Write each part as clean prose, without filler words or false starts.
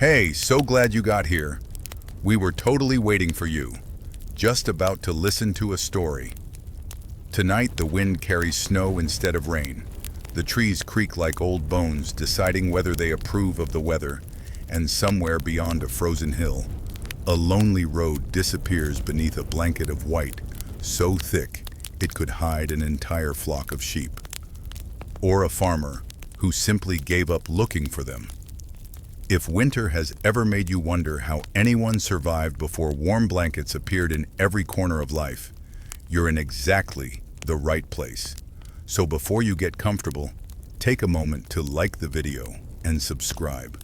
Hey, so glad you got here. We were totally waiting for you, just about to listen to a story. Tonight the wind carries snow instead of rain. The trees creak like old bones, deciding whether they approve of the weather, and somewhere beyond a frozen hill, a lonely road disappears beneath a blanket of white, so thick it could hide an entire flock of sheep. Or a farmer who simply gave up looking for them. If winter has ever made you wonder how anyone survived before warm blankets appeared in every corner of life, you're in exactly the right place. So before you get comfortable, take a moment to like the video and subscribe,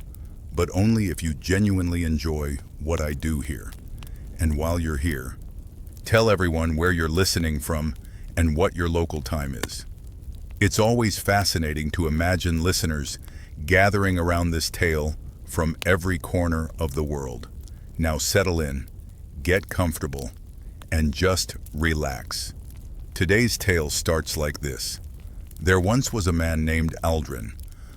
but only if you genuinely enjoy what I do here. And while you're here, tell everyone where you're listening from and what your local time is. It's always fascinating to imagine listeners gathering around this tale from every corner of the world. Now settle in, get comfortable, and just relax. Today's tale starts like this. There once was a man named Aldrin,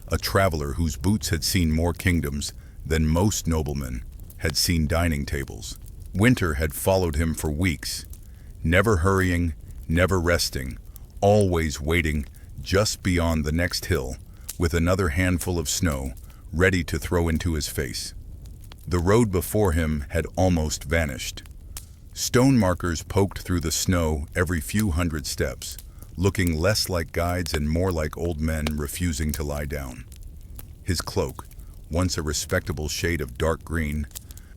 a traveler whose boots had seen more kingdoms than most noblemen had seen dining tables. Winter had followed him for weeks, never hurrying, never resting, always waiting just beyond the next hill with another handful of snow ready to throw into his face. The road before him had almost vanished. Stone markers poked through the snow every few hundred steps, looking less like guides and more like old men refusing to lie down. His cloak, once a respectable shade of dark green,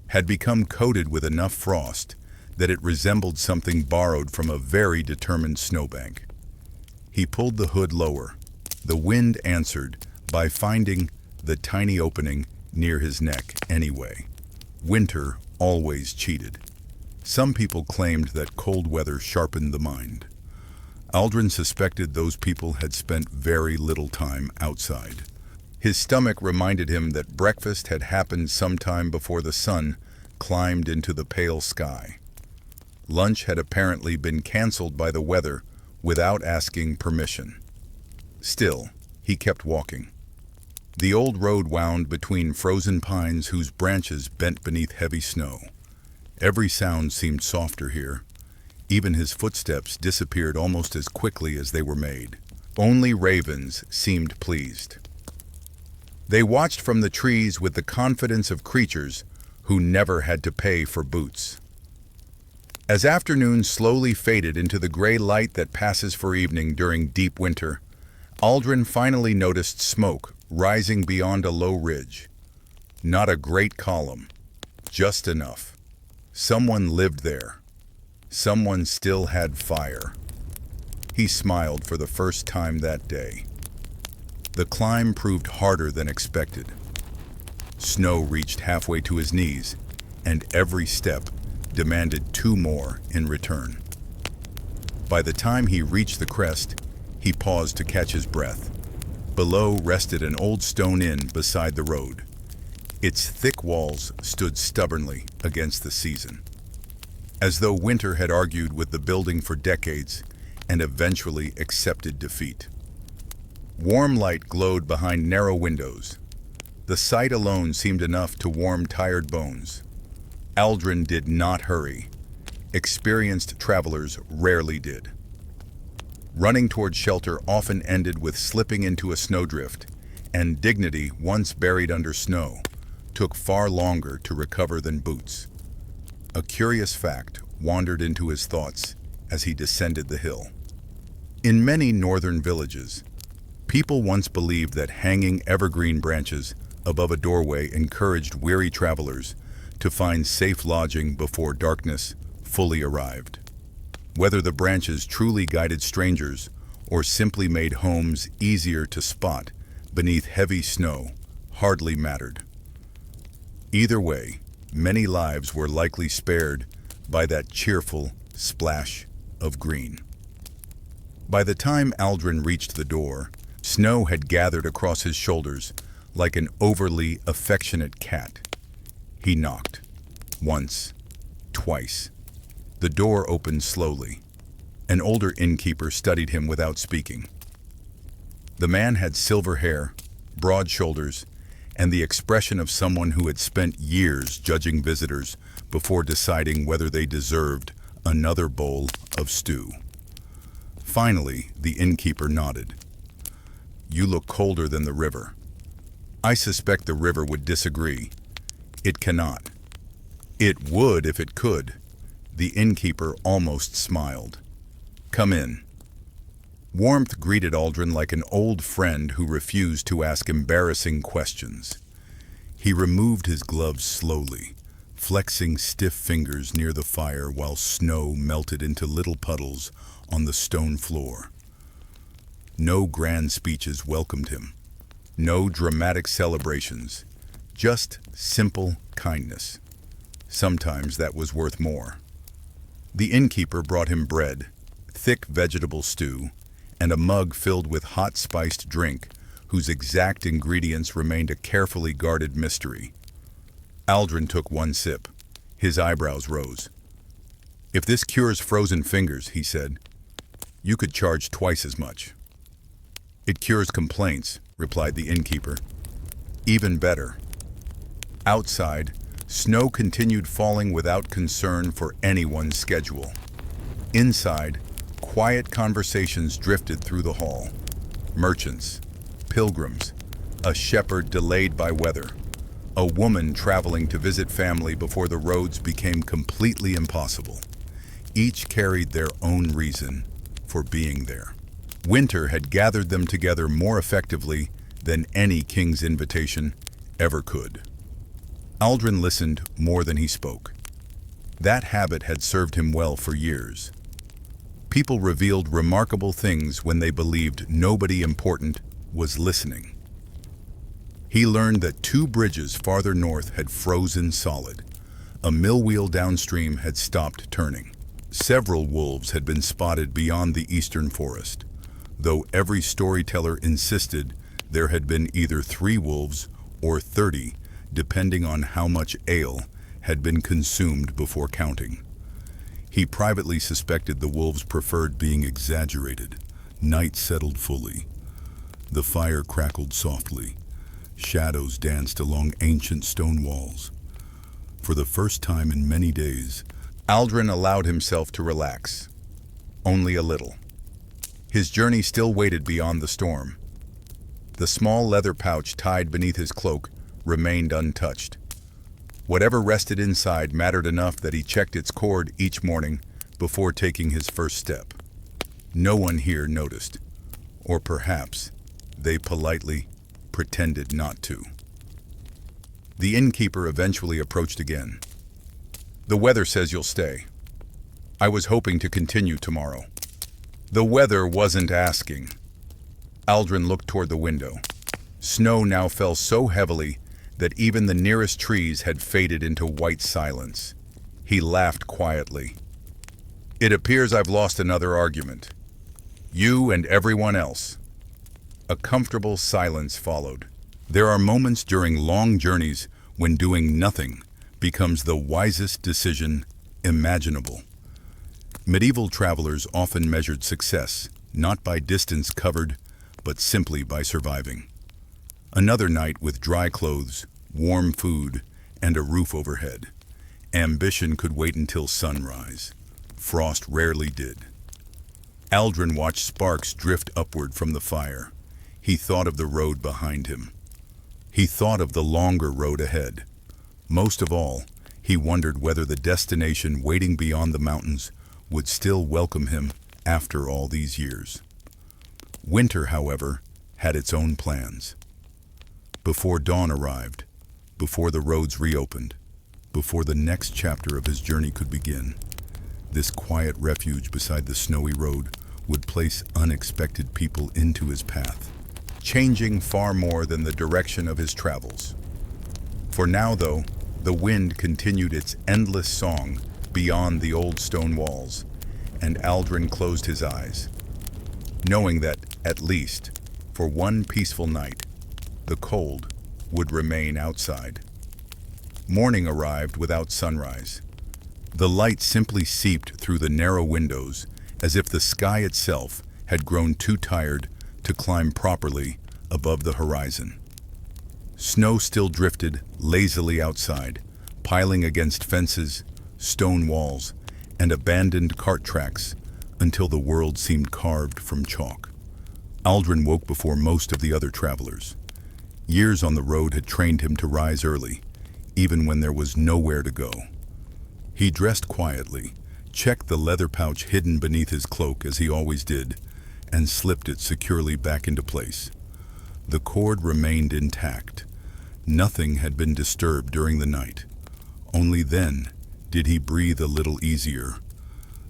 had become coated with enough frost that it resembled something borrowed from a very determined snowbank. He pulled the hood lower. The wind answered by finding the tiny opening near his neck anyway. Winter always cheated. Some people claimed that cold weather sharpened the mind. Aldrin suspected those people had spent very little time outside. His stomach reminded him that breakfast had happened sometime before the sun climbed into the pale sky. Lunch had apparently been canceled by the weather without asking permission. Still, he kept walking. The old road wound between frozen pines whose branches bent beneath heavy snow. Every sound seemed softer here. Even his footsteps disappeared almost as quickly as they were made. Only ravens seemed pleased. They watched from the trees with the confidence of creatures who never had to pay for boots. As afternoon slowly faded into the gray light that passes for evening during deep winter, Aldrin finally noticed smoke rising beyond a low ridge. Not a great column, just enough. Someone lived there. Someone still had fire. He smiled for the first time that day. The climb proved harder than expected. Snow reached halfway to his knees, and every step demanded 2 more in return. By the time he reached the crest, he paused to catch his breath. Below rested an old stone inn beside the road. Its thick walls stood stubbornly against the season, as though winter had argued with the building for decades and eventually accepted defeat. Warm light glowed behind narrow windows. The sight alone seemed enough to warm tired bones. Aldrin did not hurry. Experienced travelers rarely did. Running toward shelter often ended with slipping into a snowdrift, and dignity, once buried under snow, took far longer to recover than boots. A curious fact wandered into his thoughts as he descended the hill. In many northern villages, people once believed that hanging evergreen branches above a doorway encouraged weary travelers to find safe lodging before darkness fully arrived. Whether the branches truly guided strangers or simply made homes easier to spot beneath heavy snow hardly mattered. Either way, many lives were likely spared by that cheerful splash of green. By the time Aldrin reached the door, snow had gathered across his shoulders like an overly affectionate cat. He knocked. Once, twice. The door opened slowly. An older innkeeper studied him without speaking. The man had silver hair, broad shoulders, and the expression of someone who had spent years judging visitors before deciding whether they deserved another bowl of stew. Finally, the innkeeper nodded. "You look colder than the river." "I suspect the river would disagree." "It cannot." "It would if it could." The innkeeper almost smiled. "Come in." Warmth greeted Aldrin like an old friend who refused to ask embarrassing questions. He removed his gloves slowly, flexing stiff fingers near the fire while snow melted into little puddles on the stone floor. No grand speeches welcomed him. No dramatic celebrations. Just simple kindness. Sometimes that was worth more. The innkeeper brought him bread, thick vegetable stew, and a mug filled with hot spiced drink whose exact ingredients remained a carefully guarded mystery. Aldrin took one sip. His eyebrows rose. "If this cures frozen fingers," he said, "you could charge twice as much." "It cures complaints," replied the innkeeper. "Even better." Outside, snow continued falling without concern for anyone's schedule. Inside, quiet conversations drifted through the hall. Merchants, pilgrims, a shepherd delayed by weather, a woman traveling to visit family before the roads became completely impossible. Each carried their own reason for being there. Winter had gathered them together more effectively than any king's invitation ever could. Aldrin listened more than he spoke. That habit had served him well for years. People revealed remarkable things when they believed nobody important was listening. He learned that 2 bridges farther north had frozen solid. A mill wheel downstream had stopped turning. Several wolves had been spotted beyond the eastern forest, though every storyteller insisted there had been either 3 wolves or 30, depending on how much ale had been consumed before counting. He privately suspected the wolves preferred being exaggerated. Night settled fully. The fire crackled softly. Shadows danced along ancient stone walls. For the first time in many days, Aldrin allowed himself to relax. Only a little. His journey still waited beyond the storm. The small leather pouch tied beneath his cloak remained untouched. Whatever rested inside mattered enough that he checked its cord each morning before taking his first step. No one here noticed, or perhaps they politely pretended not to. The innkeeper eventually approached again. "The weather says you'll stay. I was hoping to continue tomorrow." The weather wasn't asking. Aldrin looked toward the window. Snow now fell so heavily that even the nearest trees had faded into white silence. He laughed quietly. "It appears I've lost another argument. You and everyone else." A comfortable silence followed. There are moments during long journeys when doing nothing becomes the wisest decision imaginable. Medieval travelers often measured success, not by distance covered, but simply by surviving. Another night with dry clothes, warm food, and a roof overhead. Ambition could wait until sunrise. Frost rarely did. Aldrin watched sparks drift upward from the fire. He thought of the road behind him. He thought of the longer road ahead. Most of all, he wondered whether the destination waiting beyond the mountains would still welcome him after all these years. Winter, however, had its own plans. Before dawn arrived, before the roads reopened, before the next chapter of his journey could begin, this quiet refuge beside the snowy road would place unexpected people into his path, changing far more than the direction of his travels. For now, though, the wind continued its endless song beyond the old stone walls, and Aldrin closed his eyes, knowing that, at least, for one peaceful night, the cold would remain outside. Morning arrived without sunrise. The light simply seeped through the narrow windows as if the sky itself had grown too tired to climb properly above the horizon. Snow still drifted lazily outside, piling against fences, stone walls, and abandoned cart tracks until the world seemed carved from chalk. Aldrin woke before most of the other travelers. Years on the road had trained him to rise early, even when there was nowhere to go. He dressed quietly, checked the leather pouch hidden beneath his cloak as he always did, and slipped it securely back into place. The cord remained intact. Nothing had been disturbed during the night. Only then did he breathe a little easier.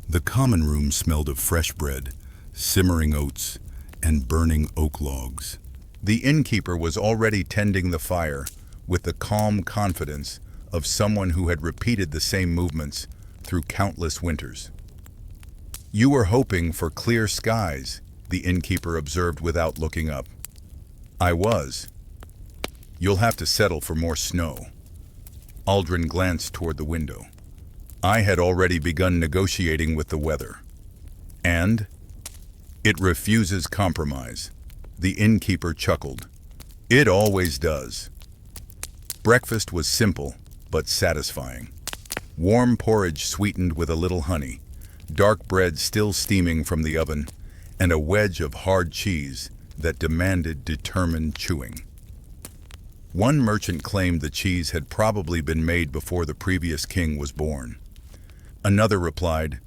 The common room smelled of fresh bread, simmering oats, and burning oak logs. The innkeeper was already tending the fire with the calm confidence of someone who had repeated the same movements through countless winters. "You were hoping for clear skies," the innkeeper observed without looking up. "I was. You'll have to settle for more snow." Aldrin glanced toward the window. I had already begun negotiating with the weather. "And? It refuses compromise." The innkeeper chuckled. "It always does." Breakfast was simple, but satisfying. Warm porridge sweetened with a little honey, dark bread still steaming from the oven, and a wedge of hard cheese that demanded determined chewing. One merchant claimed the cheese had probably been made before the previous king was born. Another replied,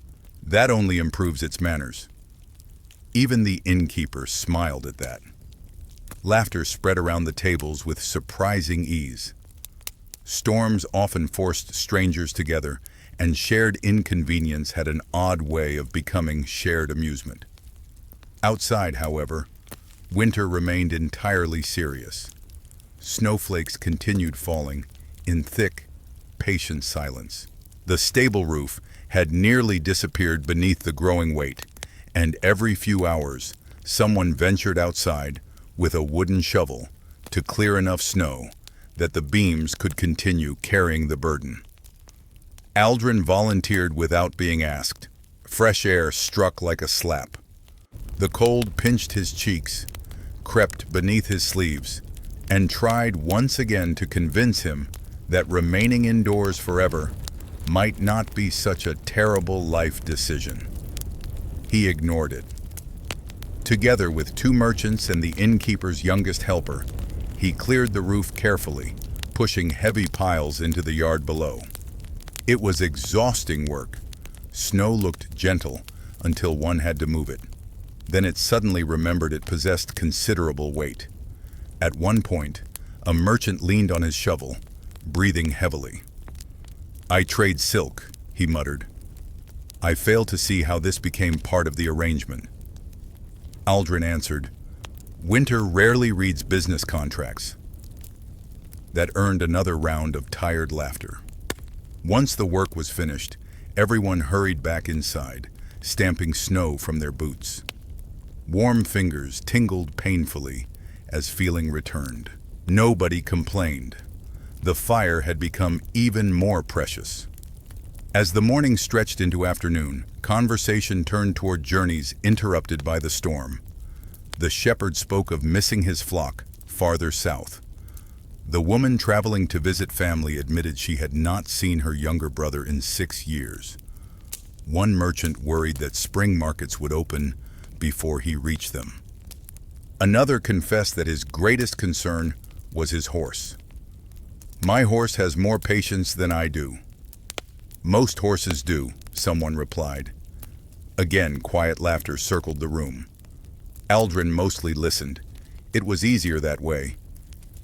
"That only improves its manners." Even the innkeeper smiled at that. Laughter spread around the tables with surprising ease. Storms often forced strangers together, and shared inconvenience had an odd way of becoming shared amusement. Outside, however, winter remained entirely serious. Snowflakes continued falling in thick, patient silence. The stable roof had nearly disappeared beneath the growing weight, and every few hours someone ventured outside with a wooden shovel to clear enough snow that the beams could continue carrying the burden. Aldrin volunteered without being asked. Fresh air struck like a slap. The cold pinched his cheeks, crept beneath his sleeves, and tried once again to convince him that remaining indoors forever might not be such a terrible life decision. He ignored it. Together with two merchants and the innkeeper's youngest helper, he cleared the roof carefully, pushing heavy piles into the yard below. It was exhausting work. Snow looked gentle until one had to move it. Then it suddenly remembered it possessed considerable weight. At one point, a merchant leaned on his shovel, breathing heavily. "I trade silk," he muttered. "I fail to see how this became part of the arrangement." Aldrin answered, "Winter rarely reads business contracts." That earned another round of tired laughter. Once the work was finished, everyone hurried back inside, stamping snow from their boots. Warm fingers tingled painfully as feeling returned. Nobody complained. The fire had become even more precious. As the morning stretched into afternoon, conversation turned toward journeys interrupted by the storm. The shepherd spoke of missing his flock farther south. The woman traveling to visit family admitted she had not seen her younger brother in 6 years. One merchant worried that spring markets would open before he reached them. Another confessed that his greatest concern was his horse. "My horse has more patience than I do." "Most horses do," someone replied. Again, quiet laughter circled the room. Aldrin mostly listened. It was easier that way.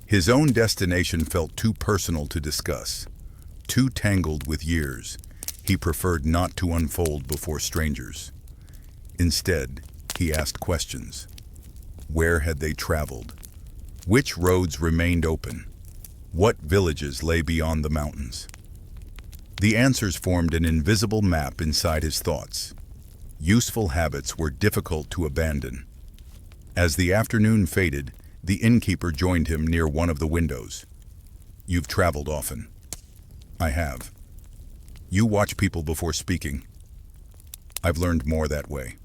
His own destination felt too personal to discuss, too tangled with years. He preferred not to unfold before strangers. Instead, he asked questions. Where had they traveled? Which roads remained open? What villages lay beyond the mountains? The answers formed an invisible map inside his thoughts. Useful habits were difficult to abandon. As the afternoon faded, the innkeeper joined him near one of the windows. "You've traveled often." "I have." "You watch people before speaking." "I've learned more that way."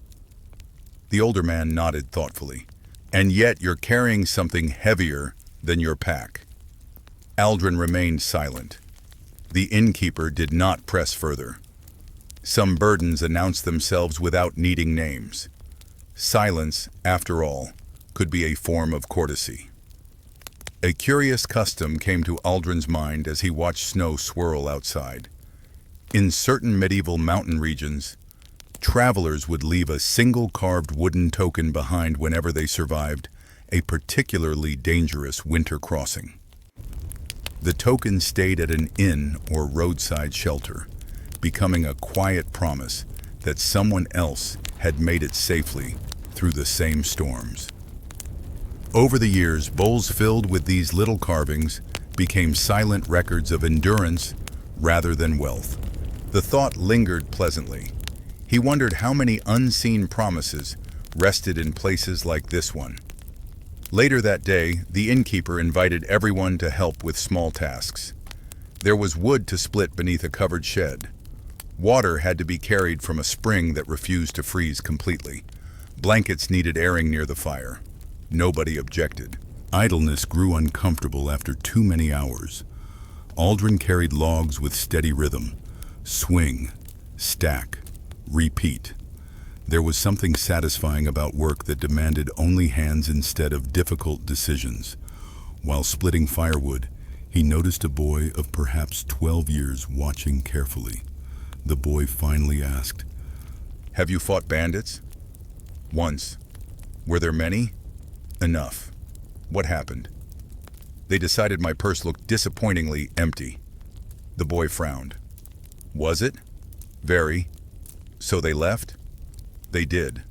The older man nodded thoughtfully. "And yet you're carrying something heavier than your pack." Aldrin remained silent. The innkeeper did not press further. Some burdens announced themselves without needing names. Silence, after all, could be a form of courtesy. A curious custom came to Aldrin's mind as he watched snow swirl outside. In certain medieval mountain regions, travelers would leave a single carved wooden token behind whenever they survived a particularly dangerous winter crossing. The token stayed at an inn or roadside shelter, becoming a quiet promise that someone else had made it safely through the same storms. Over the years, bowls filled with these little carvings became silent records of endurance rather than wealth. The thought lingered pleasantly. He wondered how many unseen promises rested in places like this one. Later that day, the innkeeper invited everyone to help with small tasks. There was wood to split beneath a covered shed. Water had to be carried from a spring that refused to freeze completely. Blankets needed airing near the fire. Nobody objected. Idleness grew uncomfortable after too many hours. Aldrin carried logs with steady rhythm. Swing, stack, repeat. There was something satisfying about work that demanded only hands instead of difficult decisions. While splitting firewood, he noticed a boy of perhaps 12 years watching carefully. The boy finally asked, "Have you fought bandits?" "Once." "Were there many?" "Enough." "What happened?" "They decided my purse looked disappointingly empty." The boy frowned. "Was it?" "Very." "So they left?" "They did."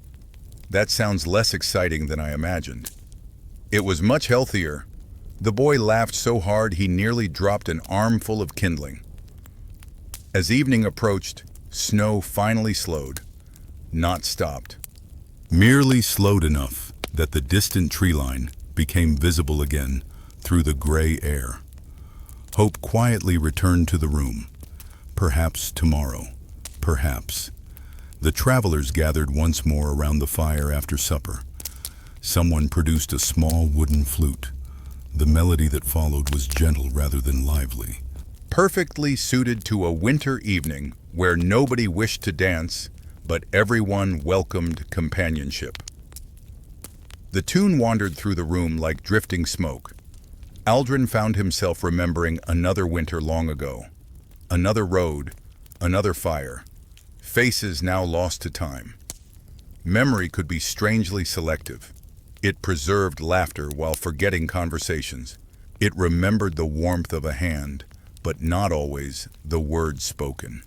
"That sounds less exciting than I imagined." "It was much healthier." The boy laughed so hard he nearly dropped an armful of kindling. As evening approached, snow finally slowed, not stopped. Merely slowed enough that the distant tree line became visible again through the gray air. Hope quietly returned to the room. Perhaps tomorrow. Perhaps. The travelers gathered once more around the fire after supper. Someone produced a small wooden flute. The melody that followed was gentle rather than lively. Perfectly suited to a winter evening where nobody wished to dance, but everyone welcomed companionship. The tune wandered through the room like drifting smoke. Aldrin found himself remembering another winter long ago. Another road, another fire. Faces now lost to time. Memory could be strangely selective. It preserved laughter while forgetting conversations. It remembered the warmth of a hand, but not always the words spoken.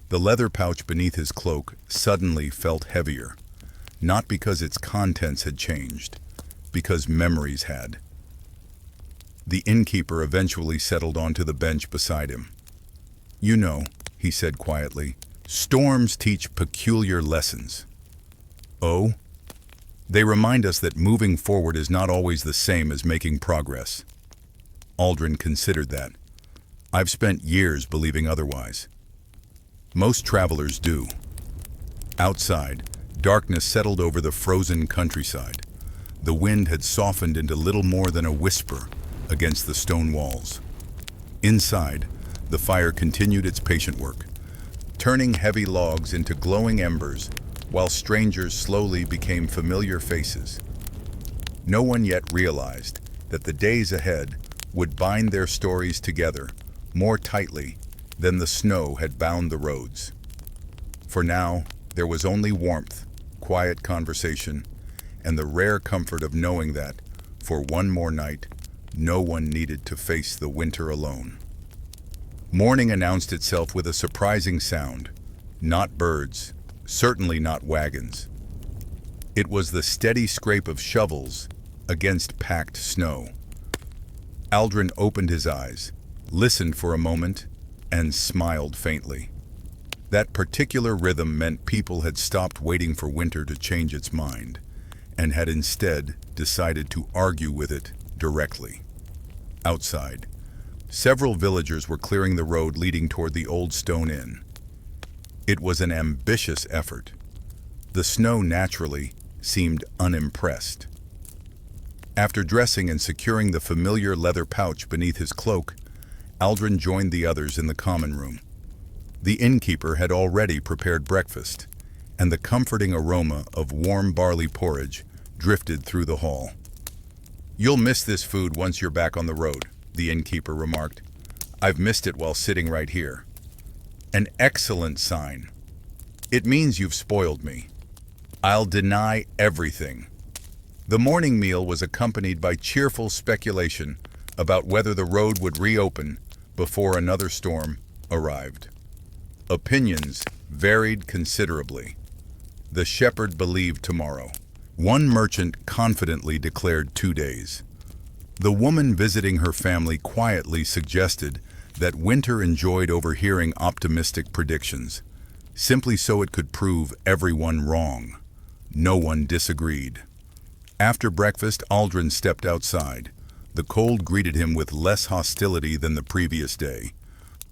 The leather pouch beneath his cloak suddenly felt heavier, not because its contents had changed, because memories had. The innkeeper eventually settled onto the bench beside him. "You know," he said quietly, "storms teach peculiar lessons." "Oh?" "They remind us that moving forward is not always the same as making progress." Aldrin considered that. "I've spent years believing otherwise." Most travelers do. Outside, darkness settled over the frozen countryside. The wind had softened into little more than a whisper against the stone walls. Inside, the fire continued its patient work, turning heavy logs into glowing embers while strangers slowly became familiar faces. No one yet realized that the days ahead would bind their stories together more tightly than the snow had bound the roads. For now, there was only warmth, quiet conversation, and the rare comfort of knowing that, for one more night, no one needed to face the winter alone. Morning announced itself with a surprising sound. Not birds, certainly not wagons. It was the steady scrape of shovels against packed snow. Aldrin opened his eyes, listened for a moment, and smiled faintly. That particular rhythm meant people had stopped waiting for winter to change its mind, and had instead decided to argue with it directly. Outside, several villagers were clearing the road leading toward the old stone inn. It was an ambitious effort. The snow naturally seemed unimpressed. After dressing and securing the familiar leather pouch beneath his cloak, Aldrin joined the others in the common room. The innkeeper had already prepared breakfast, and the comforting aroma of warm barley porridge drifted through the hall. "You'll miss this food once you're back on the road," the innkeeper remarked. "I've missed it while sitting right here." "An excellent sign. It means you've spoiled me. I'll deny everything." The morning meal was accompanied by cheerful speculation about whether the road would reopen before another storm arrived. Opinions varied considerably. The shepherd believed tomorrow. One merchant confidently declared 2 days. The woman visiting her family quietly suggested that Winter enjoyed overhearing optimistic predictions, simply so it could prove everyone wrong. No one disagreed. After breakfast, Aldrin stepped outside. The cold greeted him with less hostility than the previous day,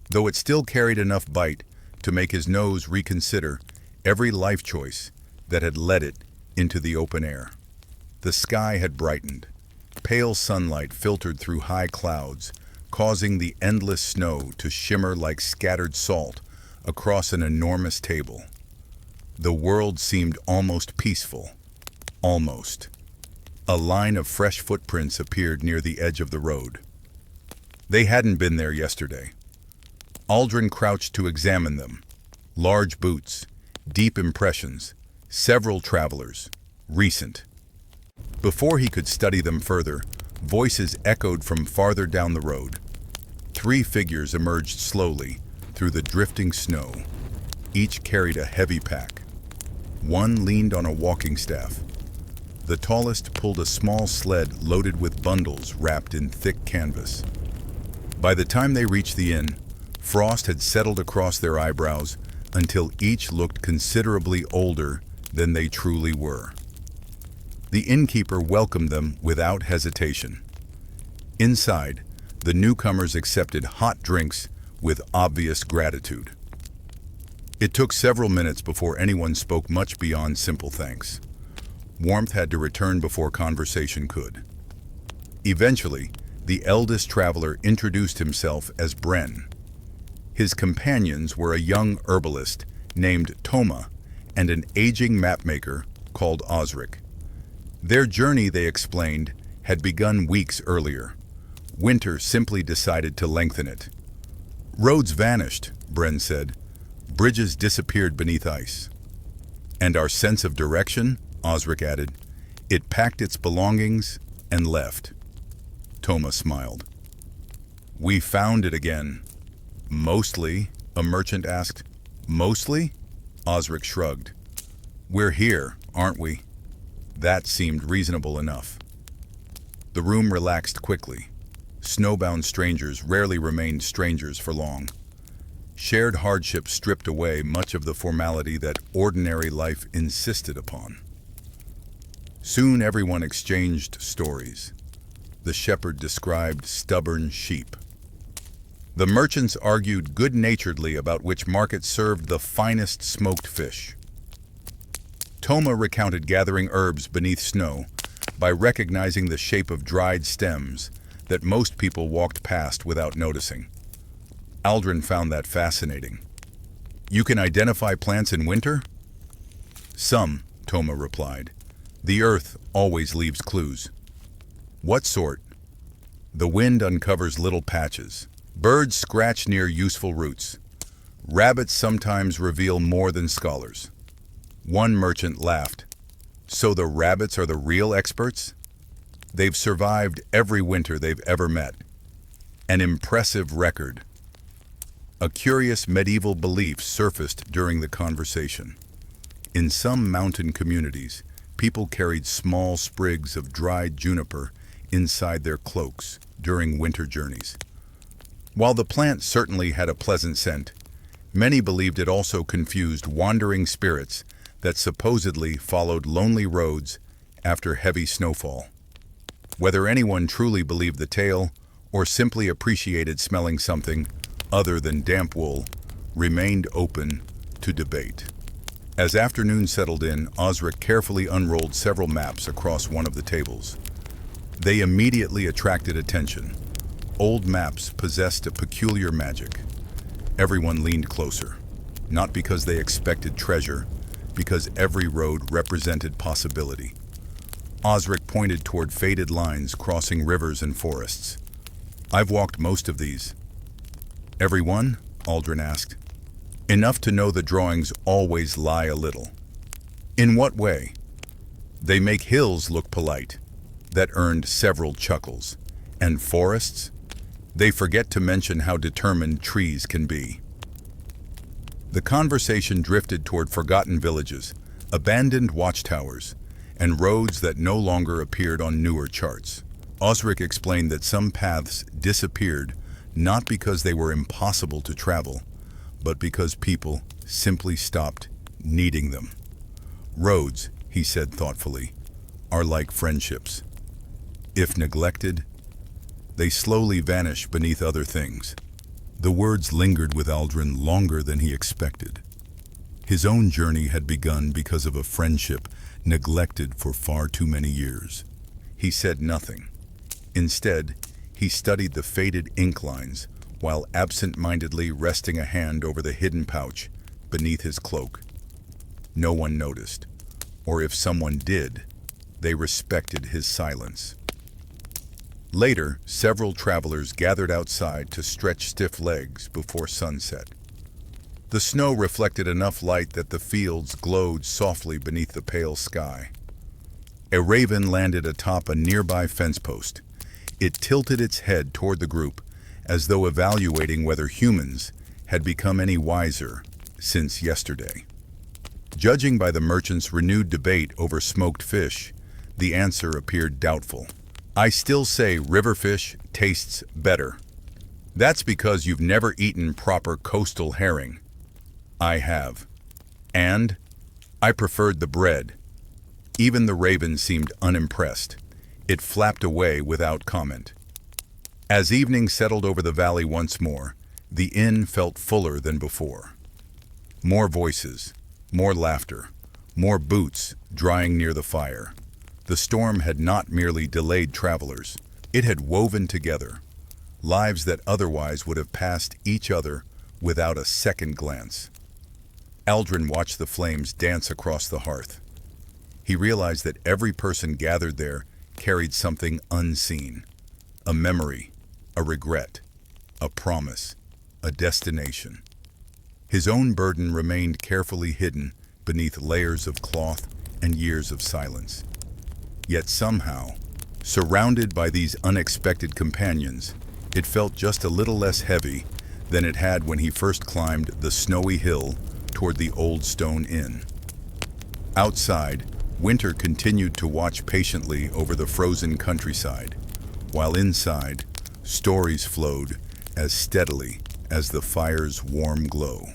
though it still carried enough bite to make his nose reconsider every life choice that had led it into the open air. The sky had brightened. Pale sunlight filtered through high clouds, causing the endless snow to shimmer like scattered salt across an enormous table. The world seemed almost peaceful. Almost. A line of fresh footprints appeared near the edge of the road. They hadn't been there yesterday. Aldrin crouched to examine them. Large boots, deep impressions, several travelers, recent. Before he could study them further, voices echoed from farther down the road. 3 figures emerged slowly through the drifting snow. Each carried a heavy pack. One leaned on a walking staff. The tallest pulled a small sled loaded with bundles wrapped in thick canvas. By the time they reached the inn, frost had settled across their eyebrows until each looked considerably older than they truly were. The innkeeper welcomed them without hesitation. Inside, the newcomers accepted hot drinks with obvious gratitude. It took several minutes before anyone spoke much beyond simple thanks. Warmth had to return before conversation could. Eventually, the eldest traveler introduced himself as Bren. His companions were a young herbalist named Toma and an aging mapmaker called Osric. Their journey, they explained, had begun weeks earlier. Winter simply decided to lengthen it. "Roads vanished," Bren said. "Bridges disappeared beneath ice." "And our sense of direction," Osric added. "It packed its belongings and left." Toma smiled. "We found it again." "Mostly?" a merchant asked. "Mostly?" Osric shrugged. "We're here, aren't we?" That seemed reasonable enough. The room relaxed quickly. Snowbound strangers rarely remained strangers for long. Shared hardship stripped away much of the formality that ordinary life insisted upon. Soon everyone exchanged stories. The shepherd described stubborn sheep. The merchants argued good-naturedly about which market served the finest smoked fish. Toma recounted gathering herbs beneath snow by recognizing the shape of dried stems that most people walked past without noticing. Aldrin found that fascinating. "You can identify plants in winter?" "Some," Toma replied. "The earth always leaves clues." "What sort?" "The wind uncovers little patches. Birds scratch near useful roots. Rabbits sometimes reveal more than scholars." One merchant laughed. "So the rabbits are the real experts?" "They've survived every winter they've ever met. An impressive record." A curious medieval belief surfaced during the conversation. In some mountain communities, people carried small sprigs of dried juniper inside their cloaks during winter journeys. While the plant certainly had a pleasant scent, many believed it also confused wandering spirits that supposedly followed lonely roads after heavy snowfall. Whether anyone truly believed the tale or simply appreciated smelling something other than damp wool remained open to debate. As afternoon settled in, Osric carefully unrolled several maps across one of the tables. They immediately attracted attention. Old maps possessed a peculiar magic. Everyone leaned closer, not because they expected treasure, because every road represented possibility. Osric pointed toward faded lines crossing rivers and forests. "I've walked most of these." "Every one?" Aldrin asked. "Enough to know the drawings always lie a little." "In what way?" "They make hills look polite." That earned several chuckles. "And forests?" "They forget to mention how determined trees can be." The conversation drifted toward forgotten villages, abandoned watchtowers, and roads that no longer appeared on newer charts. Osric explained that some paths disappeared not because they were impossible to travel, but because people simply stopped needing them. "Roads," he said thoughtfully, "are like friendships. If neglected, they slowly vanish beneath other things." The words lingered with Aldrin longer than he expected. His own journey had begun because of a friendship neglected for far too many years. He said nothing. Instead, he studied the faded ink lines while absent-mindedly resting a hand over the hidden pouch beneath his cloak. No one noticed, or if someone did, they respected his silence. Later, several travelers gathered outside to stretch stiff legs before sunset. The snow reflected enough light that the fields glowed softly beneath the pale sky. A raven landed atop a nearby fence post. It tilted its head toward the group, as though evaluating whether humans had become any wiser since yesterday. Judging by the merchants' renewed debate over smoked fish, the answer appeared doubtful. "I still say river fish tastes better." "That's because you've never eaten proper coastal herring." "I have. And I preferred the bread." Even the raven seemed unimpressed. It flapped away without comment. As evening settled over the valley once more, the inn felt fuller than before. More voices, more laughter, more boots drying near the fire. The storm had not merely delayed travelers, it had woven together lives that otherwise would have passed each other without a second glance. Aldrin watched the flames dance across the hearth. He realized that every person gathered there carried something unseen, a memory, a regret, a promise, a destination. His own burden remained carefully hidden beneath layers of cloth and years of silence. Yet somehow, surrounded by these unexpected companions, it felt just a little less heavy than it had when he first climbed the snowy hill toward the old stone inn. Outside, winter continued to watch patiently over the frozen countryside, while inside, stories flowed as steadily as the fire's warm glow,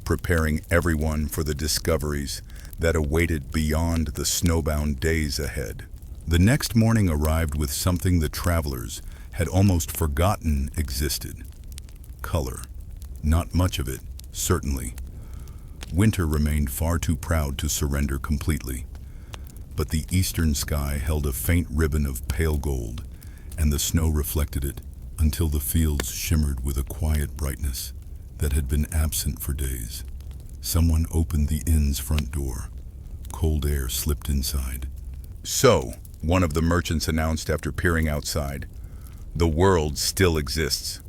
preparing everyone for the discoveries that awaited beyond the snowbound days ahead. The next morning arrived with something the travelers had almost forgotten existed. Color. Not much of it, certainly. Winter remained far too proud to surrender completely. But the eastern sky held a faint ribbon of pale gold, and the snow reflected it until the fields shimmered with a quiet brightness that had been absent for days. Someone opened the inn's front door. Cold air slipped inside. "So," one of the merchants announced after peering outside, "the world still exists."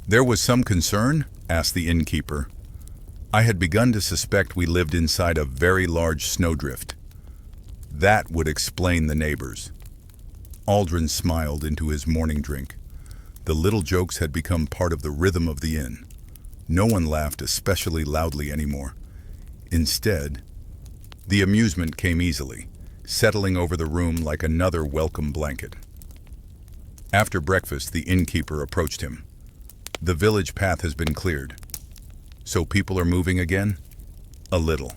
"There was some concern?" asked the innkeeper. "I had begun to suspect we lived inside a very large snowdrift." "That would explain the neighbors." Aldrin smiled into his morning drink. The little jokes had become part of the rhythm of the inn. No one laughed especially loudly anymore. Instead, the amusement came easily, settling over the room like another welcome blanket. After breakfast, the innkeeper approached him. "The village path has been cleared." "So people are moving again?" "A little."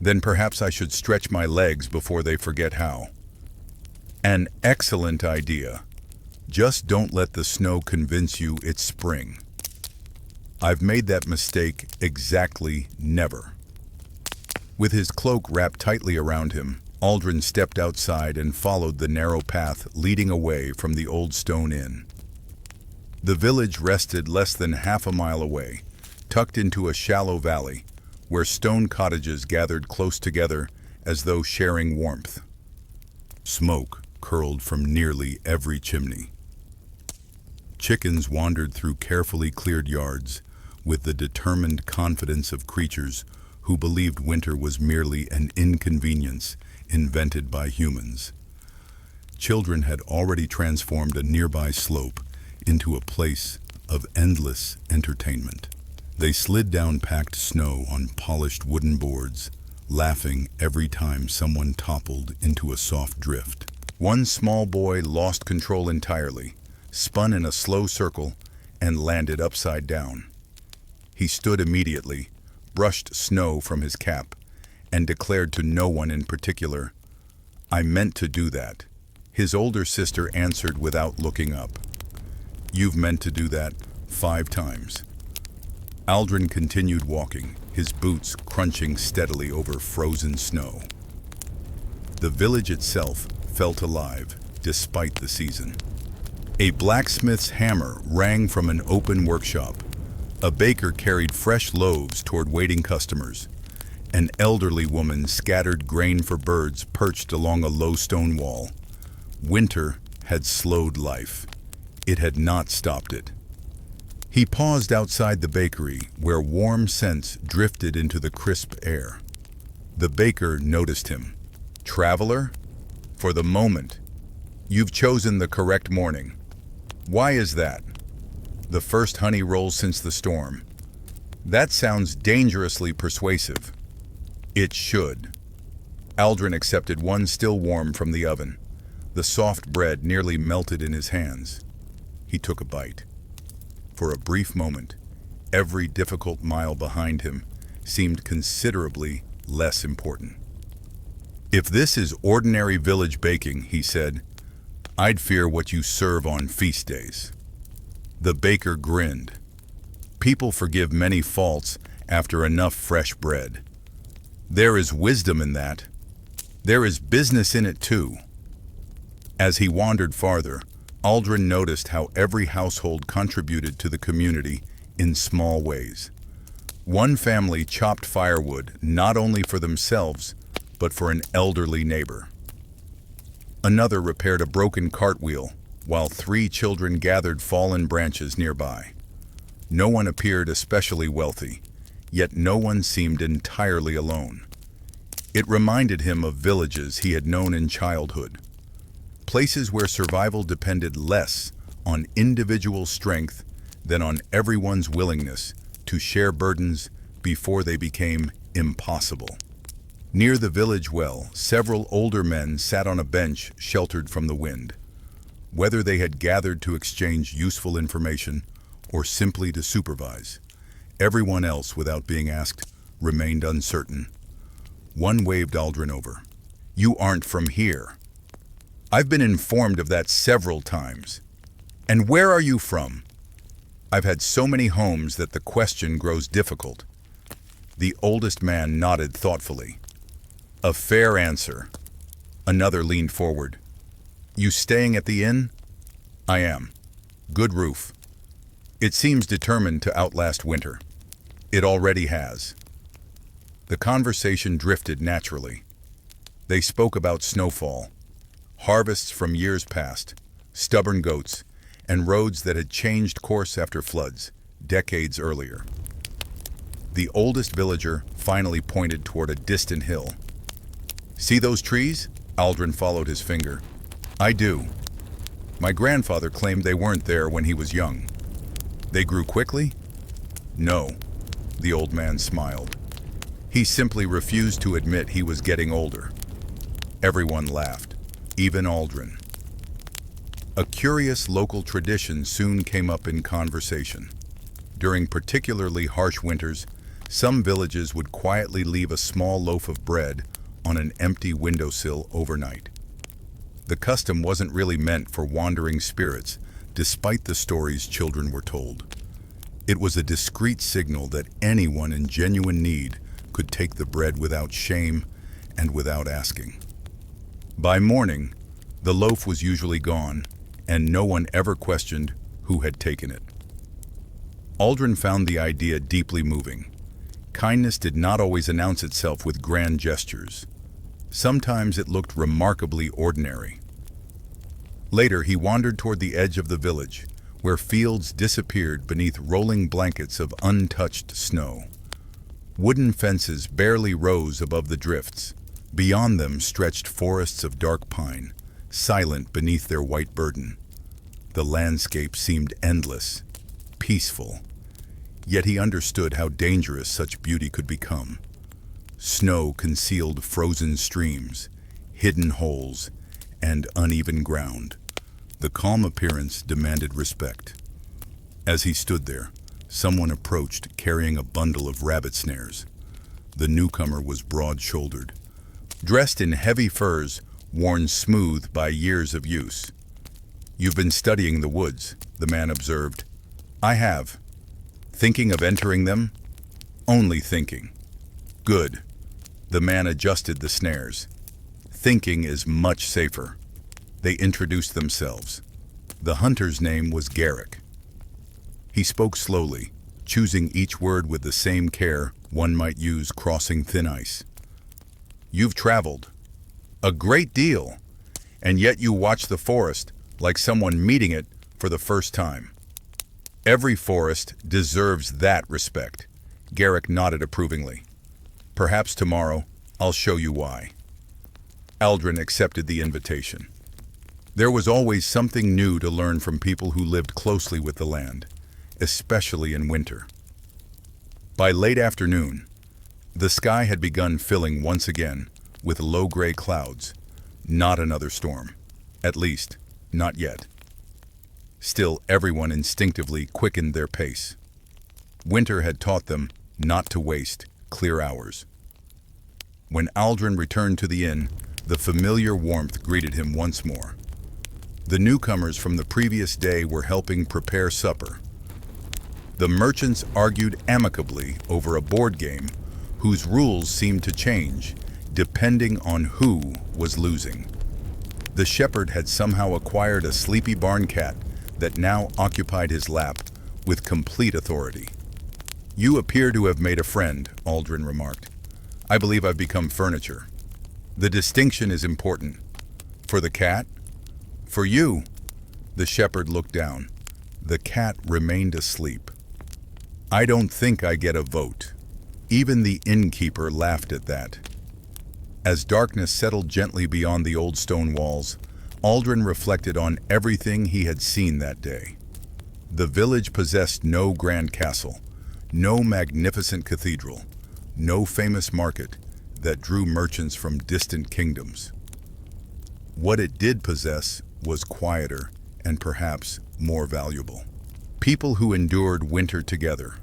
"Then perhaps I should stretch my legs before they forget how." "An excellent idea. Just don't let the snow convince you it's spring." "I've made that mistake exactly never." With his cloak wrapped tightly around him, Aldrin stepped outside and followed the narrow path leading away from the old stone inn. The village rested less than half a mile away, tucked into a shallow valley, where stone cottages gathered close together as though sharing warmth. Smoke curled from nearly every chimney. Chickens wandered through carefully cleared yards with the determined confidence of creatures who believed winter was merely an inconvenience invented by humans. Children had already transformed a nearby slope into a place of endless entertainment. They slid down packed snow on polished wooden boards, laughing every time someone toppled into a soft drift. One small boy lost control entirely, spun in a slow circle, and landed upside down. He stood immediately, brushed snow from his cap, and declared to no one in particular, "I meant to do that." His older sister answered without looking up, "You've meant to do that 5 times." Aldrin continued walking, his boots crunching steadily over frozen snow. The village itself felt alive, despite the season. A blacksmith's hammer rang from an open workshop. A baker carried fresh loaves toward waiting customers. An elderly woman scattered grain for birds perched along a low stone wall. Winter had slowed life. It had not stopped it. He paused outside the bakery, where warm scents drifted into the crisp air. The baker noticed him. "Traveler? For the moment, you've chosen the correct morning. Why is that?" "The first honey roll since the storm." "That sounds dangerously persuasive." "It should." Aldrin accepted one still warm from the oven. The soft bread nearly melted in his hands. He took a bite. For a brief moment, every difficult mile behind him seemed considerably less important. "If this is ordinary village baking," he said, "I'd fear what you serve on feast days." The baker grinned. "People forgive many faults after enough fresh bread. There is wisdom in that. There is business in it too." As he wandered farther, Aldrin noticed how every household contributed to the community in small ways. One family chopped firewood not only for themselves, but for an elderly neighbor. Another repaired a broken cartwheel, while 3 children gathered fallen branches nearby. No one appeared especially wealthy, yet no one seemed entirely alone. It reminded him of villages he had known in childhood. Places where survival depended less on individual strength than on everyone's willingness to share burdens before they became impossible. Near the village well, several older men sat on a bench sheltered from the wind. Whether they had gathered to exchange useful information or simply to supervise, everyone else, without being asked, remained uncertain. One waved Aldrin over. "You aren't from here." "I've been informed of that several times." "And where are you from?" "I've had so many homes that the question grows difficult." The oldest man nodded thoughtfully. "A fair answer." Another leaned forward. "You staying at the inn?" "I am. Good roof. It seems determined to outlast winter." "It already has." The conversation drifted naturally. They spoke about snowfall, harvests from years past, stubborn goats, and roads that had changed course after floods, decades earlier. The oldest villager finally pointed toward a distant hill. "See those trees?" Aldrin followed his finger. "I do. My grandfather claimed they weren't there when he was young." "They grew quickly?" "No," the old man smiled. "He simply refused to admit he was getting older." Everyone laughed, even Aldrin. A curious local tradition soon came up in conversation. During particularly harsh winters, some villages would quietly leave a small loaf of bread on an empty windowsill overnight. The custom wasn't really meant for wandering spirits, despite the stories children were told. It was a discreet signal that anyone in genuine need could take the bread without shame and without asking. By morning, the loaf was usually gone, and no one ever questioned who had taken it. Aldrin found the idea deeply moving. Kindness did not always announce itself with grand gestures. Sometimes it looked remarkably ordinary. Later, he wandered toward the edge of the village, where fields disappeared beneath rolling blankets of untouched snow. Wooden fences barely rose above the drifts. Beyond them stretched forests of dark pine, silent beneath their white burden. The landscape seemed endless, peaceful, yet he understood how dangerous such beauty could become. Snow concealed frozen streams, hidden holes, and uneven ground. The calm appearance demanded respect. As he stood there, someone approached carrying a bundle of rabbit snares. The newcomer was broad-shouldered, dressed in heavy furs worn smooth by years of use. "You've been studying the woods," the man observed. "I have. Thinking of entering them?" "Only thinking." "Good." The man adjusted the snares. "Thinking is much safer." They introduced themselves. The hunter's name was Garrick. He spoke slowly, choosing each word with the same care one might use crossing thin ice. "You've traveled." "A great deal. And yet you watch the forest like someone meeting it for the first time." "Every forest deserves that respect." Garrick nodded approvingly. "Perhaps tomorrow I'll show you why." Aldrin accepted the invitation. There was always something new to learn from people who lived closely with the land, especially in winter. By late afternoon, the sky had begun filling once again with low-gray clouds. Not another storm. At least, not yet. Still, everyone instinctively quickened their pace. Winter had taught them not to waste clear hours. When Aldrin returned to the inn, the familiar warmth greeted him once more. The newcomers from the previous day were helping prepare supper. The merchants argued amicably over a board game whose rules seemed to change depending on who was losing. The shepherd had somehow acquired a sleepy barn cat that now occupied his lap with complete authority. "You appear to have made a friend," Aldrin remarked. "I believe I've become furniture." "The distinction is important." "For the cat?" "For you." The shepherd looked down. The cat remained asleep. "I don't think I get a vote." Even the innkeeper laughed at that. As darkness settled gently beyond the old stone walls, Aldrin reflected on everything he had seen that day. The village possessed no grand castle, no magnificent cathedral, no famous market that drew merchants from distant kingdoms. What it did possess was quieter and perhaps more valuable. People who endured winter together.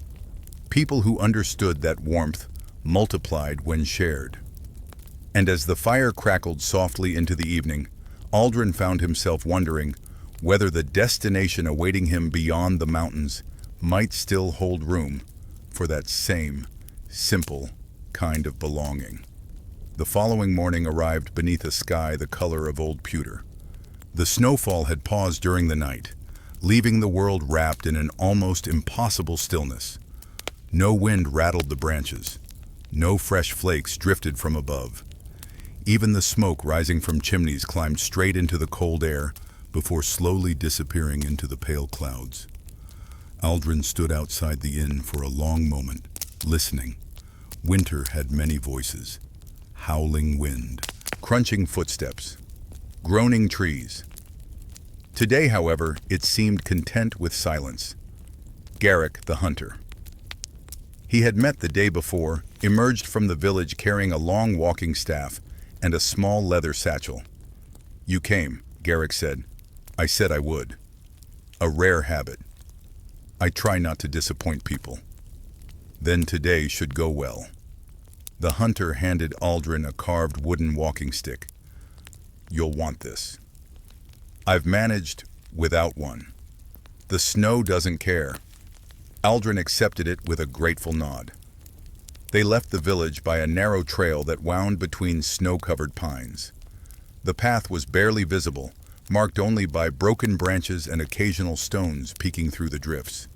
People who understood that warmth multiplied when shared. And as the fire crackled softly into the evening, Aldrin found himself wondering whether the destination awaiting him beyond the mountains might still hold room for that same, simple kind of belonging. The following morning arrived beneath a sky the color of old pewter. The snowfall had paused during the night, leaving the world wrapped in an almost impossible stillness. No wind rattled the branches. No fresh flakes drifted from above. Even the smoke rising from chimneys climbed straight into the cold air before slowly disappearing into the pale clouds. Aldrin stood outside the inn for a long moment, listening. Winter had many voices. Howling wind, crunching footsteps, groaning trees. Today, however, it seemed content with silence. Garrick, the hunter. He had met the day before, emerged from the village carrying a long walking staff and a small leather satchel. "You came," Garrick said. "I said I would." A rare habit. "I try not to disappoint people." "Then today should go well." The hunter handed Aldrin a carved wooden walking stick. "You'll want this." "I've managed without one." "The snow doesn't care." Aldrin accepted it with a grateful nod. They left the village by a narrow trail that wound between snow-covered pines. The path was barely visible, marked only by broken branches and occasional stones peeking through the drifts.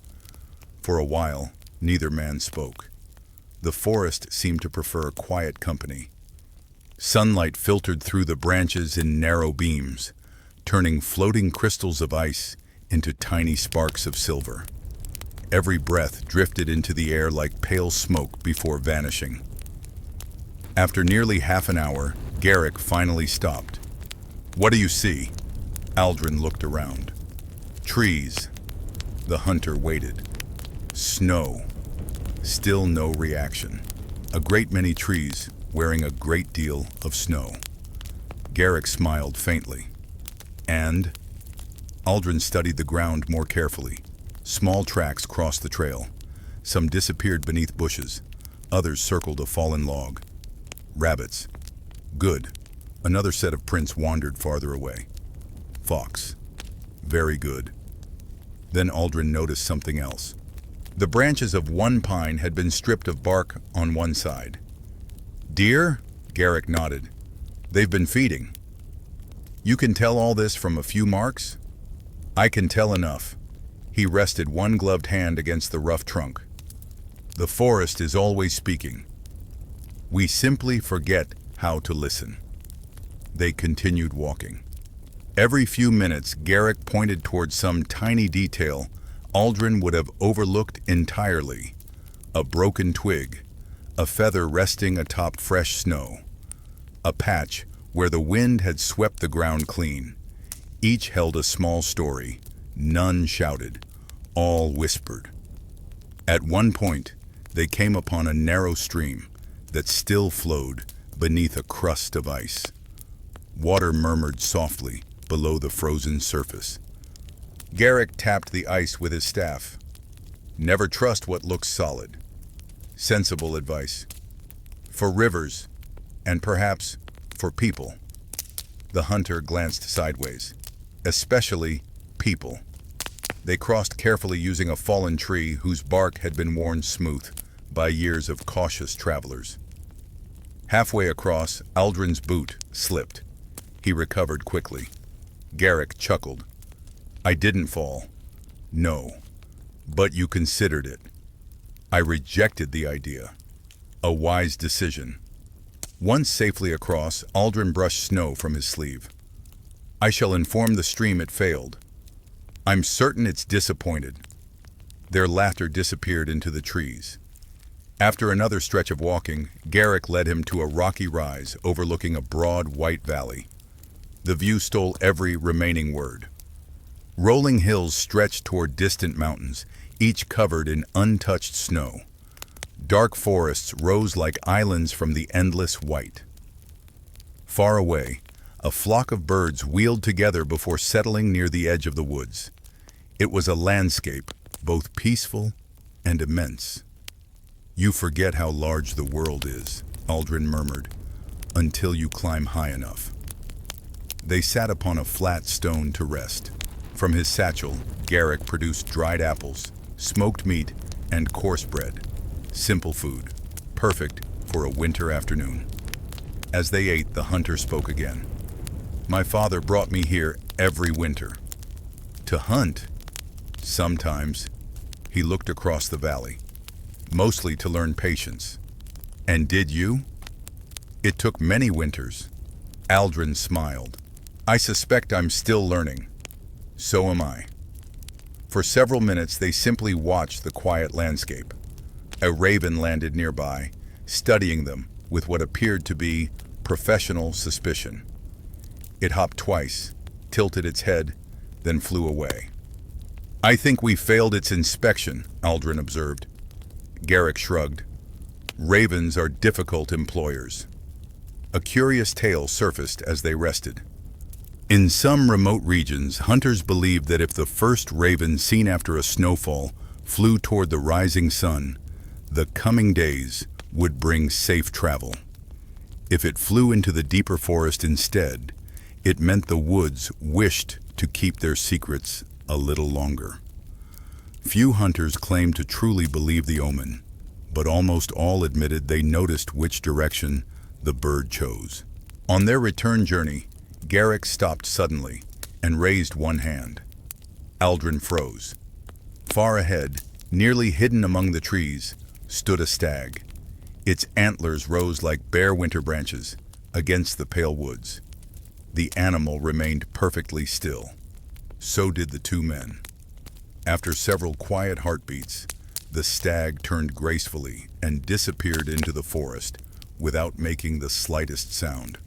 For a while, neither man spoke. The forest seemed to prefer quiet company. Sunlight filtered through the branches in narrow beams, turning floating crystals of ice into tiny sparks of silver. Every breath drifted into the air like pale smoke before vanishing. After nearly half an hour, Garrick finally stopped. "What do you see?" Aldrin looked around. "Trees." The hunter waited. "Snow." Still no reaction. A great many trees wearing a great deal of snow. Garrick smiled faintly. "And?" Aldrin studied the ground more carefully. Small tracks crossed the trail. Some disappeared beneath bushes. Others circled a fallen log. "Rabbits." "Good." Another set of prints wandered farther away. "Fox." "Very good." Then Aldrin noticed something else. The branches of one pine had been stripped of bark on one side. "Deer?" Garrick nodded. "They've been feeding." "You can tell all this from a few marks?" "I can tell enough." He rested one gloved hand against the rough trunk. "The forest is always speaking. We simply forget how to listen." They continued walking. Every few minutes, Garrick pointed toward some tiny detail Aldrin would have overlooked entirely. A broken twig, a feather resting atop fresh snow, a patch where the wind had swept the ground clean. Each held a small story. None shouted, all whispered. At one point, they came upon a narrow stream that still flowed beneath a crust of ice. Water murmured softly below the frozen surface. Garrick tapped the ice with his staff. "Never trust what looks solid." Sensible advice. For rivers, and perhaps for people. The hunter glanced sideways. Especially people. They crossed carefully using a fallen tree whose bark had been worn smooth by years of cautious travelers. Halfway across, Aldrin's boot slipped. He recovered quickly. Garrick chuckled. "I didn't fall." "No, but you considered it." "I rejected the idea." "A wise decision." Once safely across, Aldrin brushed snow from his sleeve. "I shall inform the stream it failed." "I'm certain it's disappointed." Their laughter disappeared into the trees. After another stretch of walking, Garrick led him to a rocky rise overlooking a broad white valley. The view stole every remaining word. Rolling hills stretched toward distant mountains, each covered in untouched snow. Dark forests rose like islands from the endless white. Far away, a flock of birds wheeled together before settling near the edge of the woods. It was a landscape, both peaceful and immense. "You forget how large the world is," Aldrin murmured, "until you climb high enough." They sat upon a flat stone to rest. From his satchel, Garrick produced dried apples, smoked meat, and coarse bread. Simple food, perfect for a winter afternoon. As they ate, the hunter spoke again. "My father brought me here every winter." "To hunt?" "Sometimes." He looked across the valley. "Mostly to learn patience." "And did you?" "It took many winters." Aldrin smiled. "I suspect I'm still learning." "So am I." For several minutes they simply watched the quiet landscape. A raven landed nearby, studying them with what appeared to be professional suspicion. It hopped twice, tilted its head, then flew away. "I think we failed its inspection," Aldrin observed. Garrick shrugged. "Ravens are difficult employers." A curious tale surfaced as they rested. In some remote regions, hunters believed that if the first raven seen after a snowfall flew toward the rising sun, the coming days would bring safe travel. If it flew into the deeper forest instead, it meant the woods wished to keep their secrets a little longer. Few hunters claimed to truly believe the omen, but almost all admitted they noticed which direction the bird chose. On their return journey, Garrick stopped suddenly and raised one hand. Aldrin froze. Far ahead, nearly hidden among the trees, stood a stag. Its antlers rose like bare winter branches against the pale woods. The animal remained perfectly still. So did the two men. After several quiet heartbeats, the stag turned gracefully and disappeared into the forest without making the slightest sound.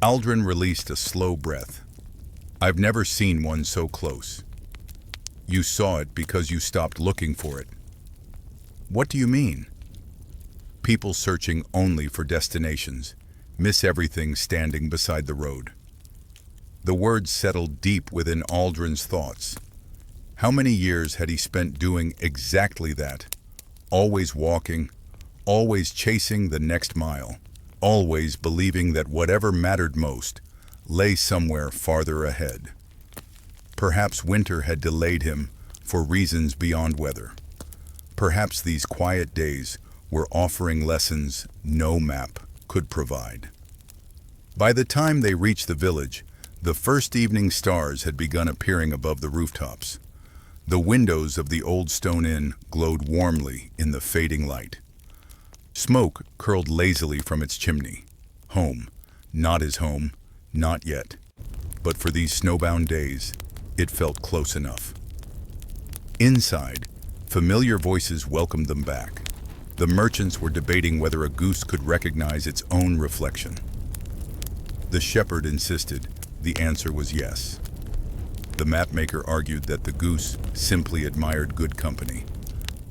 Aldrin released a slow breath. I've never seen one so close. You saw it because you stopped looking for it. What do you mean? People searching only for destinations miss everything standing beside the road. The words settled deep within Aldrin's thoughts. How many years had he spent doing exactly that? Always walking, always chasing the next mile, always believing that whatever mattered most lay somewhere farther ahead. Perhaps winter had delayed him for reasons beyond weather. Perhaps these quiet days were offering lessons no map could provide. By the time they reached the village, the first evening stars had begun appearing above the rooftops. The windows of the old stone inn glowed warmly in the fading light. Smoke curled lazily from its chimney. Home, not his home, not yet. But for these snowbound days, it felt close enough. Inside, familiar voices welcomed them back. The merchants were debating whether a goose could recognize its own reflection. The shepherd insisted the answer was yes. The mapmaker argued that the goose simply admired good company.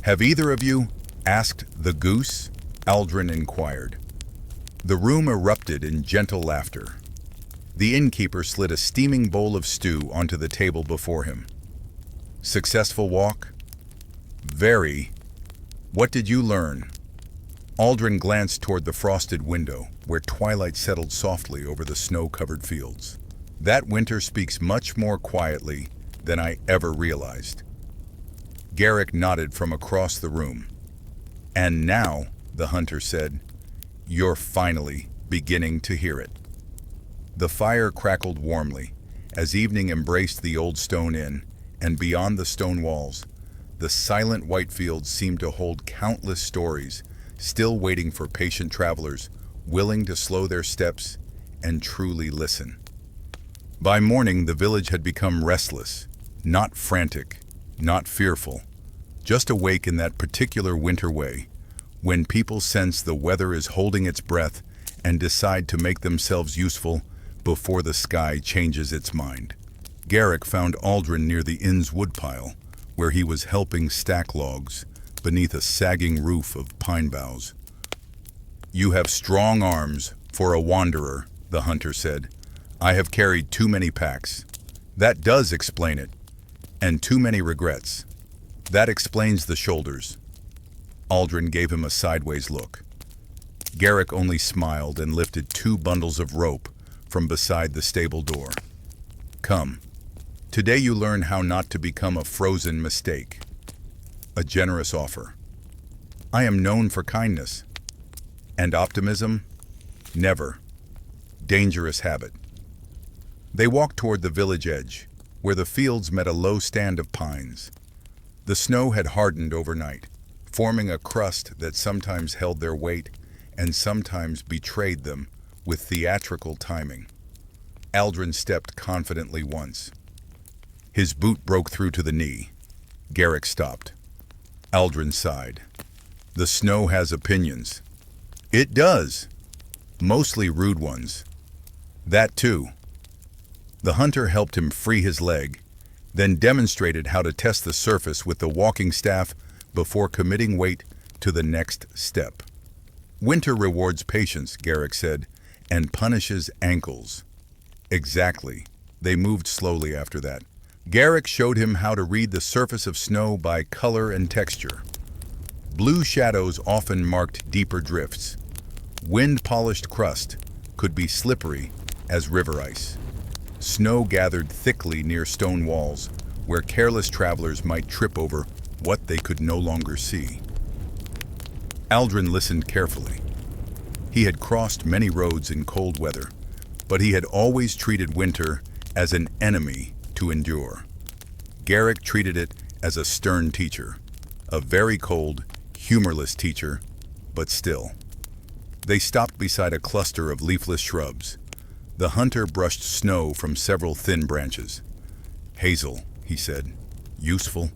Have either of you asked the goose? Aldrin inquired. The room erupted in gentle laughter. The innkeeper slid a steaming bowl of stew onto the table before him. Successful walk? Very. What did you learn? Aldrin glanced toward the frosted window, where twilight settled softly over the snow-covered fields. That winter speaks much more quietly than I ever realized. Garrick nodded from across the room. And now, the hunter said, you're finally beginning to hear it. The fire crackled warmly as evening embraced the old stone inn, and beyond the stone walls, the silent white fields seemed to hold countless stories, still waiting for patient travelers, willing to slow their steps and truly listen. By morning, the village had become restless, not frantic, not fearful, just awake in that particular winter way, when people sense the weather is holding its breath and decide to make themselves useful before the sky changes its mind. Garrick found Aldrin near the inn's woodpile, where he was helping stack logs beneath a sagging roof of pine boughs. You have strong arms for a wanderer, the hunter said. I have carried too many packs. That does explain it. And too many regrets. That explains the shoulders. Aldrin gave him a sideways look. Garrick only smiled and lifted 2 bundles of rope from beside the stable door. Come. Today you learn how not to become a frozen mistake. A generous offer. I am known for kindness. And optimism? Never. Dangerous habit. They walked toward the village edge, where the fields met a low stand of pines. The snow had hardened overnight, forming a crust that sometimes held their weight and sometimes betrayed them with theatrical timing. Aldrin stepped confidently once. His boot broke through to the knee. Garrick stopped. Aldrin sighed. The snow has opinions. It does. Mostly rude ones. That too. The hunter helped him free his leg, then demonstrated how to test the surface with the walking staff before committing weight to the next step. Winter rewards patience, Garrick said, and punishes ankles. Exactly. They moved slowly after that. Garrick showed him how to read the surface of snow by color and texture. Blue shadows often marked deeper drifts. Wind-polished crust could be slippery as river ice. Snow gathered thickly near stone walls, where careless travelers might trip over what they could no longer see. Aldrin listened carefully. He had crossed many roads in cold weather, but he had always treated winter as an enemy to endure. Garrick treated it as a stern teacher, a very cold, humorless teacher, but still. They stopped beside a cluster of leafless shrubs. The hunter brushed snow from several thin branches. "Hazel," he said, "useful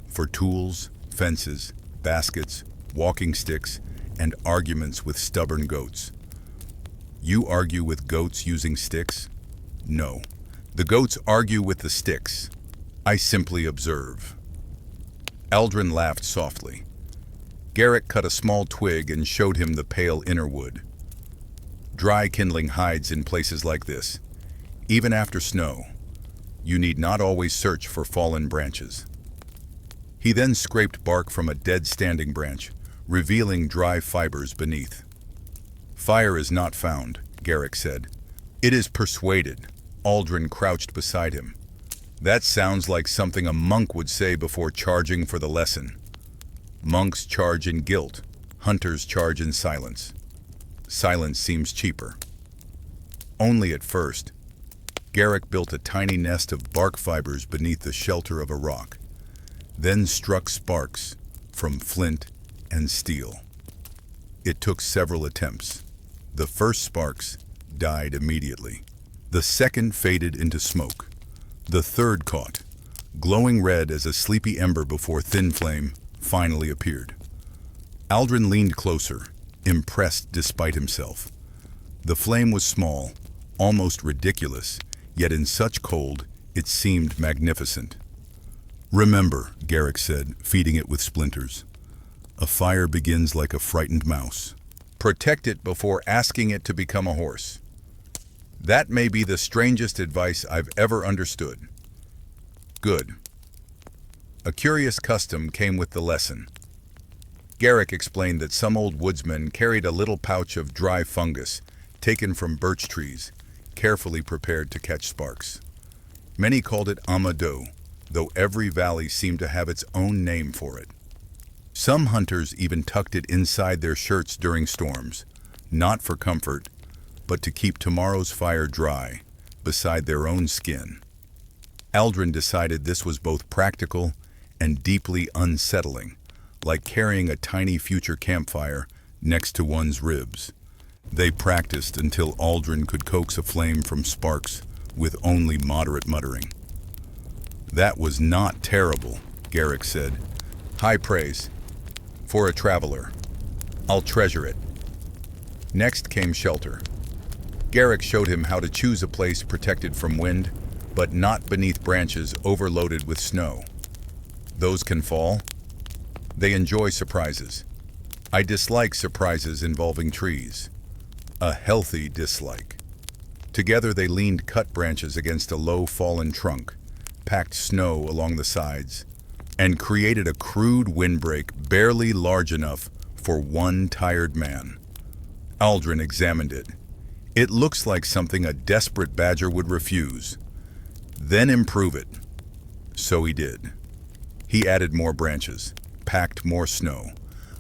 for tools, fences, baskets, walking sticks, and arguments with stubborn goats." "You argue with goats using sticks?" "No. The goats argue with the sticks. I simply observe." Aldrin laughed softly. Garrick cut a small twig and showed him the pale inner wood. "Dry kindling hides in places like this. Even after snow, you need not always search for fallen branches." He then scraped bark from a dead standing branch, revealing dry fibers beneath. "Fire is not found," Garrick said. "It is persuaded." Aldrin crouched beside him. "That sounds like something a monk would say before charging for the lesson." "Monks charge in guilt. Hunters charge in silence. Silence seems cheaper." Only at first. Garrick built a tiny nest of bark fibers beneath the shelter of a rock, then struck sparks from flint and steel. It took several attempts. The first sparks died immediately. The second faded into smoke. The third caught, glowing red as a sleepy ember before thin flame finally appeared. Aldrin leaned closer, impressed despite himself. The flame was small, almost ridiculous, yet in such cold, it seemed magnificent. "Remember," Garrick said, feeding it with splinters, "a fire begins like a frightened mouse. Protect it before asking it to become a horse." "That may be the strangest advice I've ever understood." "Good." A curious custom came with the lesson. Garrick explained that some old woodsmen carried a little pouch of dry fungus taken from birch trees, carefully prepared to catch sparks. Many called it amado, though every valley seemed to have its own name for it. Some hunters even tucked it inside their shirts during storms, not for comfort, but to keep tomorrow's fire dry, beside their own skin. Aldrin decided this was both practical and deeply unsettling, like carrying a tiny future campfire next to one's ribs. They practiced until Aldrin could coax a flame from sparks with only moderate muttering. "That was not terrible," Garrick said. "High praise. For a traveler. I'll treasure it." Next came shelter. Garrick showed him how to choose a place protected from wind, but not beneath branches overloaded with snow. "Those can fall." "They enjoy surprises." "I dislike surprises involving trees." A healthy dislike. Together they leaned cut branches against a low fallen trunk, packed snow along the sides, and created a crude windbreak barely large enough for one tired man. Aldrin examined it. "It looks like something a desperate badger would refuse. Then improve it." So he did. He added more branches, packed more snow,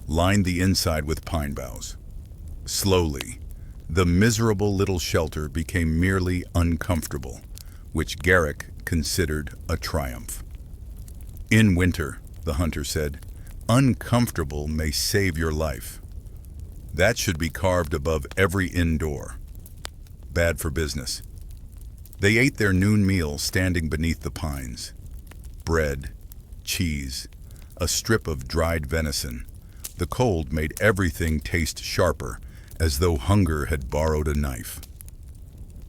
lined the inside with pine boughs. Slowly, the miserable little shelter became merely uncomfortable, which Garrick considered a triumph. "In winter," the hunter said, "uncomfortable may save your life." That should be carved above every inn door. Bad for business. They ate their noon meal standing beneath the pines. Bread, cheese, a strip of dried venison. The cold made everything taste sharper, as though hunger had borrowed a knife.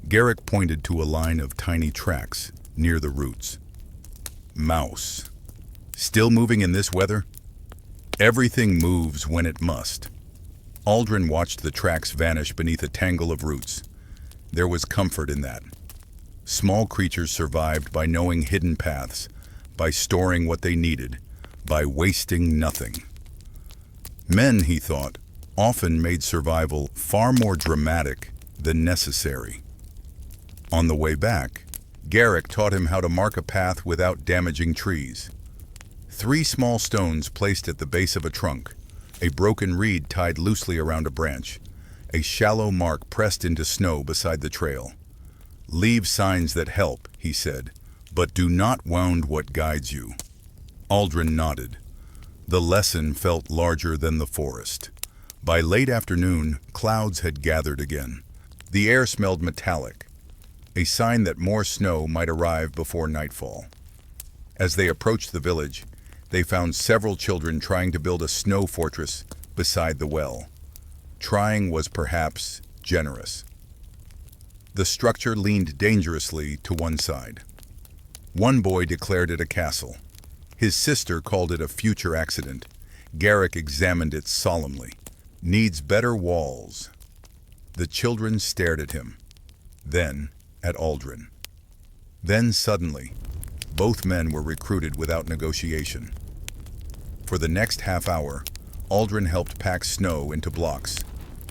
Garrick pointed to a line of tiny tracks near the roots. "Mouse. Still moving in this weather?" "Everything moves when it must." Aldrin watched the tracks vanish beneath a tangle of roots. There was comfort in that. Small creatures survived by knowing hidden paths, by storing what they needed, by wasting nothing. Men, he thought, often made survival far more dramatic than necessary. On the way back, Garrick taught him how to mark a path without damaging trees. 3 small stones placed at the base of a trunk, a broken reed tied loosely around a branch, A shallow mark pressed into snow beside the trail. "Leave signs that help," he said, "but do not wound what guides you." Aldrin nodded. The lesson felt larger than the forest. By late afternoon, clouds had gathered again. The air smelled metallic, a sign that more snow might arrive before nightfall. As they approached the village, they found several children trying to build a snow fortress beside the well. Trying was perhaps generous. The structure leaned dangerously to one side. One boy declared it a castle. His sister called it a future accident. Garrick examined it solemnly. "Needs better walls." The children stared at him, then at Aldrin. Then suddenly, both men were recruited without negotiation. For the next half hour, Aldrin helped pack snow into blocks,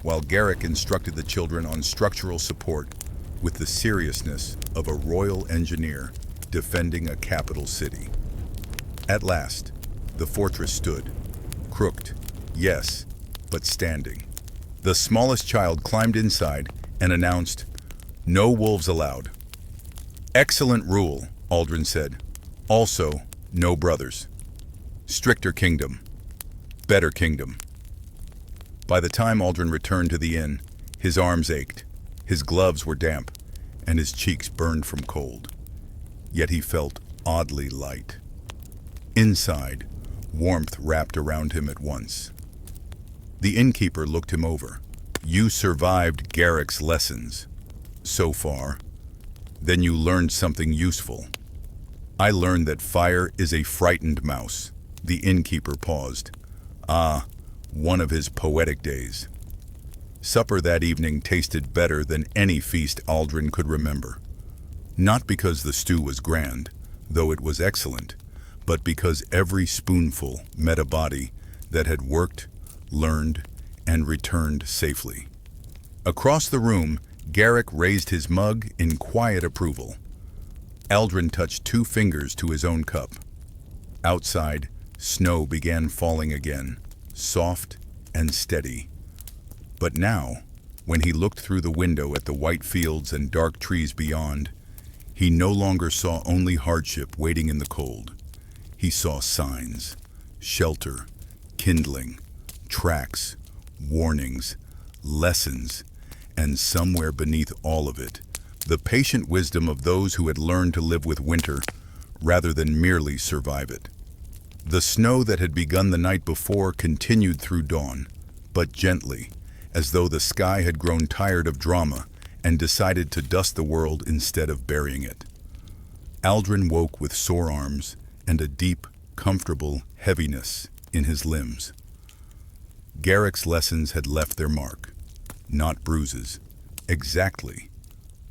while Garrick instructed the children on structural support with the seriousness of a royal engineer defending a capital city. At last, the fortress stood, crooked, yes, but standing. The smallest child climbed inside and announced, "No wolves allowed." "Excellent rule," Aldrin said. "Also, no brothers. Stricter kingdom. Better kingdom." By the time Aldrin returned to the inn, his arms ached, his gloves were damp, and his cheeks burned from cold. Yet he felt oddly light. Inside, warmth wrapped around him at once. The innkeeper looked him over. "You survived Garrick's lessons. So far. Then you learned something useful." "I learned that fire is a frightened mouse." The innkeeper paused. Ah, one of his poetic days. Supper that evening tasted better than any feast Aldrin could remember. Not because the stew was grand, though it was excellent, but because every spoonful met a body that had worked, learned, and returned safely. Across the room, Garrick raised his mug in quiet approval. Aldrin touched 2 fingers to his own cup. Outside, snow began falling again, soft and steady. But now, when he looked through the window at the white fields and dark trees beyond, he no longer saw only hardship waiting in the cold. He saw signs, shelter, kindling, tracks, warnings, lessons, and somewhere beneath all of it, the patient wisdom of those who had learned to live with winter rather than merely survive it. The snow that had begun the night before continued through dawn, but gently, as though the sky had grown tired of drama and decided to dust the world instead of burying it. Aldrin woke with sore arms and a deep, comfortable heaviness in his limbs. Garrick's lessons had left their mark. Not bruises. Exactly.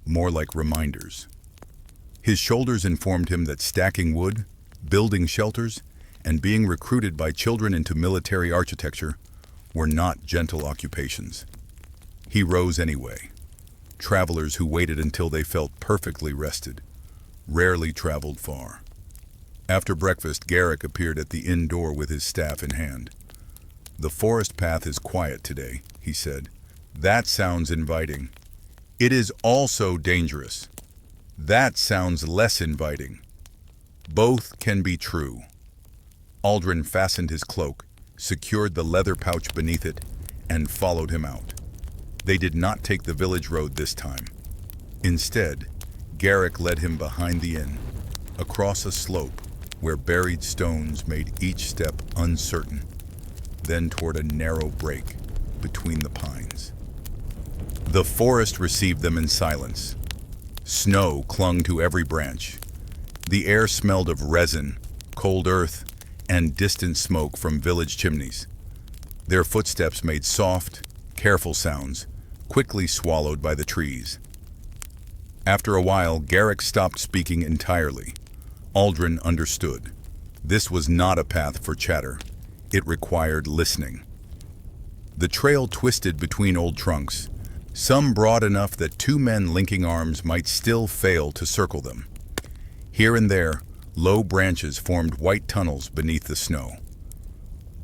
More like reminders. His shoulders informed him that stacking wood, building shelters, and being recruited by children into military architecture were not gentle occupations. He rose anyway. Travelers who waited until they felt perfectly rested rarely traveled far. After breakfast, Garrick appeared at the inn door with his staff in hand. "The forest path is quiet today," he said. "That sounds inviting." "It is also dangerous." "That sounds less inviting." "Both can be true." Aldrin fastened his cloak, secured the leather pouch beneath it, and followed him out. They did not take the village road this time. Instead, Garrick led him behind the inn, across a slope where buried stones made each step uncertain, then toward a narrow break between the pines. The forest received them in silence. Snow clung to every branch. The air smelled of resin, cold earth, and distant smoke from village chimneys. Their footsteps made soft, careful sounds, quickly swallowed by the trees. After a while, Garrick stopped speaking entirely. Aldrin understood. This was not a path for chatter. It required listening. The trail twisted between old trunks, some broad enough that 2 men linking arms might still fail to circle them. Here and there, low branches formed white tunnels beneath the snow.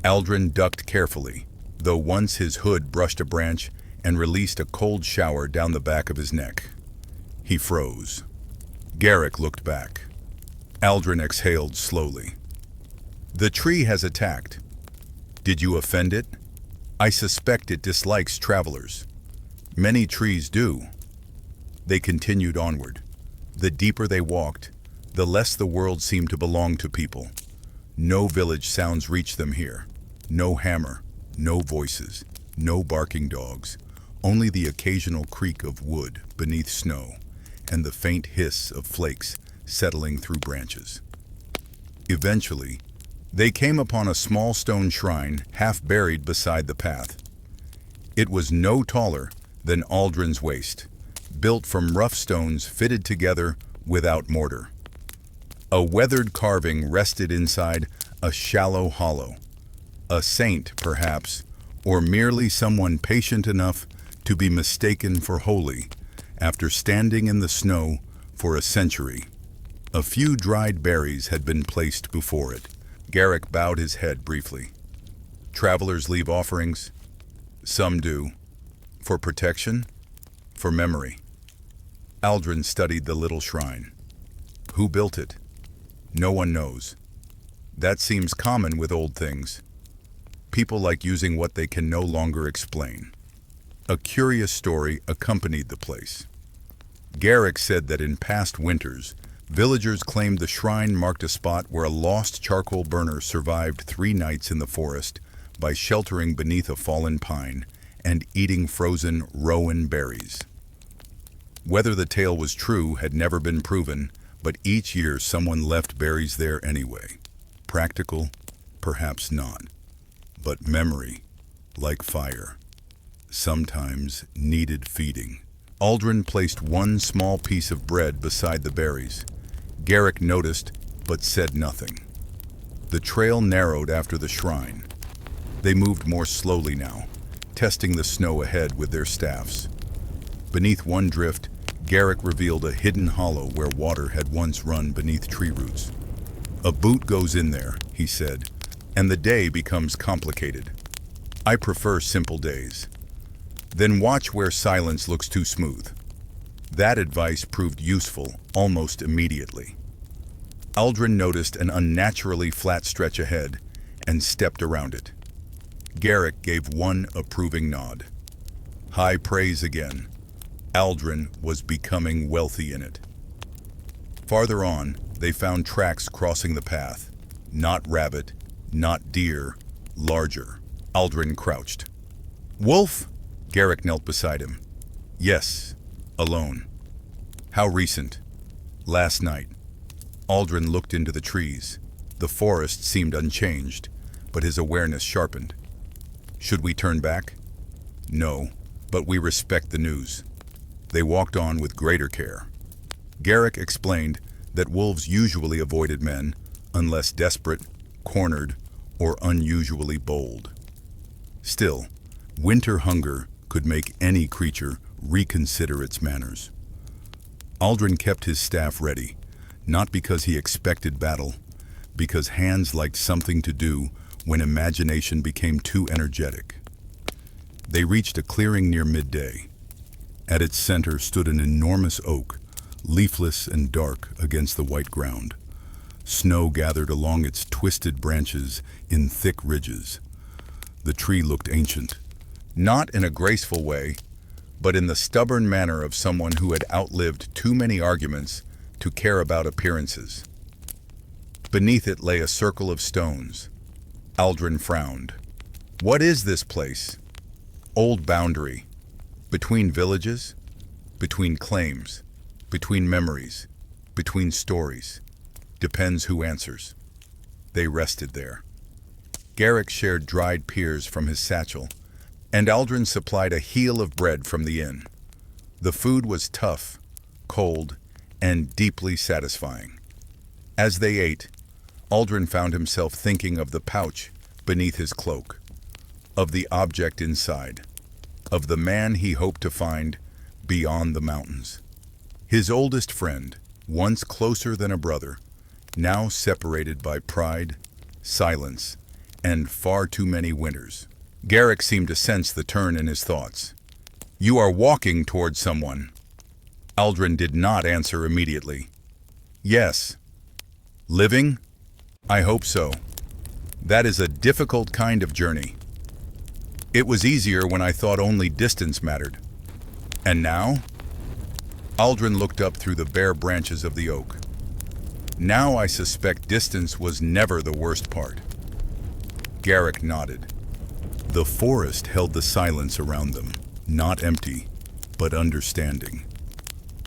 Aldrin ducked carefully, though once his hood brushed a branch and released a cold shower down the back of his neck. He froze. Garrick looked back. Aldrin exhaled slowly. "The tree has attacked. Did you offend it? I suspect it dislikes travelers. Many trees do." They continued onward. The deeper they walked, the less the world seemed to belong to people. No village sounds reached them here. No hammer, no voices, no barking dogs, only the occasional creak of wood beneath snow and the faint hiss of flakes settling through branches. Eventually, they came upon a small stone shrine half buried beside the path. It was no taller than Aldrin's waist, built from rough stones fitted together without mortar. A weathered carving rested inside a shallow hollow. A saint, perhaps, or merely someone patient enough to be mistaken for holy after standing in the snow for a century. A few dried berries had been placed before it. Garrick bowed his head briefly. Travelers leave offerings. Some do. For protection, for memory. Aldrin studied the little shrine. Who built it? No one knows. That seems common with old things. People like using what they can no longer explain. A curious story accompanied the place. Garrick said that in past winters, villagers claimed the shrine marked a spot where a lost charcoal burner survived 3 nights in the forest by sheltering beneath a fallen pine and eating frozen rowan berries. Whether the tale was true had never been proven, but each year someone left berries there anyway. Practical? Perhaps not. But memory, like fire, sometimes needed feeding. Aldrin placed one small piece of bread beside the berries. Garrick noticed, but said nothing. The trail narrowed after the shrine. They moved more slowly now, testing the snow ahead with their staffs. Beneath one drift, Garrick revealed a hidden hollow where water had once run beneath tree roots. "A boot goes in there," he said, "and the day becomes complicated. I prefer simple days. Then watch where silence looks too smooth." That advice proved useful almost immediately. Aldrin noticed an unnaturally flat stretch ahead and stepped around it. Garrick gave one approving nod. High praise again. Aldrin was becoming wealthy in it. Farther on, they found tracks crossing the path. Not rabbit, not deer, larger. Aldrin crouched. "Wolf?" Garrick knelt beside him. "Yes, alone." "How recent?" "Last night." Aldrin looked into the trees. The forest seemed unchanged, but his awareness sharpened. "Should we turn back?" "No, but we respect the news." They walked on with greater care. Garrick explained that wolves usually avoided men unless desperate, cornered, or unusually bold. Still, winter hunger could make any creature reconsider its manners. Aldrin kept his staff ready, not because he expected battle, because hands liked something to do when imagination became too energetic. They reached a clearing near midday. At its center stood an enormous oak, leafless and dark against the white ground. Snow gathered along its twisted branches in thick ridges. The tree looked ancient, not in a graceful way, but in the stubborn manner of someone who had outlived too many arguments to care about appearances. Beneath it lay a circle of stones. Aldrin frowned. "What is this place?" "Old boundary. Between villages, between claims, between memories, between stories. Depends who answers." They rested there. Garrick shared dried pears from his satchel, and Aldrin supplied a heel of bread from the inn. The food was tough, cold, and deeply satisfying. As they ate, Aldrin found himself thinking of the pouch beneath his cloak, of the object inside, of the man he hoped to find beyond the mountains. His oldest friend, once closer than a brother, now separated by pride, silence, and far too many winters. Garrick seemed to sense the turn in his thoughts. You are walking towards someone. Aldrin did not answer immediately. Yes. Living? I hope so. That is a difficult kind of journey. It was easier when I thought only distance mattered. And now? Aldrin looked up through the bare branches of the oak. Now I suspect distance was never the worst part. Garrick nodded. The forest held the silence around them, not empty, but understanding.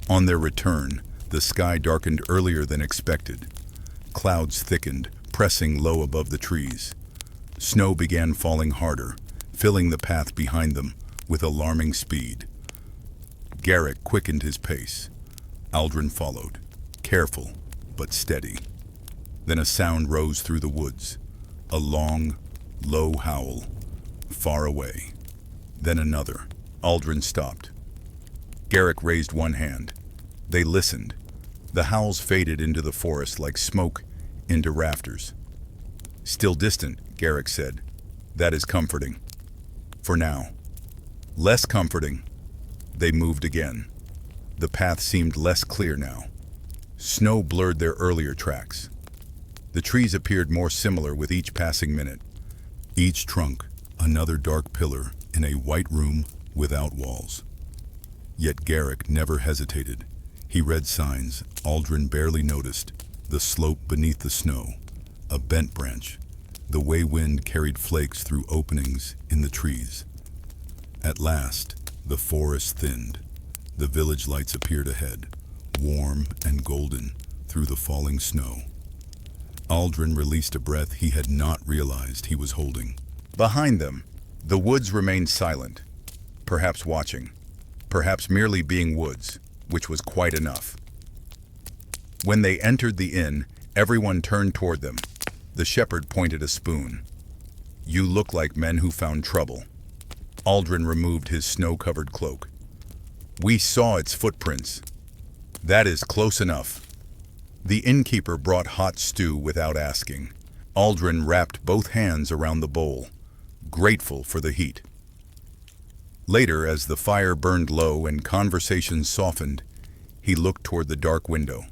On their return, the sky darkened earlier than expected. Clouds thickened, pressing low above the trees. Snow began falling harder, filling the path behind them with alarming speed. Garrick quickened his pace. Aldrin followed, careful but steady. Then a sound rose through the woods, a long, low howl, far away. Then another. Aldrin stopped. Garrick raised one hand. They listened. The howls faded into the forest like smoke into rafters. Still distant, Garrick said. That is comforting. For now. Less comforting. They moved again. The path seemed less clear now. Snow blurred their earlier tracks. The trees appeared more similar with each passing minute. Each trunk, another dark pillar in a white room without walls. Yet Garrick never hesitated. He read signs Aldrin barely noticed. The slope beneath the snow, a bent branch, the way wind carried flakes through openings in the trees. At last, the forest thinned. The village lights appeared ahead, warm and golden through the falling snow. Aldrin released a breath he had not realized he was holding. Behind them, the woods remained silent, perhaps watching, perhaps merely being woods, which was quite enough. When they entered the inn, everyone turned toward them. The shepherd pointed a spoon. You look like men who found trouble. Aldrin removed his snow-covered cloak. We saw its footprints. That is close enough. The innkeeper brought hot stew without asking. Aldrin wrapped both hands around the bowl, grateful for the heat. Later, as the fire burned low and conversation softened, he looked toward the dark window.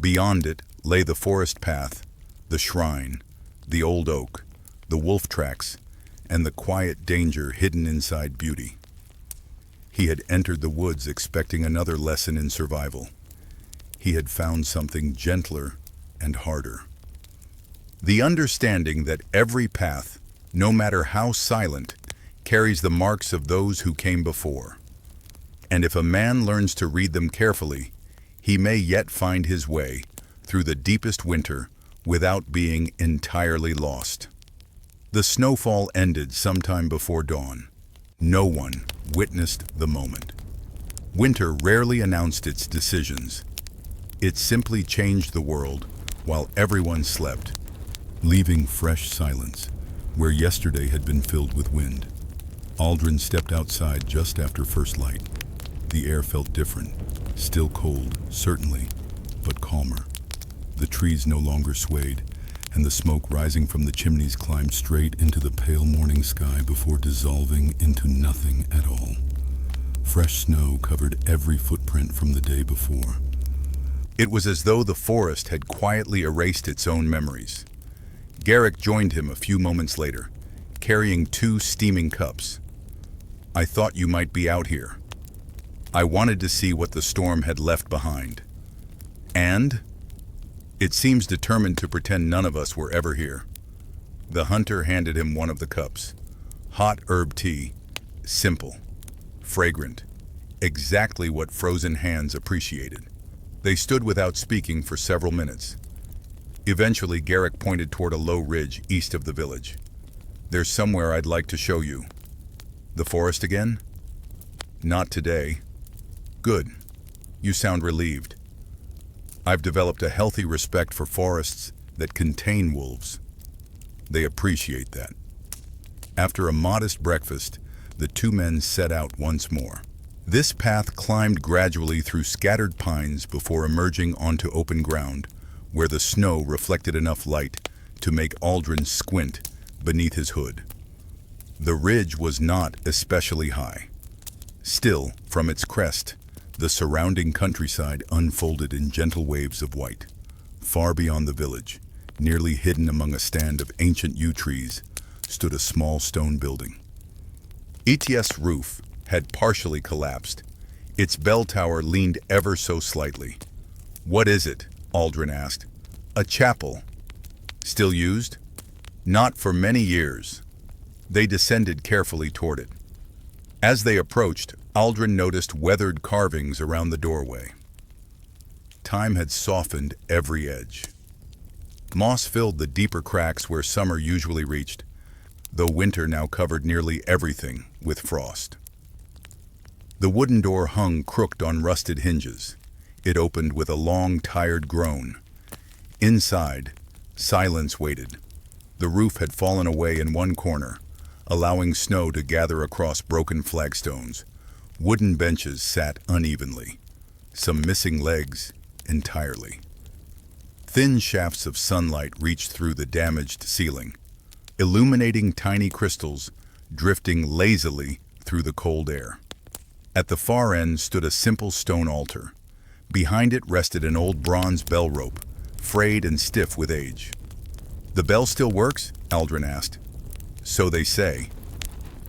Beyond it lay the forest path, the shrine, the old oak, the wolf tracks, and the quiet danger hidden inside beauty. He had entered the woods expecting another lesson in survival. He had found something gentler and harder. The understanding that every path, no matter how silent, carries the marks of those who came before. And if a man learns to read them carefully, he may yet find his way through the deepest winter without being entirely lost. The snowfall ended sometime before dawn. No one witnessed the moment. Winter rarely announced its decisions. It simply changed the world while everyone slept, leaving fresh silence where yesterday had been filled with wind. Aldrin stepped outside just after first light. The air felt different, still cold, certainly, but calmer. The trees no longer swayed, and the smoke rising from the chimneys climbed straight into the pale morning sky before dissolving into nothing at all. Fresh snow covered every footprint from the day before. It was as though the forest had quietly erased its own memories. Garrick joined him a few moments later, carrying 2 steaming cups. I thought you might be out here. I wanted to see what the storm had left behind. And it seems determined to pretend none of us were ever here. The hunter handed him one of the cups. Hot herb tea, simple, fragrant, exactly what frozen hands appreciated. They stood without speaking for several minutes. Eventually, Garrick pointed toward a low ridge east of the village. There's somewhere I'd like to show you. The forest again? Not today. Good. You sound relieved. I've developed a healthy respect for forests that contain wolves. They appreciate that. After a modest breakfast, the 2 men set out once more. This path climbed gradually through scattered pines before emerging onto open ground, where the snow reflected enough light to make Aldrin squint beneath his hood. The ridge was not especially high. Still, from its crest, the surrounding countryside unfolded in gentle waves of white. Far beyond the village, nearly hidden among a stand of ancient yew trees, stood a small stone building. Its roof had partially collapsed. Its bell tower leaned ever so slightly. "What is it?" Aldrin asked. "A chapel." "Still used?" "Not for many years." They descended carefully toward it. As they approached, Aldrin noticed weathered carvings around the doorway. Time had softened every edge. Moss filled the deeper cracks where summer usually reached, though winter now covered nearly everything with frost. The wooden door hung crooked on rusted hinges. It opened with a long, tired groan. Inside, silence waited. The roof had fallen away in one corner, allowing snow to gather across broken flagstones. Wooden benches sat unevenly, some missing legs entirely. Thin shafts of sunlight reached through the damaged ceiling, illuminating tiny crystals drifting lazily through the cold air. At the far end stood a simple stone altar. Behind it rested an old bronze bell rope, frayed and stiff with age. "The bell still works?" Aldrin asked. "So they say."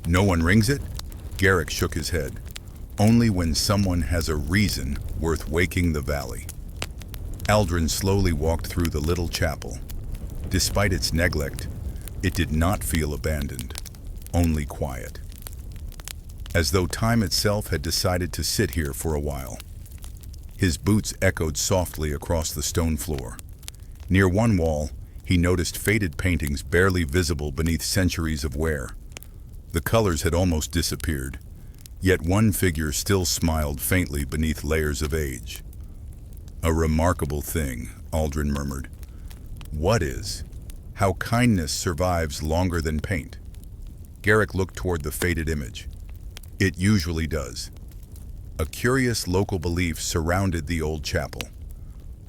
"No one rings it?" Garrick shook his head. "Only when someone has a reason worth waking the valley." Aldrin slowly walked through the little chapel. Despite its neglect, it did not feel abandoned, only quiet. As though time itself had decided to sit here for a while. His boots echoed softly across the stone floor. Near one wall, he noticed faded paintings barely visible beneath centuries of wear. The colors had almost disappeared, yet one figure still smiled faintly beneath layers of age. "A remarkable thing," Aldrin murmured. "What is? How kindness survives longer than paint." Garrick looked toward the faded image. "It usually does." A curious local belief surrounded the old chapel.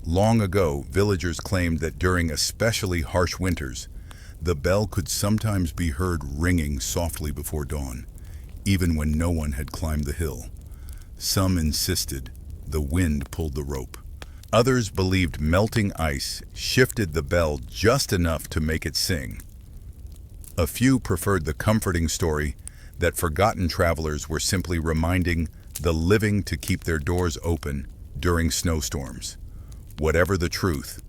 Long ago, villagers claimed that during especially harsh winters, the bell could sometimes be heard ringing softly before dawn, even when no one had climbed the hill. Some insisted the wind pulled the rope. Others believed melting ice shifted the bell just enough to make it sing. A few preferred the comforting story that forgotten travelers were simply reminding the living to keep their doors open during snowstorms. Whatever the truth,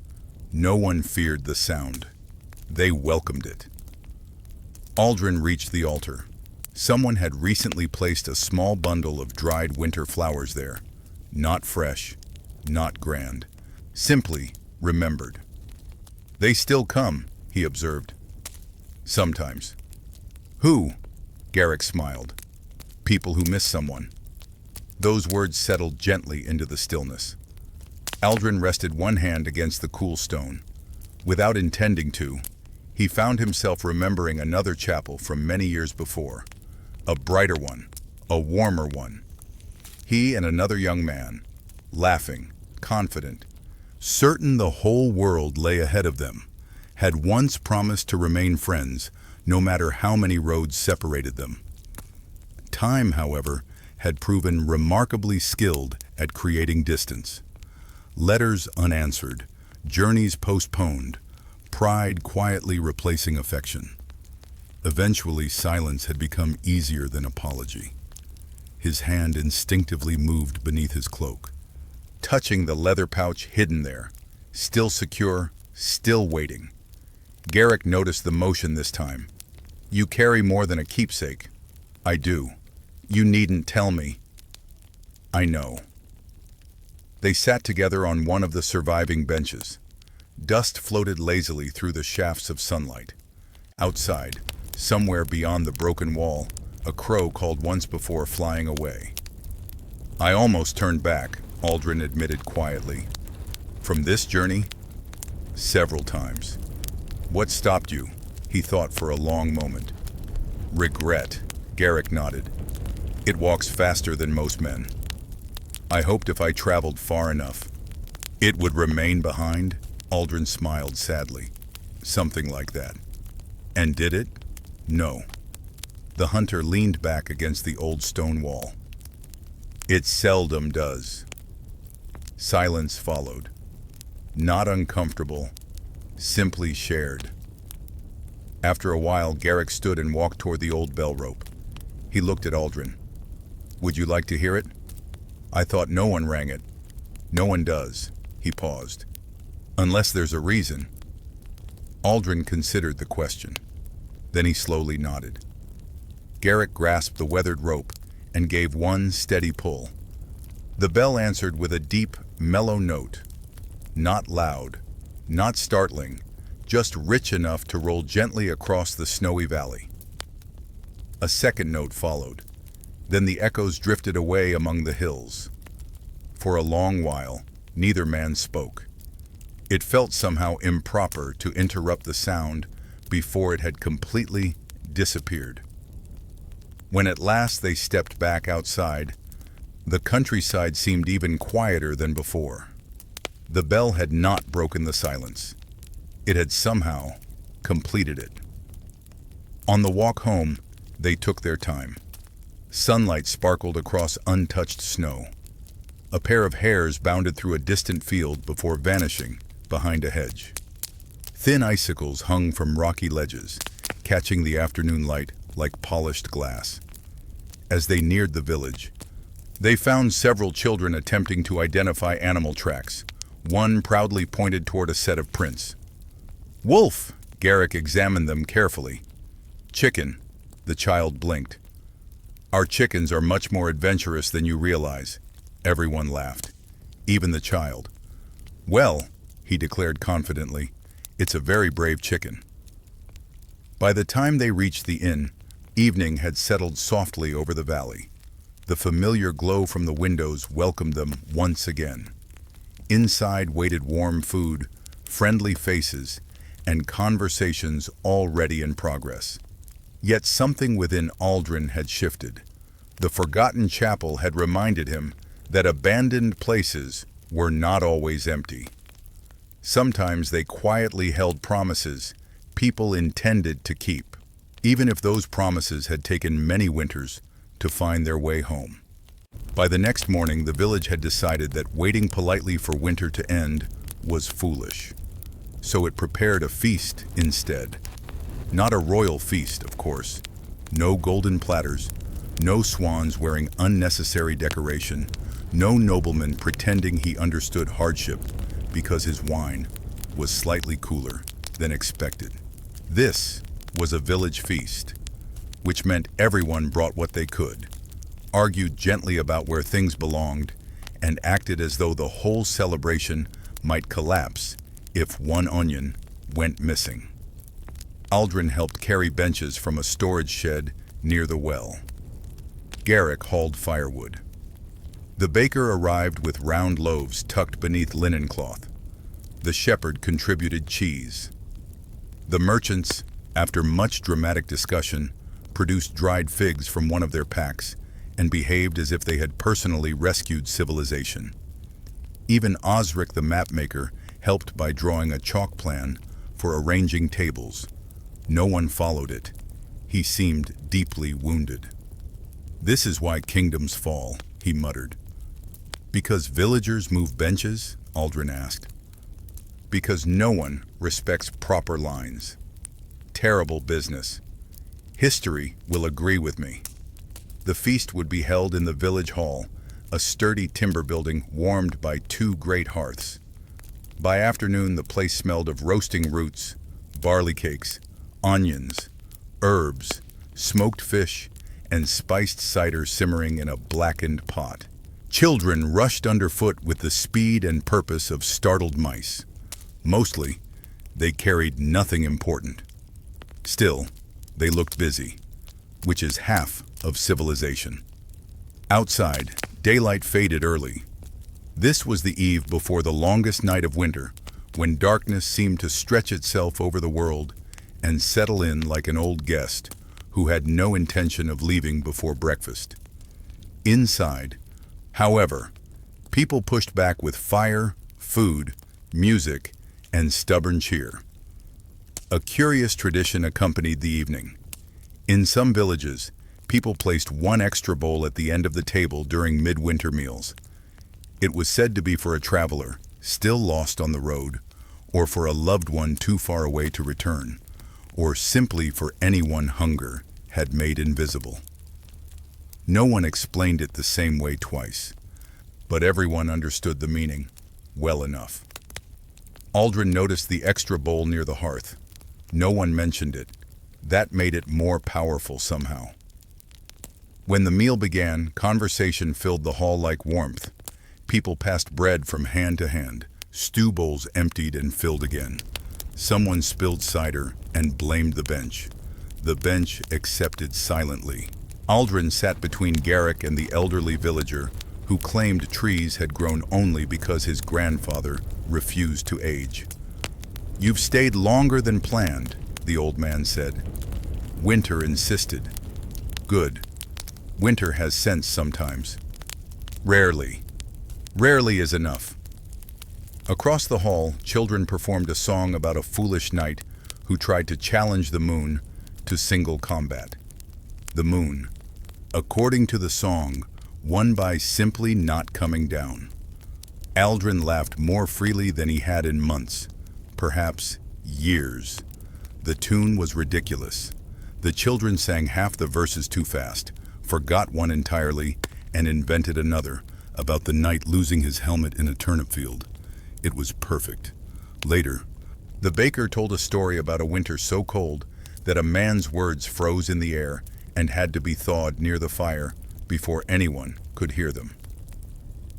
no one feared the sound. They welcomed it. Aldrin reached the altar. Someone had recently placed a small bundle of dried winter flowers there. Not fresh, not grand, simply remembered. "They still come," he observed. "Sometimes." "Who?" Garrick smiled. "People who miss someone." Those words settled gently into the stillness. Aldrin rested one hand against the cool stone. Without intending to, he found himself remembering another chapel from many years before. A brighter one, a warmer one. He and another young man, laughing, confident, certain the whole world lay ahead of them, had once promised to remain friends, no matter how many roads separated them. Time, however, had proven remarkably skilled at creating distance. Letters unanswered, journeys postponed, pride quietly replacing affection. Eventually, silence had become easier than apology. His hand instinctively moved beneath his cloak, touching the leather pouch hidden there, still secure, still waiting. Garrick noticed the motion this time. "You carry more than a keepsake." "I do. You needn't tell me." "I know." They sat together on one of the surviving benches. Dust floated lazily through the shafts of sunlight. Outside, somewhere beyond the broken wall, a crow called once before flying away. "I almost turned back," Aldrin admitted quietly. "From this journey?" "Several times." "What stopped you?" He thought for a long moment. "Regret," Garrick nodded. "It walks faster than most men. I hoped if I traveled far enough, it would remain behind." Aldrin smiled sadly. "Something like that." "And did it?" "No." The hunter leaned back against the old stone wall. It seldom does. Silence followed. Not uncomfortable, simply shared. After a while, Garrick stood and walked toward the old bell rope. He looked at Aldrin. "Would you like to hear it? I thought no one rang it." "No one does." He paused. "Unless there's a reason." Aldrin considered the question. Then he slowly nodded. Garrick grasped the weathered rope and gave one steady pull. The bell answered with a deep, mellow note. Not loud, not startling, just rich enough to roll gently across the snowy valley. A second note followed. Then the echoes drifted away among the hills. For a long while, neither man spoke. It felt somehow improper to interrupt the sound before it had completely disappeared. When at last they stepped back outside, the countryside seemed even quieter than before. The bell had not broken the silence. It had somehow completed it. On the walk home, they took their time. Sunlight sparkled across untouched snow. A pair of hares bounded through a distant field before vanishing behind a hedge. Thin icicles hung from rocky ledges, catching the afternoon light like polished glass. As they neared the village, they found several children attempting to identify animal tracks. One proudly pointed toward a set of prints. "Wolf!" Garrick examined them carefully. "Chicken," the child blinked. "Our chickens are much more adventurous than you realize." Everyone laughed, even the child. "Well," he declared confidently, "it's a very brave chicken." By the time they reached the inn, evening had settled softly over the valley. The familiar glow from the windows welcomed them once again. Inside waited warm food, friendly faces, and conversations already in progress. Yet something within Aldrin had shifted. The forgotten chapel had reminded him that abandoned places were not always empty. Sometimes they quietly held promises people intended to keep, even if those promises had taken many winters to find their way home. By the next morning, the village had decided that waiting politely for winter to end was foolish. So it prepared a feast instead. Not a royal feast, of course. No golden platters, no swans wearing unnecessary decoration, no nobleman pretending he understood hardship because his wine was slightly cooler than expected. This was a village feast, which meant everyone brought what they could, argued gently about where things belonged, and acted as though the whole celebration might collapse if one onion went missing. Aldrin helped carry benches from a storage shed near the well. Garrick hauled firewood. The baker arrived with round loaves tucked beneath linen cloth. The shepherd contributed cheese. The merchants, after much dramatic discussion, produced dried figs from one of their packs and behaved as if they had personally rescued civilization. Even Osric the mapmaker helped by drawing a chalk plan for arranging tables. No one followed it. He seemed deeply wounded. "This is why kingdoms fall," he muttered. "Because villagers move benches?" Aldrin asked. "Because no one respects proper lines. Terrible business. History will agree with me." The feast would be held in the village hall, a sturdy timber building warmed by two great hearths. By afternoon, the place smelled of roasting roots, barley cakes, onions, herbs, smoked fish, and spiced cider simmering in a blackened pot. Children rushed underfoot with the speed and purpose of startled mice. Mostly, they carried nothing important. Still, they looked busy, which is half of civilization. Outside, daylight faded early. This was the eve before the longest night of winter, when darkness seemed to stretch itself over the world and settle in like an old guest who had no intention of leaving before breakfast. Inside, however, people pushed back with fire, food, music, and stubborn cheer. A curious tradition accompanied the evening. In some villages, People placed one extra bowl at the end of the table during midwinter meals. It was said to be for a traveler, still lost on the road, or for a loved one too far away to return, or simply for anyone hunger had made invisible. No one explained it the same way twice, but everyone understood the meaning well enough. Aldrin noticed the extra bowl near the hearth. No one mentioned it. That made it more powerful somehow. When the meal began, conversation filled the hall like warmth. People passed bread from hand to hand. Stew bowls emptied and filled again. Someone spilled cider and blamed the bench. The bench accepted silently. Aldrin sat between Garrick and the elderly villager, who claimed trees had grown only because his grandfather refused to age. "You've stayed longer than planned," the old man said. Winter insisted. "Good. Winter has sense sometimes. Rarely. Rarely is enough." Across the hall, children performed a song about a foolish knight who tried to challenge the moon to single combat. The moon, according to the song, won by simply not coming down. Aldrin laughed more freely than he had in months, perhaps years. The tune was ridiculous. The children sang half the verses too fast, forgot one entirely, and invented another about the knight losing his helmet in a turnip field. It was perfect. Later, the baker told a story about a winter so cold that a man's words froze in the air and had to be thawed near the fire before anyone could hear them.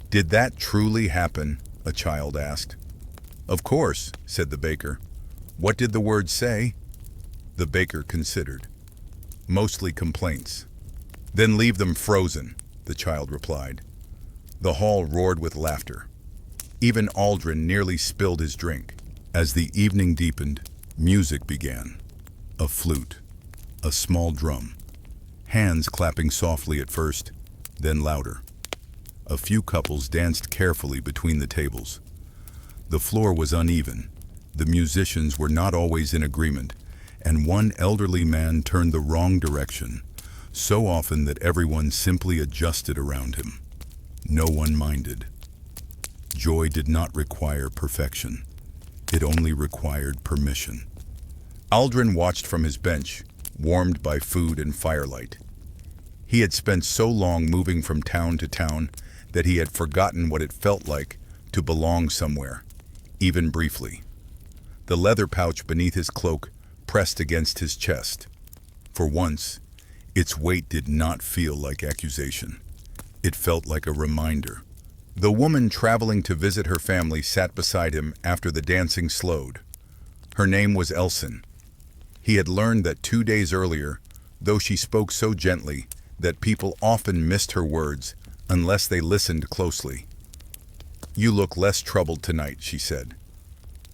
"Did that truly happen?" a child asked. "Of course," said the baker. "What did the words say?" The baker considered. "Mostly complaints." "Then leave them frozen," the child replied. The hall roared with laughter. Even Aldrin nearly spilled his drink. As the evening deepened, music began. A flute, a small drum, hands clapping softly at first, then louder. A few couples danced carefully between the tables. The floor was uneven. The musicians were not always in agreement, and one elderly man turned the wrong direction, so often that everyone simply adjusted around him. No one minded. Joy did not require perfection. It only required permission. Aldrin watched from his bench, warmed by food and firelight. He had spent so long moving from town to town that he had forgotten what it felt like to belong somewhere, even briefly. The leather pouch beneath his cloak pressed against his chest. For once, its weight did not feel like accusation. It felt like a reminder. The woman traveling to visit her family sat beside him after the dancing slowed. Her name was Elson. He had learned that 2 days earlier, though she spoke so gently that people often missed her words unless they listened closely. "You look less troubled tonight," she said.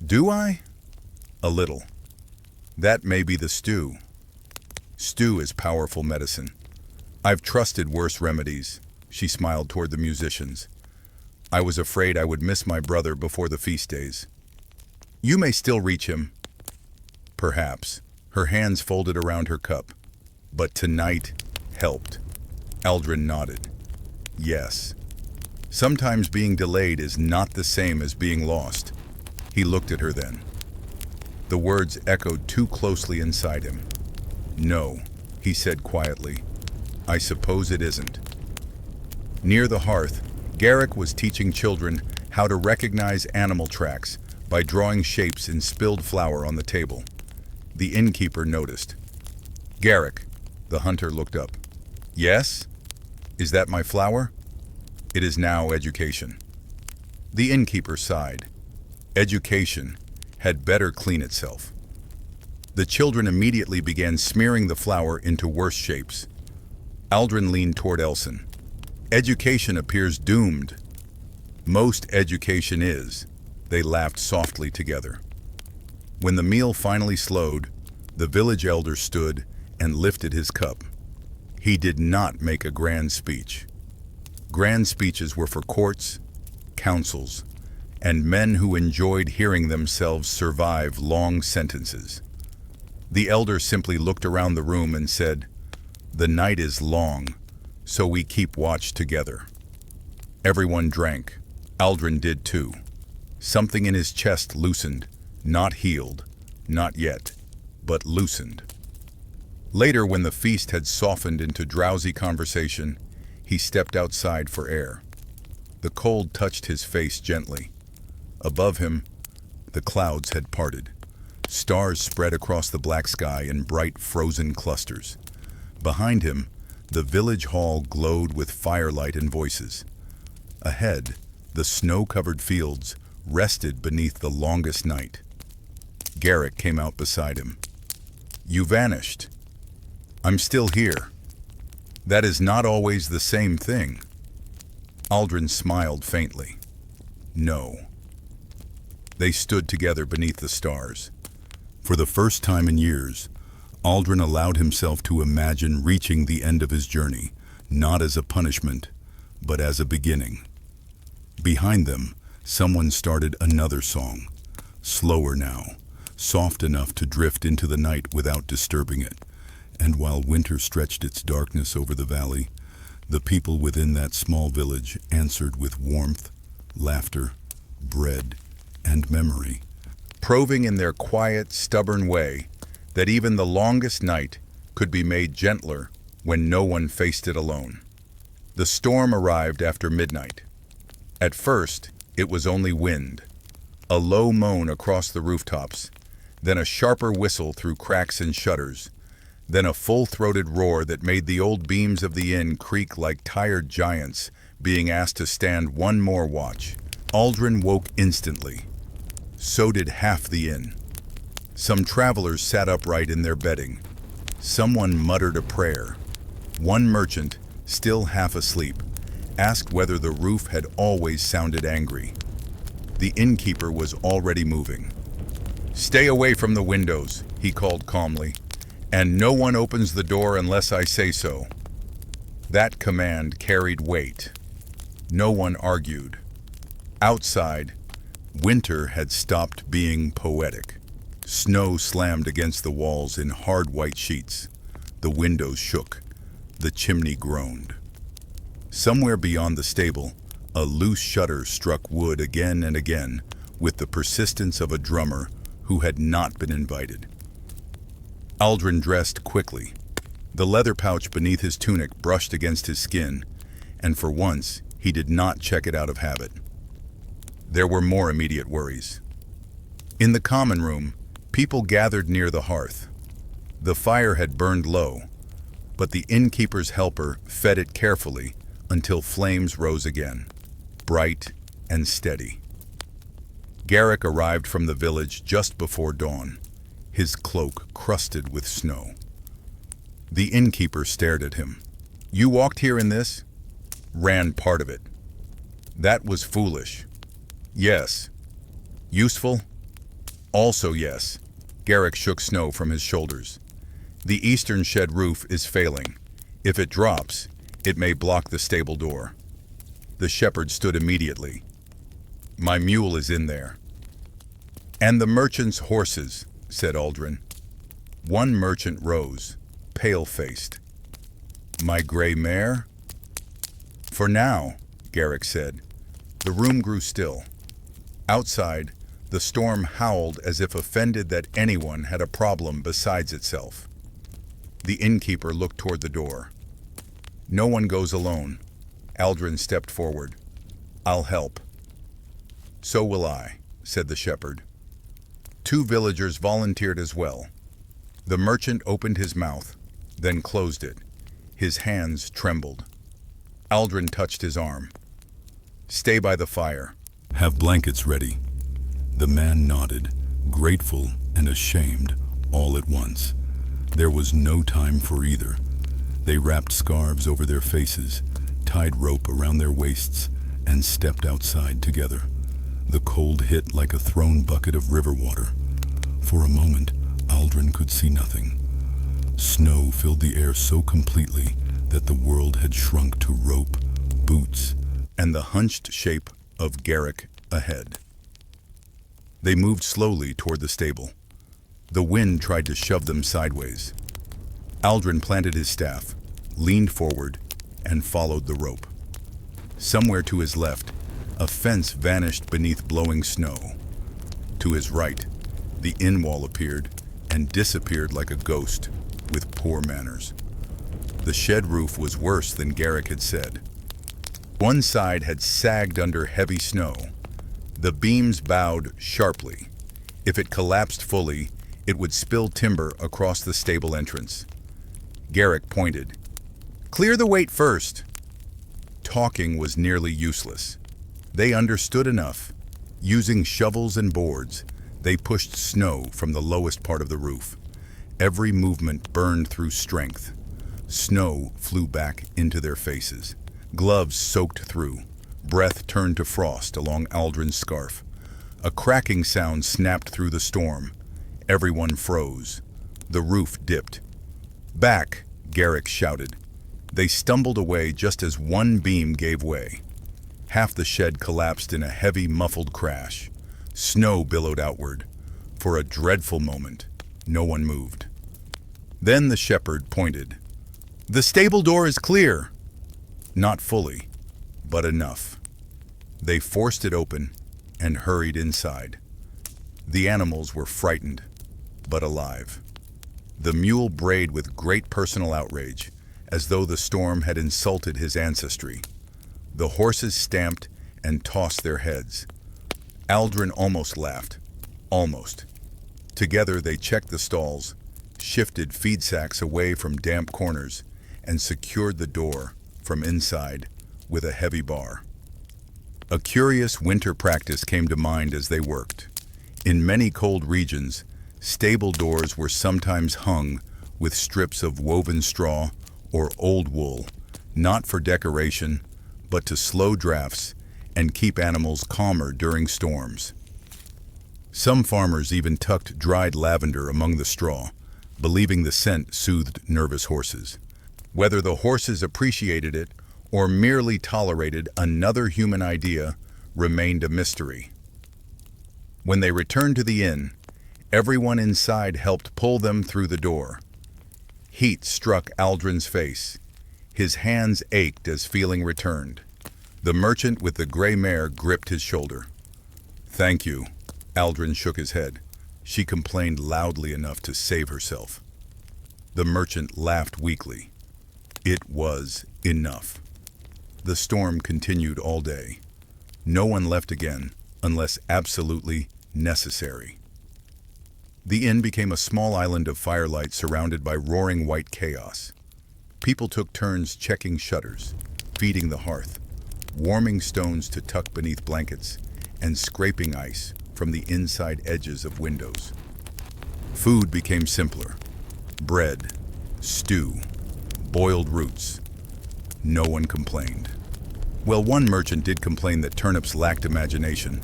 "Do I?" "A little." "That may be the stew." "Stew is powerful medicine. I've trusted worse remedies." She smiled toward the musicians. "I was afraid I would miss my brother before the feast days." "You may still reach him." "Perhaps." Her hands folded around her cup. "But tonight helped." Aldrin nodded. "Yes. Sometimes being delayed is not the same as being lost." He looked at her then. The words echoed too closely inside him. "No," he said quietly. "I suppose it isn't." Near the hearth, Garrick was teaching children how to recognize animal tracks by drawing shapes in spilled flour on the table. The innkeeper noticed. "Garrick," the hunter looked up. "Yes? Is that my flour?" "It is now education." The innkeeper sighed. Education had better clean itself. The children immediately began smearing the flour into worse shapes. Aldrin leaned toward Elson. "Education appears doomed." "Most education is." They laughed softly together. When the meal finally slowed, the village elder stood and lifted his cup. He did not make a grand speech. Grand speeches were for courts, councils, and men who enjoyed hearing themselves survive long sentences. The elder simply looked around the room and said, The night is long, so we keep watch together. Everyone drank. Aldrin did too. Something in his chest loosened, not healed, not yet, but loosened. Later, when the feast had softened into drowsy conversation, he stepped outside for air. The cold touched his face gently. Above him, the clouds had parted. Stars spread across the black sky in bright frozen clusters. Behind him, the village hall glowed with firelight and voices. Ahead, the snow-covered fields rested beneath the longest night. Garrick came out beside him. "You vanished." "I'm still here." "That is not always the same thing." Aldrin smiled faintly. "No." They stood together beneath the stars. For the first time in years, Aldrin allowed himself to imagine reaching the end of his journey, not as a punishment, but as a beginning. Behind them, someone started another song, slower now, soft enough to drift into the night without disturbing it. And while winter stretched its darkness over the valley, the people within that small village answered with warmth, laughter, bread, and memory, proving in their quiet, stubborn way that even the longest night could be made gentler when no one faced it alone. The storm arrived after midnight. At first, it was only wind, a low moan across the rooftops, then a sharper whistle through cracks and shutters, then a full-throated roar that made the old beams of the inn creak like tired giants being asked to stand one more watch. Aldrin woke instantly. So did half the inn. Some travelers sat upright in their bedding. Someone muttered a prayer. One merchant, still half asleep, asked whether the roof had always sounded angry. The innkeeper was already moving. "Stay away from the windows," he called calmly, "and no one opens the door unless I say so." That command carried weight. No one argued. Outside, winter had stopped being poetic. Snow slammed against the walls in hard white sheets. The windows shook. The chimney groaned. Somewhere beyond the stable, a loose shutter struck wood again and again with the persistence of a drummer who had not been invited. Aldrin dressed quickly. The leather pouch beneath his tunic brushed against his skin, and for once he did not check it out of habit. There were more immediate worries. In the common room, people gathered near the hearth. The fire had burned low, but the innkeeper's helper fed it carefully until flames rose again, bright and steady. Garrick arrived from the village just before dawn, his cloak crusted with snow. The innkeeper stared at him. "You walked here in this?" "Ran part of it." "That was foolish." "Yes." "Useful?" "Also yes." Garrick shook snow from his shoulders. "The eastern shed roof is failing. If it drops, it may block the stable door." The shepherd stood immediately. "My mule is in there." "And the merchant's horses," said Aldrin. One merchant rose, pale-faced. "My gray mare?" "For now," Garrick said. The room grew still. Outside, the storm howled as if offended that anyone had a problem besides itself. The innkeeper looked toward the door. "No one goes alone." Aldrin stepped forward. "I'll help." "So will I," said the shepherd. Two villagers volunteered as well. The merchant opened his mouth, then closed it. His hands trembled. Aldrin touched his arm. "Stay by the fire. Have blankets ready." The man nodded, grateful and ashamed all at once. There was no time for either. They wrapped scarves over their faces, tied rope around their waists, and stepped outside together. The cold hit like a thrown bucket of river water. For a moment, Aldrin could see nothing. Snow filled the air so completely that the world had shrunk to rope, boots, and the hunched shape of Garrick ahead. They moved slowly toward the stable. The wind tried to shove them sideways. Aldrin planted his staff, leaned forward, and followed the rope. Somewhere to his left, a fence vanished beneath blowing snow. To his right, the inn wall appeared and disappeared like a ghost, with poor manners. The shed roof was worse than Garrick had said. One side had sagged under heavy snow. The beams bowed sharply. If it collapsed fully, it would spill timber across the stable entrance. Garrick pointed. "Clear the weight first." Talking was nearly useless. They understood enough. Using shovels and boards, they pushed snow from the lowest part of the roof. Every movement burned through strength. Snow flew back into their faces. Gloves soaked through. Breath turned to frost along Aldrin's scarf. A cracking sound snapped through the storm. Everyone froze. The roof dipped. "Back!" Garrick shouted. They stumbled away just as one beam gave way. Half the shed collapsed in a heavy, muffled crash. Snow billowed outward. For a dreadful moment, no one moved. Then the shepherd pointed. "The stable door is clear." Not fully, but enough. They forced it open and hurried inside. The animals were frightened, but alive. The mule brayed with great personal outrage, as though the storm had insulted his ancestry. The horses stamped and tossed their heads. Aldrin almost laughed. Almost. Together they checked the stalls, shifted feed sacks away from damp corners, and secured the door from inside with a heavy bar. A curious winter practice came to mind as they worked. In many cold regions, stable doors were sometimes hung with strips of woven straw or old wool, not for decoration, but to slow drafts and keep animals calmer during storms. Some farmers even tucked dried lavender among the straw, believing the scent soothed nervous horses. Whether the horses appreciated it or merely tolerated another human idea remained a mystery. When they returned to the inn, everyone inside helped pull them through the door. Heat struck Aldrin's face. His hands ached as feeling returned. The merchant with the gray mare gripped his shoulder. "Thank you." Aldrin shook his head. She complained loudly enough to save herself. The merchant laughed weakly. It was enough. The storm continued all day. No one left again unless absolutely necessary. The inn became a small island of firelight surrounded by roaring white chaos. People took turns checking shutters, feeding the hearth, warming stones to tuck beneath blankets, and scraping ice from the inside edges of windows. Food became simpler. Bread, stew, boiled roots. No one complained. Well, one merchant did complain that turnips lacked imagination,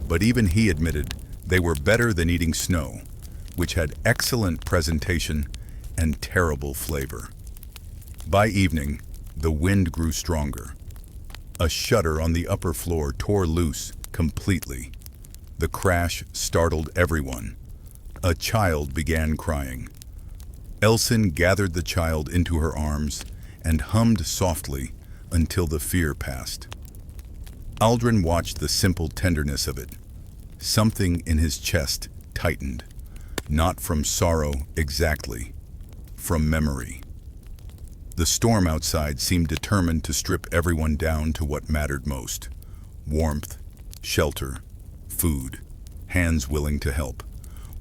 but even he admitted they were better than eating snow, which had excellent presentation and terrible flavor. By evening, the wind grew stronger. A shutter on the upper floor tore loose completely. The crash startled everyone. A child began crying. Elson gathered the child into her arms and hummed softly until the fear passed. Aldrin watched the simple tenderness of it. Something in his chest tightened, not from sorrow exactly, from memory. The storm outside seemed determined to strip everyone down to what mattered most: warmth, shelter, food, hands willing to help,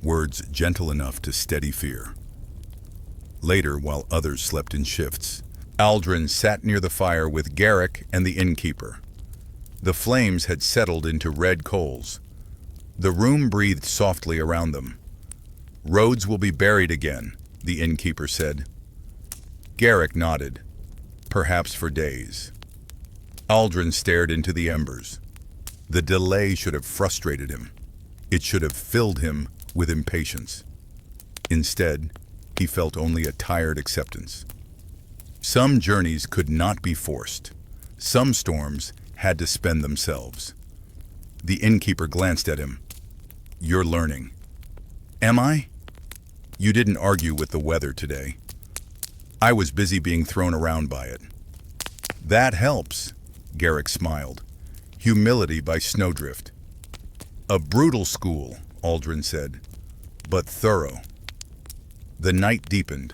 words gentle enough to steady fear. Later, while others slept in shifts, Aldrin sat near the fire with Garrick and the innkeeper. The flames had settled into red coals. The room breathed softly around them. "Roads will be buried again," the innkeeper said. Garrick nodded, perhaps for days. Aldrin stared into the embers. The delay should have frustrated him. It should have filled him with impatience. Instead, he felt only a tired acceptance. Some journeys could not be forced. Some storms had to spend themselves. The innkeeper glanced at him. "You're learning." "Am I?" "You didn't argue with the weather today." I was busy being thrown around by it. That helps, Garrick smiled. Humility by snowdrift. A brutal school, Aldrin said, but thorough. The night deepened.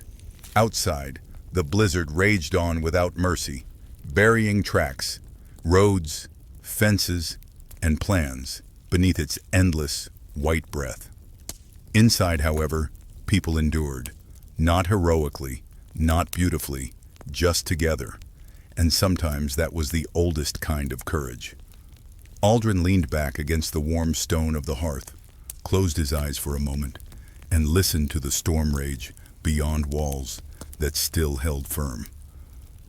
Outside, the blizzard raged on without mercy, burying tracks, roads, fences, and plans beneath its endless, white breath. Inside, however, people endured, not heroically, not beautifully, just together, and sometimes that was the oldest kind of courage. Aldrin leaned back against the warm stone of the hearth, closed his eyes for a moment, and listened to the storm rage beyond walls that still held firm.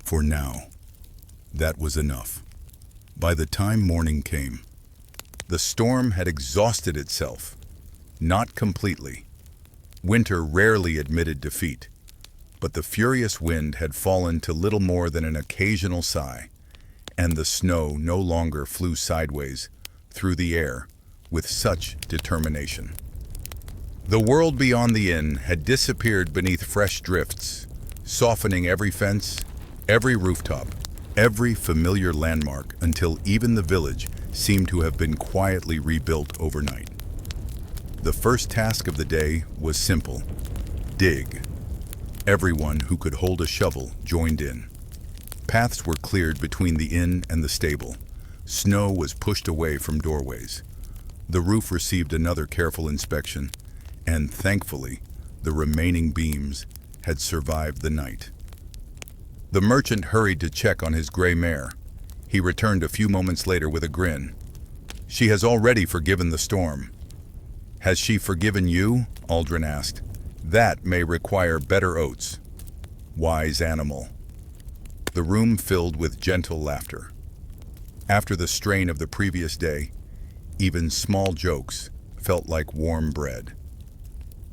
For now, that was enough. By the time morning came, the storm had exhausted itself. Not completely. Winter rarely admitted defeat, but the furious wind had fallen to little more than an occasional sigh, and the snow no longer flew sideways through the air with such determination. The world beyond the inn had disappeared beneath fresh drifts, softening every fence, every rooftop, every familiar landmark until even the village seemed to have been quietly rebuilt overnight. The first task of the day was simple: dig. Everyone who could hold a shovel joined in. Paths were cleared between the inn and the stable. Snow was pushed away from doorways. The roof received another careful inspection, and thankfully, the remaining beams had survived the night. The merchant hurried to check on his gray mare. He returned a few moments later with a grin. "She has already forgiven the storm." "Has she forgiven you?" Aldrin asked. "That may require better oats." "Wise animal." The room filled with gentle laughter. After the strain of the previous day, even small jokes felt like warm bread.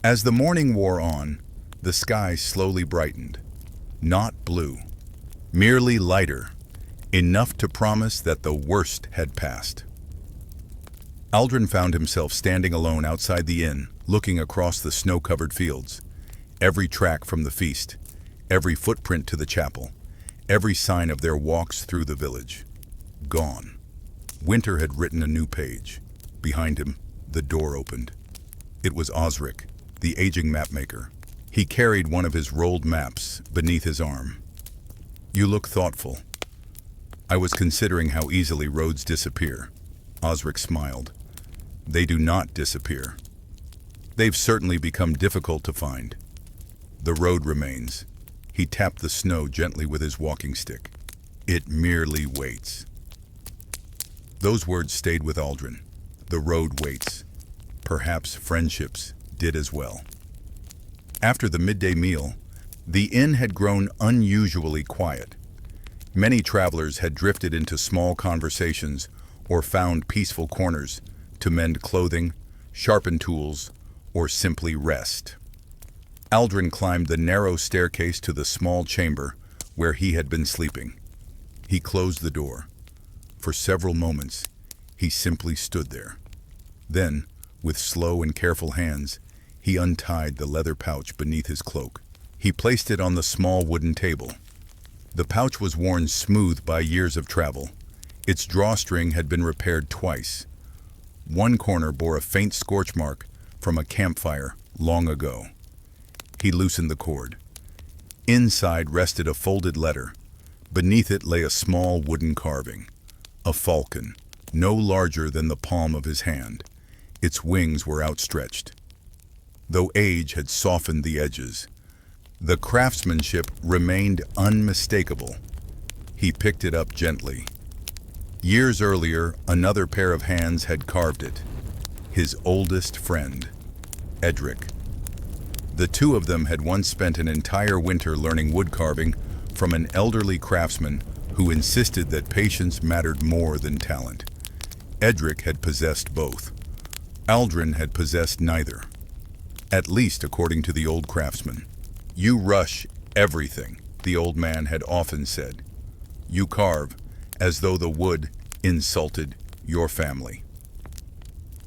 As the morning wore on, the sky slowly brightened. Not blue, merely lighter, enough to promise that the worst had passed. Aldrin found himself standing alone outside the inn, looking across the snow-covered fields. Every track from the feast, every footprint to the chapel, every sign of their walks through the village. Gone. Winter had written a new page. Behind him, the door opened. It was Osric, the aging mapmaker. He carried one of his rolled maps beneath his arm. "You look thoughtful." "I was considering how easily roads disappear." Osric smiled. "They do not disappear. They've certainly become difficult to find. The road remains." He tapped the snow gently with his walking stick. "It merely waits." Those words stayed with Aldrin. The road waits. Perhaps friendships did as well. After the midday meal, the inn had grown unusually quiet. Many travelers had drifted into small conversations or found peaceful corners to mend clothing, sharpen tools, or simply rest. Aldrin climbed the narrow staircase to the small chamber where he had been sleeping. He closed the door. For several moments, he simply stood there. Then, with slow and careful hands, he untied the leather pouch beneath his cloak. He placed it on the small wooden table. The pouch was worn smooth by years of travel. Its drawstring had been repaired twice. One corner bore a faint scorch mark from a campfire long ago. He loosened the cord. Inside rested a folded letter. Beneath it lay a small wooden carving. A falcon, no larger than the palm of his hand. Its wings were outstretched. Though age had softened the edges, the craftsmanship remained unmistakable. He picked it up gently. Years earlier, another pair of hands had carved it. His oldest friend, Edric. The two of them had once spent an entire winter learning wood carving from an elderly craftsman who insisted that patience mattered more than talent. Edric had possessed both. Aldrin had possessed neither. At least according to the old craftsman. "You rush everything," the old man had often said. "You carve as though the wood insulted your family."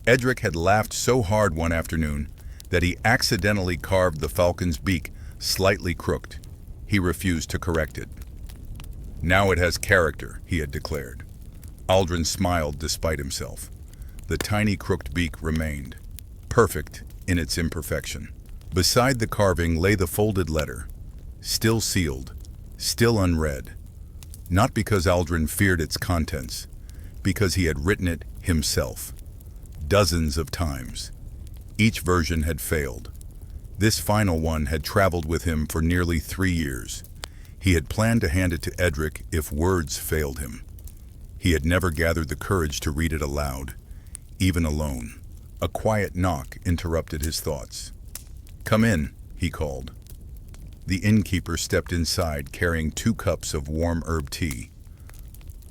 Edric had laughed so hard one afternoon that he accidentally carved the falcon's beak slightly crooked. he refused to correct it. "Now it has character," he had declared. Aldrin smiled despite himself. The tiny crooked beak remained, perfect in its imperfection. Beside the carving lay the folded letter, still sealed, still unread. Not because Aldrin feared its contents, because he had written it himself. Dozens of times. Each version had failed. This final one had traveled with him for nearly 3 years. He had planned to hand it to Edric if words failed him. He had never gathered the courage to read it aloud, even alone. A quiet knock interrupted his thoughts. "Come in," he called. The innkeeper stepped inside carrying 2 cups of warm herb tea.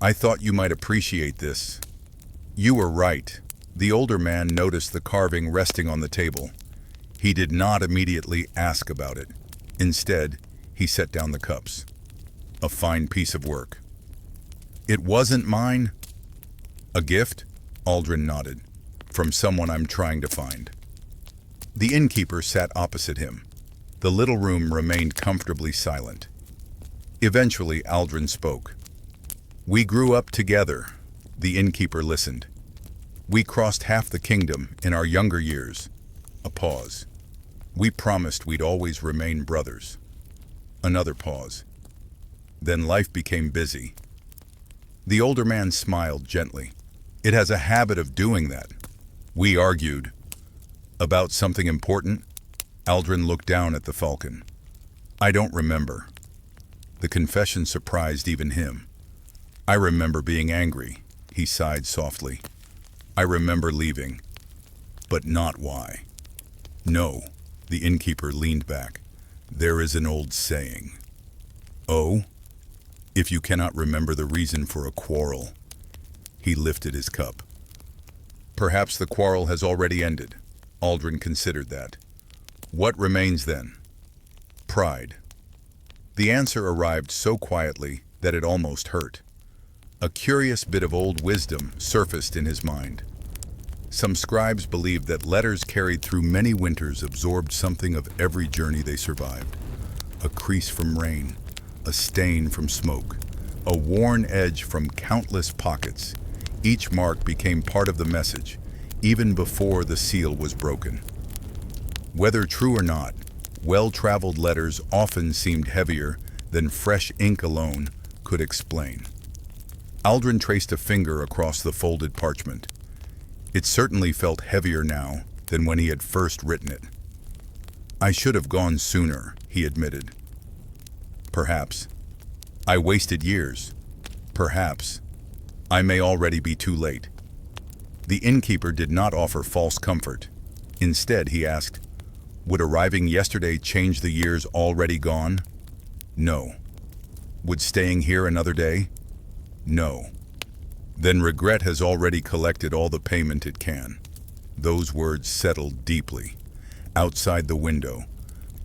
"I thought you might appreciate this." "You were right." The older man noticed the carving resting on the table. He did not immediately ask about it. Instead, he set down the cups. "A fine piece of work." "It wasn't mine." "A gift?" Aldrin nodded. "From someone I'm trying to find." The innkeeper sat opposite him. The little room remained comfortably silent. Eventually, Aldrin spoke. "We grew up together." The innkeeper listened. "We crossed half the kingdom in our younger years." A pause. "We promised we'd always remain brothers." Another pause. "Then life became busy." The older man smiled gently. "It has a habit of doing that." "We argued." "About something important?" Aldrin looked down at the falcon. "I don't remember." The confession surprised even him. "I remember being angry," he sighed softly. "I remember leaving, but not why." "No," the innkeeper leaned back. "There is an old saying." "Oh?" "If you cannot remember the reason for a quarrel." He lifted his cup. "Perhaps the quarrel has already ended." Aldrin considered that. "What remains then?" "Pride." The answer arrived so quietly that it almost hurt. A curious bit of old wisdom surfaced in his mind. Some scribes believed that letters carried through many winters absorbed something of every journey they survived. A crease from rain, a stain from smoke, a worn edge from countless pockets. Each mark became part of the message, even before the seal was broken. Whether true or not, well-traveled letters often seemed heavier than fresh ink alone could explain. Aldrin traced a finger across the folded parchment. It certainly felt heavier now than when he had first written it. "I should have gone sooner," he admitted. "Perhaps. I wasted years. Perhaps. I may already be too late." The innkeeper did not offer false comfort. Instead, he asked, "Would arriving yesterday change the years already gone?" "No." "Would staying here another day?" "No." "Then regret has already collected all the payment it can." Those words settled deeply. Outside the window,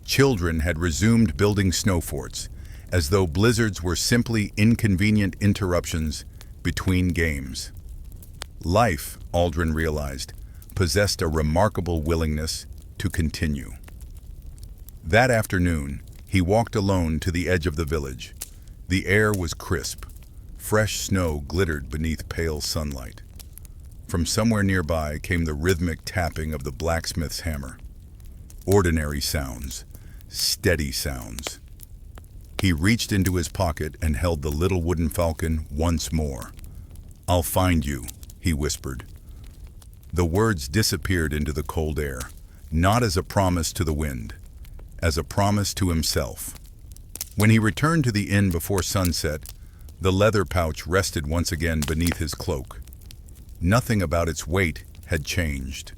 children had resumed building snow forts, as though blizzards were simply inconvenient interruptions between games. Life, Aldrin realized, possessed a remarkable willingness to continue. That afternoon, he walked alone to the edge of the village. The air was crisp. Fresh snow glittered beneath pale sunlight. From somewhere nearby came the rhythmic tapping of the blacksmith's hammer. Ordinary sounds, steady sounds. He reached into his pocket and held the little wooden falcon once more. "I'll find you," he whispered. The words disappeared into the cold air, not as a promise to the wind, as a promise to himself. When he returned to the inn before sunset, the leather pouch rested once again beneath his cloak. Nothing about its weight had changed.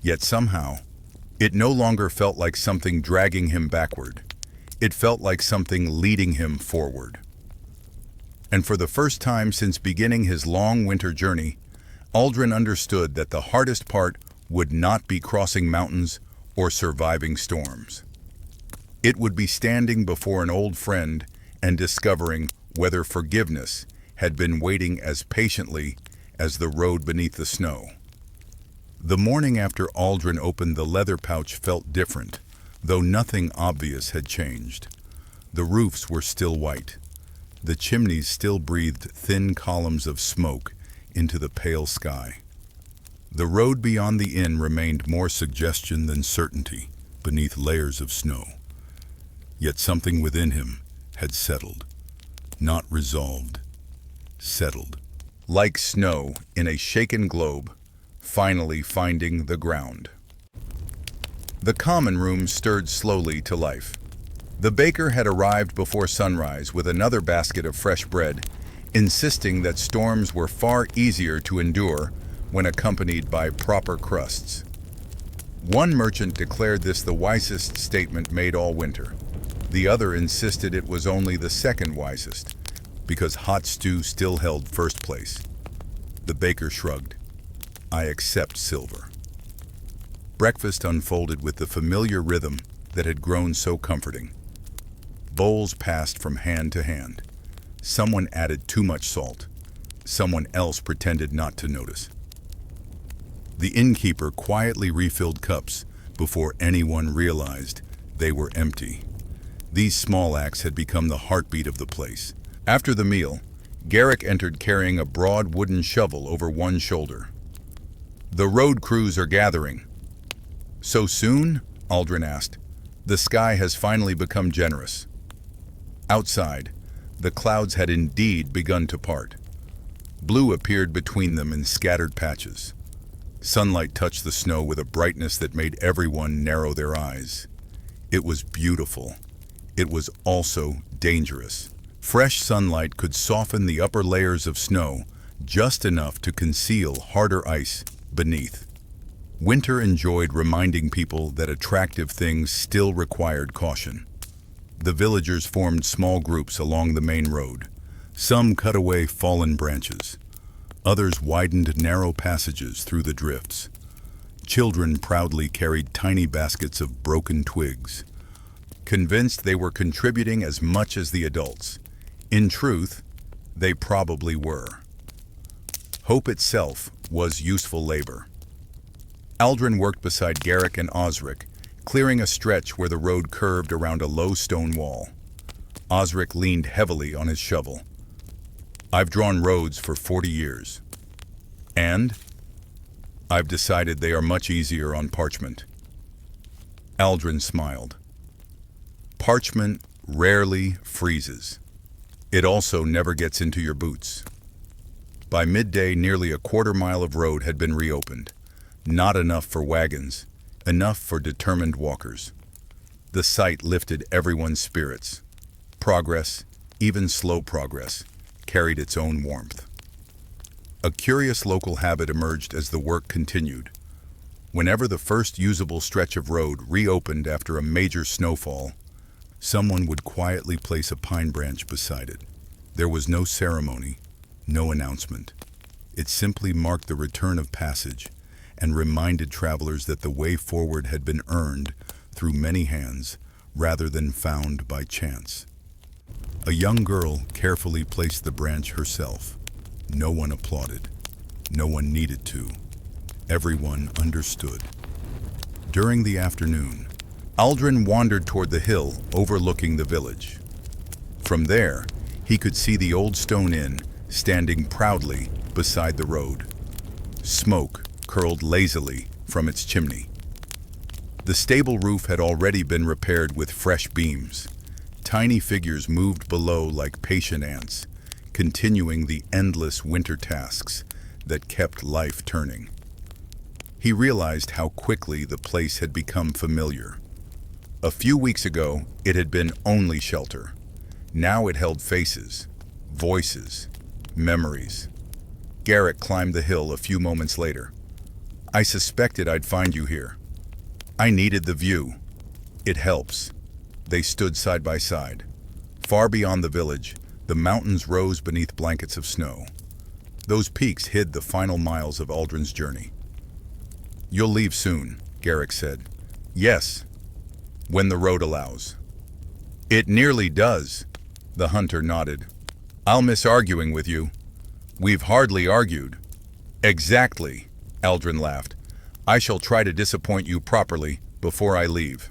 Yet somehow, it no longer felt like something dragging him backward. It felt like something leading him forward. And for the first time since beginning his long winter journey, Aldrin understood that the hardest part would not be crossing mountains or surviving storms. It would be standing before an old friend and discovering whether forgiveness had been waiting as patiently as the road beneath the snow. The morning after Aldrin opened the leather pouch felt different, though nothing obvious had changed. The roofs were still white. The chimneys still breathed thin columns of smoke into the pale sky. The road beyond the inn remained more suggestion than certainty beneath layers of snow. Yet something within him had settled. Not resolved, settled. Like snow in a shaken globe, finally finding the ground. The common room stirred slowly to life. The baker had arrived before sunrise with another basket of fresh bread, insisting that storms were far easier to endure when accompanied by proper crusts. One merchant declared this the wisest statement made all winter. The other insisted it was only the second wisest, because hot stew still held first place. The baker shrugged. I accept silver. Breakfast unfolded with the familiar rhythm that had grown so comforting. Bowls passed from hand to hand. Someone added too much salt. Someone else pretended not to notice. The innkeeper quietly refilled cups before anyone realized they were empty. These small acts had become the heartbeat of the place. After the meal, Garrick entered carrying a broad wooden shovel over one shoulder. The road crews are gathering. So soon? Aldrin asked. The sky has finally become generous. Outside, the clouds had indeed begun to part. Blue appeared between them in scattered patches. Sunlight touched the snow with a brightness that made everyone narrow their eyes. It was beautiful. It was also dangerous. Fresh sunlight could soften the upper layers of snow just enough to conceal harder ice beneath. Winter enjoyed reminding people that attractive things still required caution. The villagers formed small groups along the main road. Some cut away fallen branches. Others widened narrow passages through the drifts. Children proudly carried tiny baskets of broken twigs, convinced they were contributing as much as the adults. In truth, they probably were. Hope itself was useful labor. Aldrin worked beside Garrick and Osric, clearing a stretch where the road curved around a low stone wall. Osric leaned heavily on his shovel. I've drawn roads for 40 years. And I've decided they are much easier on parchment. Aldrin smiled. Parchment rarely freezes. It also never gets into your boots. By midday, nearly a quarter-mile of road had been reopened. Not enough for wagons, enough for determined walkers. The sight lifted everyone's spirits. Progress, even slow progress, carried its own warmth. A curious local habit emerged as the work continued. Whenever the first usable stretch of road reopened after a major snowfall, someone would quietly place a pine branch beside it. There was no ceremony, no announcement. It simply marked the return of passage and reminded travelers that the way forward had been earned through many hands rather than found by chance. A young girl carefully placed the branch herself. No one applauded. No one needed to. Everyone understood. During the afternoon, Aldrin wandered toward the hill overlooking the village. From there, he could see the old stone inn standing proudly beside the road. Smoke curled lazily from its chimney. The stable roof had already been repaired with fresh beams. Tiny figures moved below like patient ants, continuing the endless winter tasks that kept life turning. He realized how quickly the place had become familiar. A few weeks ago, it had been only shelter. Now it held faces, voices, memories. Garrick climbed the hill a few moments later. I suspected I'd find you here. I needed the view. It helps. They stood side by side. Far beyond the village, the mountains rose beneath blankets of snow. Those peaks hid the final miles of Aldrin's journey. You'll leave soon, Garrick said. Yes, when the road allows. It nearly does, the hunter nodded. I'll miss arguing with you. We've hardly argued. Exactly, Aldrin laughed. I shall try to disappoint you properly before I leave.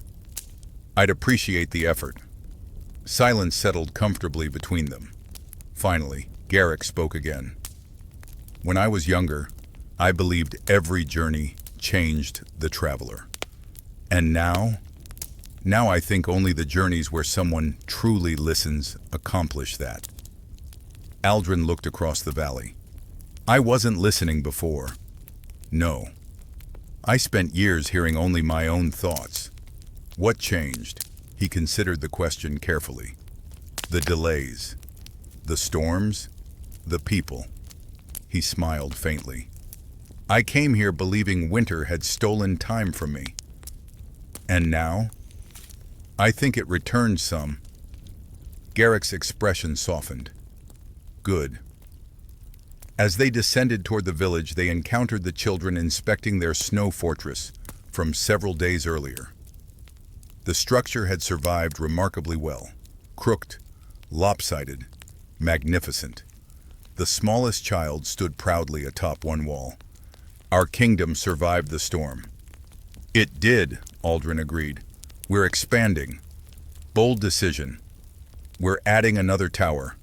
I'd appreciate the effort. Silence settled comfortably between them. Finally, Garrick spoke again. When I was younger, I believed every journey changed the traveler. And now I think only the journeys where someone truly listens accomplish that. Aldrin looked across the valley. I wasn't listening before. No. I spent years hearing only my own thoughts. What changed? He considered the question carefully. The delays. The storms. The people. He smiled faintly. I came here believing winter had stolen time from me. And now? I think it returned some. Garrick's expression softened. Good. As they descended toward the village, they encountered the children inspecting their snow fortress from several days earlier. The structure had survived remarkably well. Crooked, lopsided, magnificent. The smallest child stood proudly atop one wall. Our kingdom survived the storm. It did, Aldrin agreed. We're expanding. Bold decision. We're adding another tower.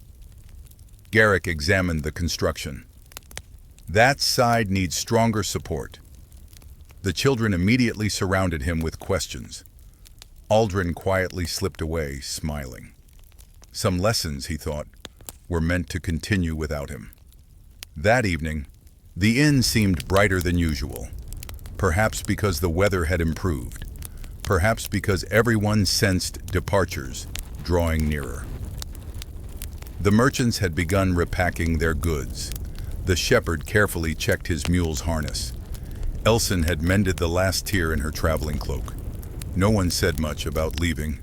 Garrick examined the construction. That side needs stronger support. The children immediately surrounded him with questions. Aldrin quietly slipped away, smiling. Some lessons, he thought, were meant to continue without him. That evening, the inn seemed brighter than usual. Perhaps because the weather had improved. Perhaps because everyone sensed departures drawing nearer. The merchants had begun repacking their goods. The shepherd carefully checked his mule's harness. Elson had mended the last tear in her traveling cloak. No one said much about leaving.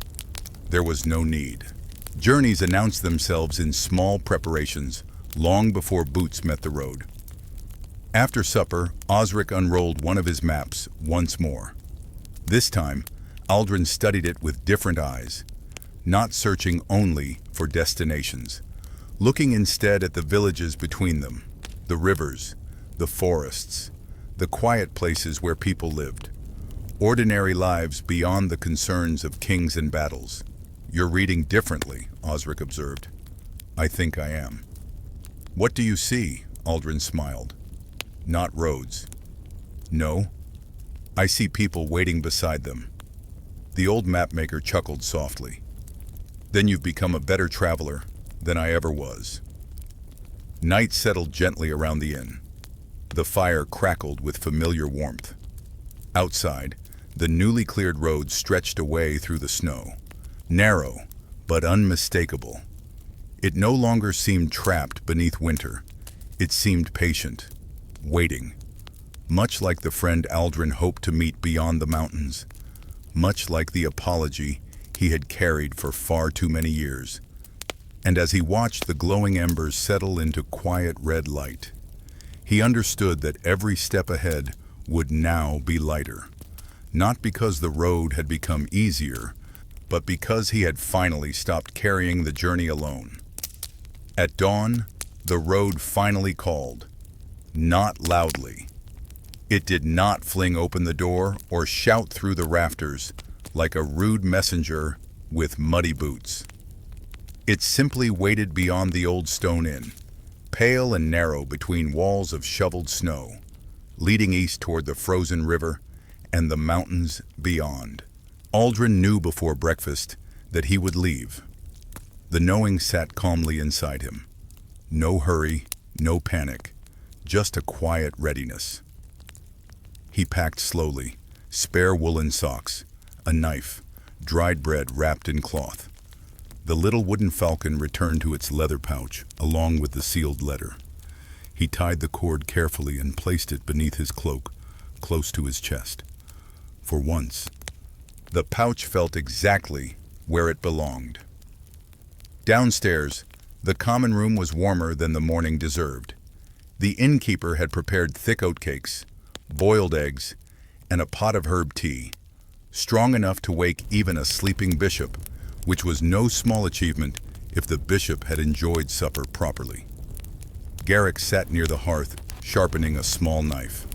There was no need. Journeys announced themselves in small preparations long before boots met the road. After supper, Osric unrolled one of his maps once more. This time, Aldrin studied it with different eyes, not searching only for destinations, looking instead at the villages between them, the rivers, the forests, the quiet places where people lived. Ordinary lives beyond the concerns of kings and battles. You're reading differently, Osric observed. I think I am. What do you see? Aldrin smiled. Not roads. No. I see people waiting beside them. The old mapmaker chuckled softly. Then you've become a better traveler than I ever was. Night settled gently around the inn. The fire crackled with familiar warmth. Outside, the newly cleared road stretched away through the snow. Narrow, but unmistakable. It no longer seemed trapped beneath winter. It seemed patient, waiting. Much like the friend Aldrin hoped to meet beyond the mountains. Much like the apology he had carried for far too many years. And as he watched the glowing embers settle into quiet red light, he understood that every step ahead would now be lighter. Not because the road had become easier, but because he had finally stopped carrying the journey alone. At dawn, the road finally called, not loudly. It did not fling open the door or shout through the rafters like a rude messenger with muddy boots. It simply waited beyond the old stone inn, pale and narrow between walls of shoveled snow, leading east toward the frozen river and the mountains beyond. Aldrin knew before breakfast that he would leave. The knowing sat calmly inside him. No hurry, no panic, just a quiet readiness. He packed slowly, spare woolen socks, a knife, dried bread wrapped in cloth. The little wooden falcon returned to its leather pouch, along with the sealed letter. He tied the cord carefully and placed it beneath his cloak, close to his chest. For once, the pouch felt exactly where it belonged. Downstairs, the common room was warmer than the morning deserved. The innkeeper had prepared thick oatcakes, boiled eggs, and a pot of herb tea, strong enough to wake even a sleeping bishop, which was no small achievement if the bishop had enjoyed supper properly. Garrick sat near the hearth, sharpening a small knife.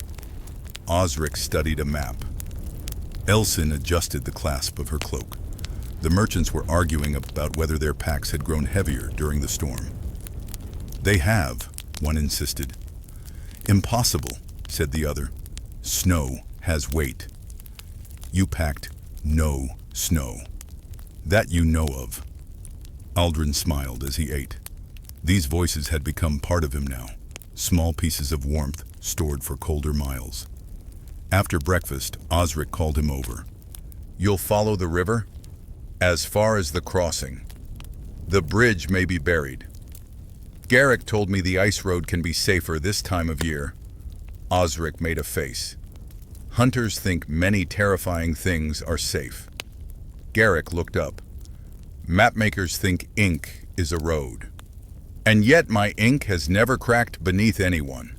Osric studied a map. Elson adjusted the clasp of her cloak. The merchants were arguing about whether their packs had grown heavier during the storm. "They have," one insisted. "Impossible," said the other. "Snow has weight." "You packed no snow. That you know of." Aldrin smiled as he ate. These voices had become part of him now, small pieces of warmth stored for colder miles. After breakfast, Osric called him over. "You'll follow the river? As far as the crossing. The bridge may be buried. Garrick told me the ice road can be safer this time of year." Osric made a face. "Hunters think many terrifying things are safe." Garrick looked up. "Mapmakers think ink is a road. And yet my ink has never cracked beneath anyone."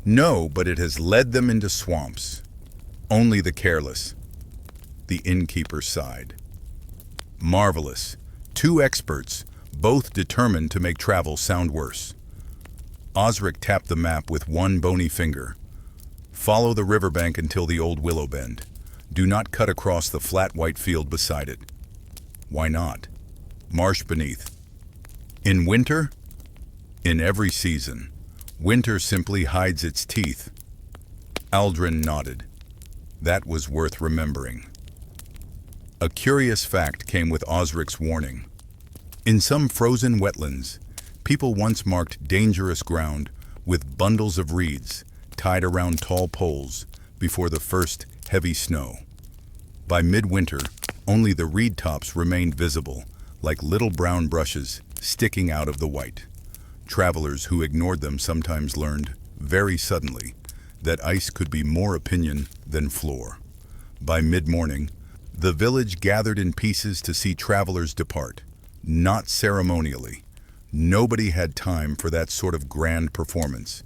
"No, but it has led them into swamps. Only the careless." The innkeeper sighed. "Marvelous. Two experts, both determined to make travel sound worse." Osric tapped the map with one bony finger. "Follow the riverbank until the old willow bend. Do not cut across the flat white field beside it." "Why not?" "Marsh beneath." "In winter?" "In every season. Winter simply hides its teeth." Aldrin nodded. That was worth remembering. A curious fact came with Osric's warning. In some frozen wetlands, people once marked dangerous ground with bundles of reeds tied around tall poles before the first heavy snow. By midwinter, only the reed tops remained visible, like little brown brushes sticking out of the white. Travelers who ignored them sometimes learned, very suddenly, that ice could be more opinion than floor. By mid-morning, the village gathered in pieces to see travelers depart, not ceremonially. Nobody had time for that sort of grand performance.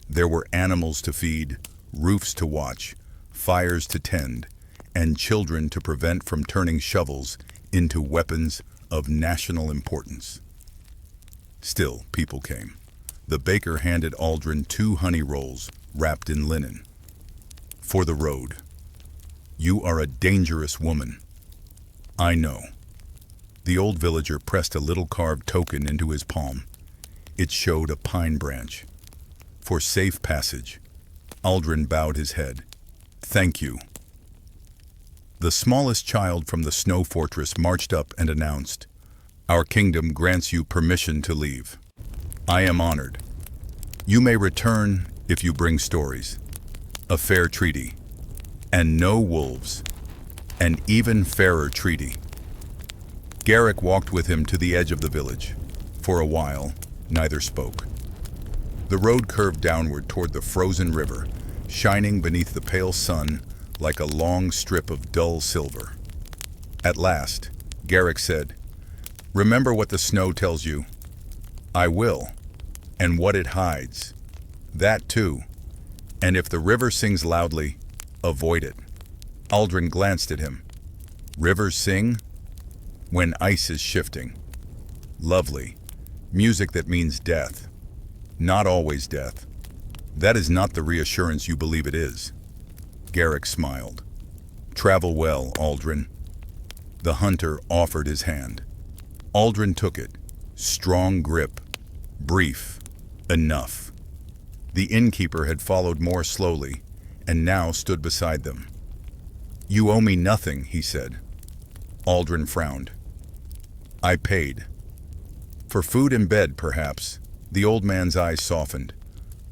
There were animals to feed, roofs to watch, fires to tend, and children to prevent from turning shovels into weapons of national importance. Still, people came. The baker handed Aldrin 2 honey rolls wrapped in linen. "For the road. You are a dangerous woman." "I know." The old villager pressed a little carved token into his palm. It showed a pine branch. "For safe passage." Aldrin bowed his head. "Thank you." The smallest child from the snow fortress marched up and announced, "Our kingdom grants you permission to leave." "I am honored. You may return if you bring stories. A fair treaty. And no wolves. An even fairer treaty." Garrick walked with him to the edge of the village. For a while, neither spoke. The road curved downward toward the frozen river, shining beneath the pale sun like a long strip of dull silver. At last, Garrick said, "Remember what the snow tells you." "I will. And what it hides. That too. And if the river sings loudly, avoid it." Aldrin glanced at him. "Rivers sing?" "When ice is shifting." "Lovely. Music that means death." "Not always death." "That is not the reassurance you believe it is." Garrick smiled. "Travel well, Aldrin." The hunter offered his hand. Aldrin took it. Strong grip. Brief. Enough. The innkeeper had followed more slowly, and now stood beside them. "You owe me nothing," he said. Aldrin frowned. "I paid." "For food and bed, perhaps." The old man's eyes softened.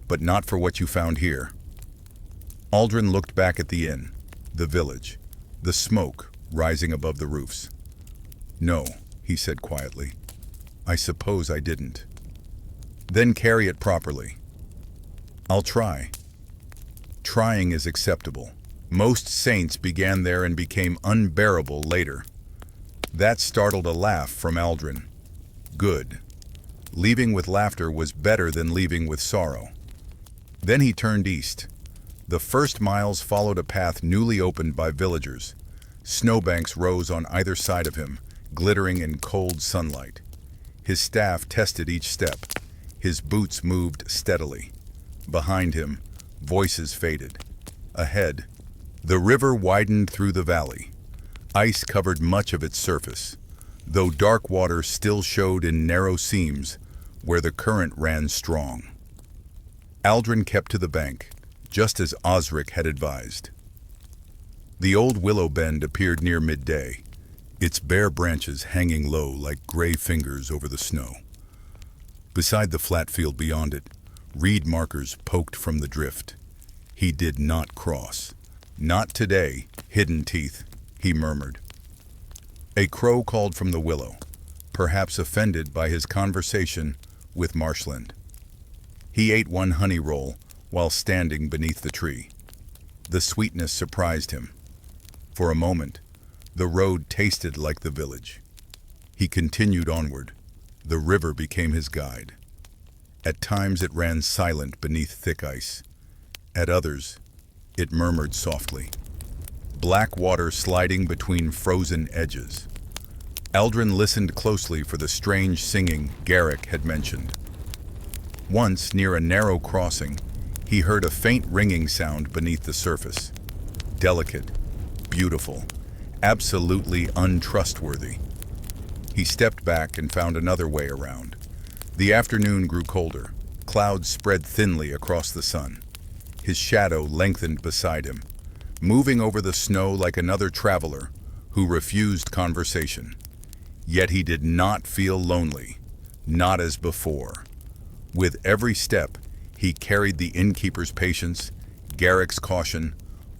"But not for what you found here." Aldrin looked back at the inn, the village, the smoke rising above the roofs. "No," he said quietly. "I suppose I didn't." "Then carry it properly." "I'll try." Trying is acceptable. Most saints began there and became unbearable later. That startled a laugh from Aldrin. Good. Leaving with laughter was better than leaving with sorrow. Then he turned east. The first miles followed a path newly opened by villagers. Snowbanks rose on either side of him, glittering in cold sunlight. His staff tested each step. His boots moved steadily. Behind him, voices faded. Ahead, the river widened through the valley. Ice covered much of its surface, though dark water still showed in narrow seams where the current ran strong. Aldrin kept to the bank, just as Osric had advised. The old willow bend appeared near midday, its bare branches hanging low like gray fingers over the snow. Beside the flat field beyond it, reed markers poked from the drift. He did not cross. "Not today, hidden teeth," he murmured. A crow called from the willow, perhaps offended by his conversation with Marshland. He ate one honey roll while standing beneath the tree. The sweetness surprised him. For a moment, the road tasted like the village. He continued onward. The river became his guide. At times it ran silent beneath thick ice. At others, it murmured softly. Black water sliding between frozen edges. Aldrin listened closely for the strange singing Garrick had mentioned. Once, near a narrow crossing, he heard a faint ringing sound beneath the surface. Delicate, beautiful, absolutely untrustworthy. He stepped back and found another way around. The afternoon grew colder. Clouds spread thinly across the sun. His shadow lengthened beside him, moving over the snow like another traveler who refused conversation. Yet he did not feel lonely, not as before. With every step, he carried the innkeeper's patience, Garrick's caution,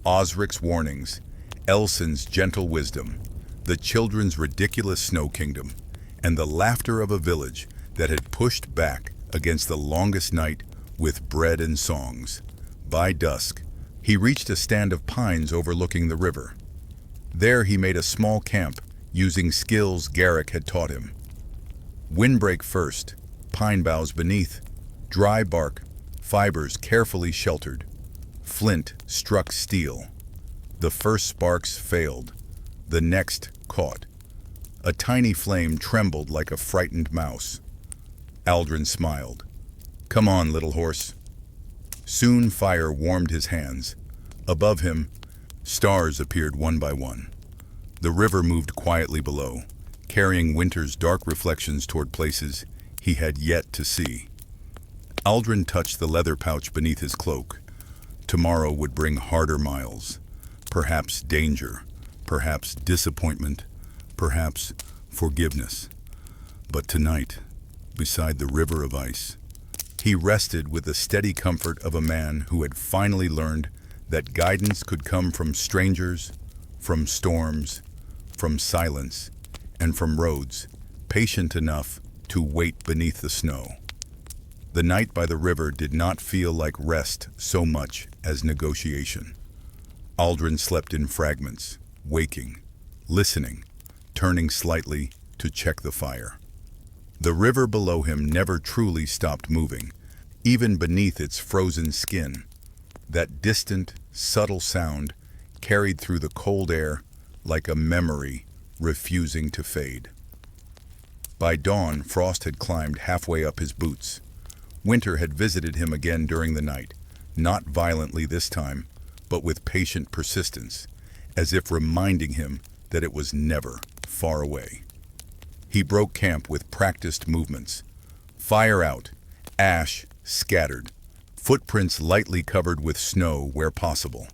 Osric's warnings, Elson's gentle wisdom, the children's ridiculous snow kingdom, and the laughter of a village that had pushed back against the longest night with bread and songs. By dusk, he reached a stand of pines overlooking the river. There he made a small camp using skills Garrick had taught him. Windbreak first, pine boughs beneath, dry bark, fibers carefully sheltered. Flint struck steel. The first sparks failed. The next caught. A tiny flame trembled like a frightened mouse. Aldrin smiled. "Come on, little horse." Soon fire warmed his hands. Above him, stars appeared one by one. The river moved quietly below, carrying winter's dark reflections toward places he had yet to see. Aldrin touched the leather pouch beneath his cloak. Tomorrow would bring harder miles, perhaps danger, perhaps disappointment, perhaps forgiveness. But tonight, beside the river of ice, he rested with the steady comfort of a man who had finally learned that guidance could come from strangers, from storms, from silence, and from roads patient enough to wait beneath the snow. The night by the river did not feel like rest so much as negotiation. Aldrin slept in fragments, waking, listening, turning slightly to check the fire. The river below him never truly stopped moving, even beneath its frozen skin. That distant, subtle sound carried through the cold air like a memory refusing to fade. By dawn, frost had climbed halfway up his boots. Winter had visited him again during the night, not violently this time, but with patient persistence, as if reminding him that it was never far away. He broke camp with practiced movements. Fire out, ash scattered, footprints lightly covered with snow where possible.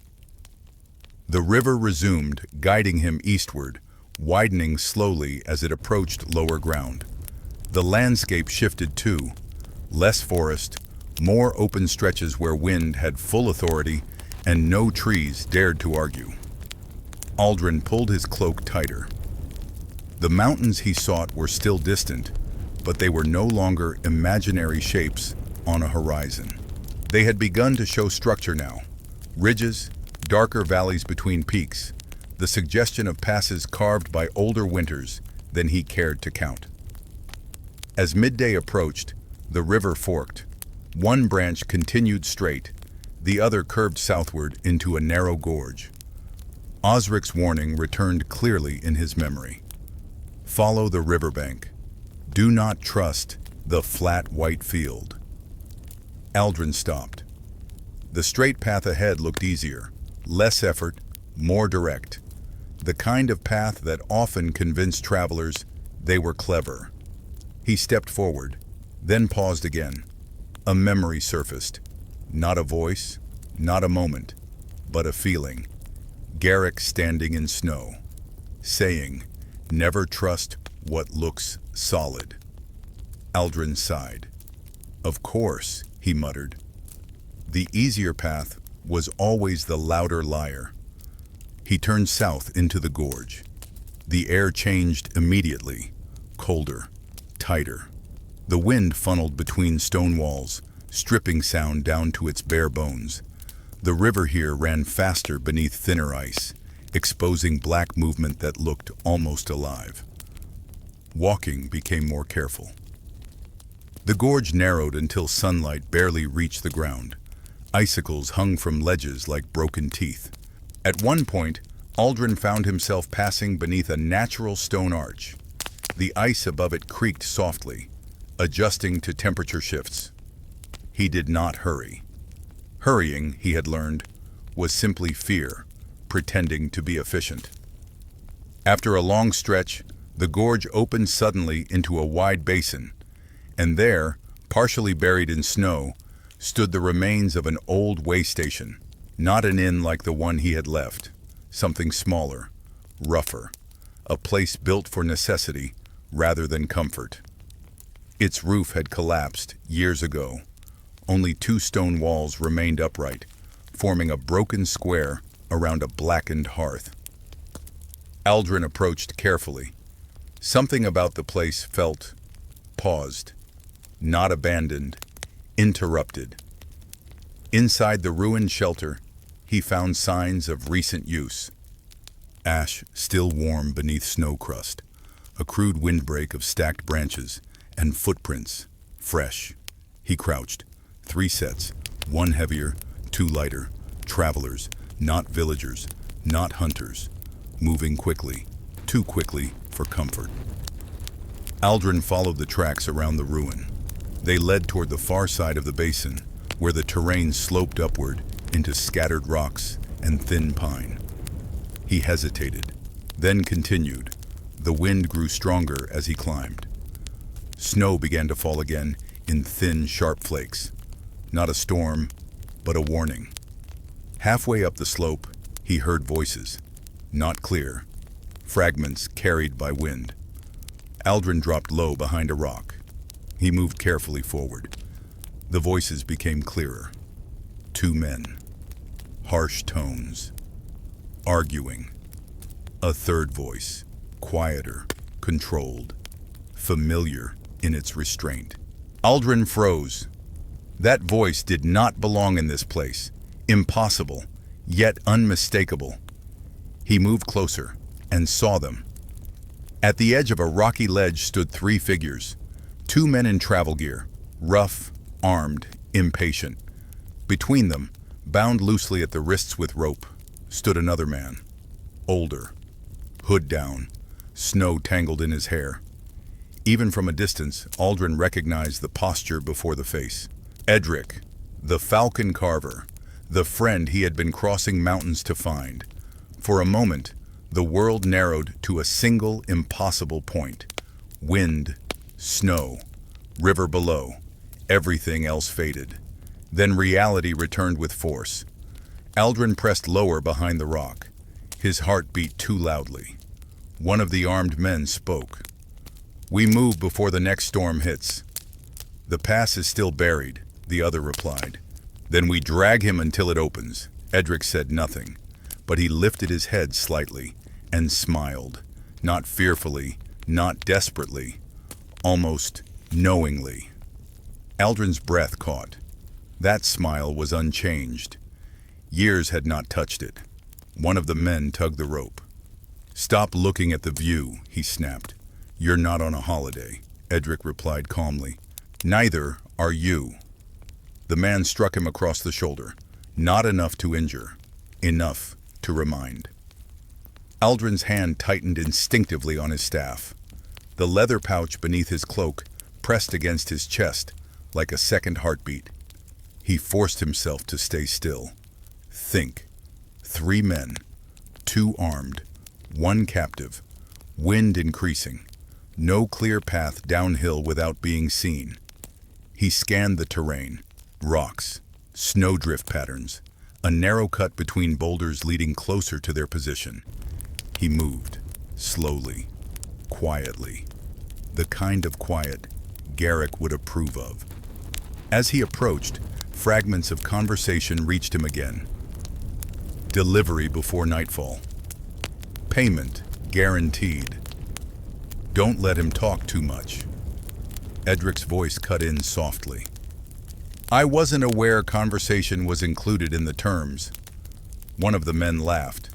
The river resumed, guiding him eastward, widening slowly as it approached lower ground. The landscape shifted too. Less forest, more open stretches where wind had full authority and no trees dared to argue. Aldrin pulled his cloak tighter. The mountains he sought were still distant, but they were no longer imaginary shapes on a horizon. They had begun to show structure now. Ridges, darker valleys between peaks, the suggestion of passes carved by older winters than he cared to count. As midday approached, the river forked. One branch continued straight, the other curved southward into a narrow gorge. Osric's warning returned clearly in his memory. Follow the riverbank. Do not trust the flat white field. Aldrin stopped. The straight path ahead looked easier, less effort, more direct. the kind of path that often convinced travelers they were clever. He stepped forward, then paused again. A memory surfaced. Not a voice, not a moment, but a feeling. Garrick standing in snow, saying, "Never trust what looks solid." Aldrin sighed. "Of course," he muttered. The easier path was always the louder liar. He turned south into the gorge. The air changed immediately, colder, tighter. The wind funneled between stone walls, stripping sound down to its bare bones. The river here ran faster beneath thinner ice, exposing black movement that looked almost alive. Walking became more careful. The gorge narrowed until sunlight barely reached the ground. Icicles hung from ledges like broken teeth. At one point, Aldrin found himself passing beneath a natural stone arch. The ice above it creaked softly, adjusting to temperature shifts. He did not hurry. Hurrying, he had learned, was simply fear, pretending to be efficient. After a long stretch, the gorge opened suddenly into a wide basin, and there, partially buried in snow, stood the remains of an old way station. Not an inn like the one he had left, something smaller, rougher, a place built for necessity rather than comfort. Its roof had collapsed years ago. Only 2 stone walls remained upright, forming a broken square around a blackened hearth. Aldrin approached carefully. Something about the place felt paused, not abandoned, interrupted. Inside the ruined shelter, he found signs of recent use. Ash still warm beneath snow crust, a crude windbreak of stacked branches, and footprints, fresh. He crouched. 3 sets, 1 heavier, 2 lighter, travelers, not villagers, not hunters, moving quickly, too quickly for comfort. Aldrin followed the tracks around the ruin. They led toward the far side of the basin, where the terrain sloped upward into scattered rocks and thin pine. He hesitated, then continued. The wind grew stronger as he climbed. Snow began to fall again in thin, sharp flakes. Not a storm, but a warning. Halfway up the slope, he heard voices, not clear, fragments carried by wind. Aldrin dropped low behind a rock. He moved carefully forward. The voices became clearer. 2 men. Harsh tones. Arguing. A third voice, quieter, controlled, familiar in its restraint. Aldrin froze. That voice did not belong in this place. Impossible, yet unmistakable. He moved closer and saw them. At the edge of a rocky ledge stood 3 figures. 2 men in travel gear, rough, armed, impatient. Between them, bound loosely at the wrists with rope, stood another man. Older, hood down, snow tangled in his hair. Even from a distance, Aldrin recognized the posture before the face. Edric, the falcon carver, the friend he had been crossing mountains to find. For a moment, the world narrowed to a single impossible point. Wind, snow, river below, everything else faded. Then reality returned with force. Aldrin pressed lower behind the rock. His heart beat too loudly. One of the armed men spoke. "We move before the next storm hits." "The pass is still buried," the other replied. "Then we drag him until it opens." Edric said nothing, but he lifted his head slightly and smiled, not fearfully, not desperately, almost knowingly. Aldrin's breath caught. That smile was unchanged. Years had not touched it. One of the men tugged the rope. "Stop looking at the view," he snapped. "You're not on a holiday," Edric replied calmly. "Neither are you." The man struck him across the shoulder. Not enough to injure, enough to remind. Aldrin's hand tightened instinctively on his staff. The leather pouch beneath his cloak pressed against his chest like a second heartbeat. He forced himself to stay still. Think. 3 men, 2 armed, One captive. Wind increasing. No clear path downhill without being seen. He scanned the terrain. Rocks, snowdrift patterns, a narrow cut between boulders leading closer to their position. He moved, slowly, quietly. The kind of quiet Garrick would approve of. As he approached, fragments of conversation reached him again. Delivery before nightfall. Payment guaranteed. Don't let him talk too much. Edric's voice cut in softly. I wasn't aware conversation was included in the terms. One of the men laughed.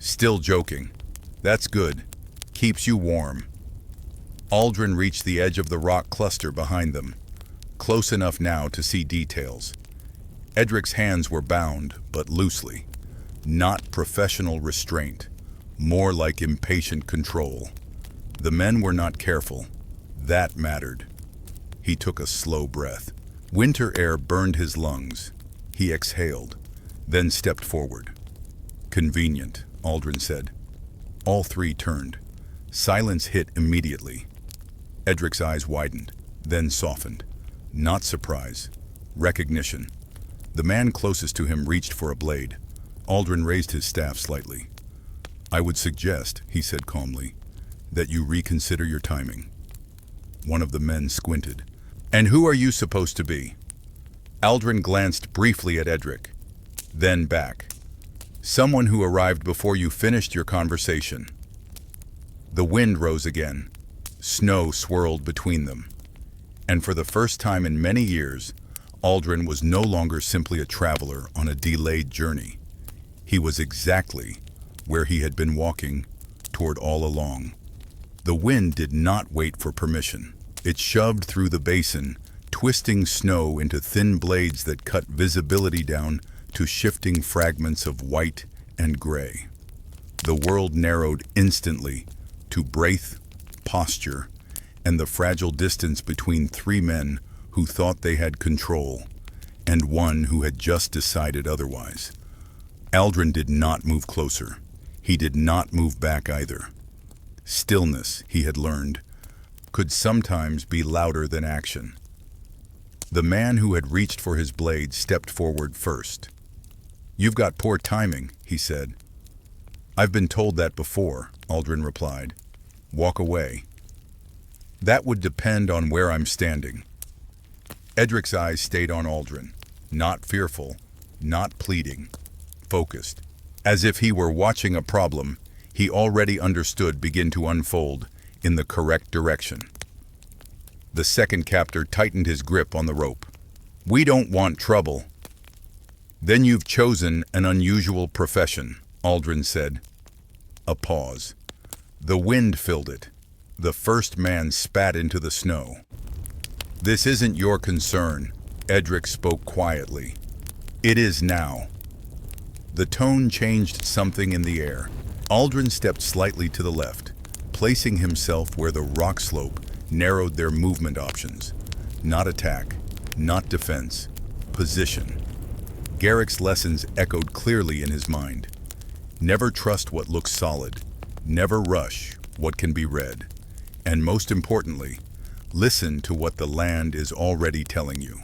Still joking. That's good. Keeps you warm. Aldrin reached the edge of the rock cluster behind them, close enough now to see details. Edric's hands were bound, but loosely. Not professional restraint, more like impatient control. The men were not careful. That mattered. He took a slow breath. Winter air burned his lungs. He exhaled, then stepped forward. Convenient, Aldrin said. All three turned. Silence hit immediately. Edric's eyes widened, then softened. Not surprise. Recognition. The man closest to him reached for a blade. Aldrin raised his staff slightly. I would suggest, he said calmly, that you reconsider your timing. One of the men squinted. And who are you supposed to be? Aldrin glanced briefly at Edric, then back. Someone who arrived before you finished your conversation. The wind rose again. Snow swirled between them. And for the first time in many years, Aldrin was no longer simply a traveler on a delayed journey. He was exactly where he had been walking toward all along. The wind did not wait for permission. It shoved through the basin, twisting snow into thin blades that cut visibility down to shifting fragments of white and gray. The world narrowed instantly to breath, posture, and the fragile distance between three men who thought they had control, and one who had just decided otherwise. Aldrin did not move closer. He did not move back either. Stillness, he had learned, could sometimes be louder than action. The man who had reached for his blade stepped forward first. You've got poor timing, he said. I've been told that before, Aldrin replied. Walk away. That would depend on where I'm standing. Edric's eyes stayed on Aldrin, not fearful, not pleading, focused. As if he were watching a problem he already understood begin to unfold in the correct direction. The second captor tightened his grip on the rope. We don't want trouble. Then you've chosen an unusual profession, Aldrin said. A pause. The wind filled it. The first man spat into the snow. This isn't your concern, Edric spoke quietly. It is now. The tone changed something in the air. Aldrin stepped slightly to the left, placing himself where the rock slope narrowed their movement options. Not attack, not defense, position. Garrick's lessons echoed clearly in his mind. Never trust what looks solid. Never rush what can be read. And most importantly, listen to what the land is already telling you.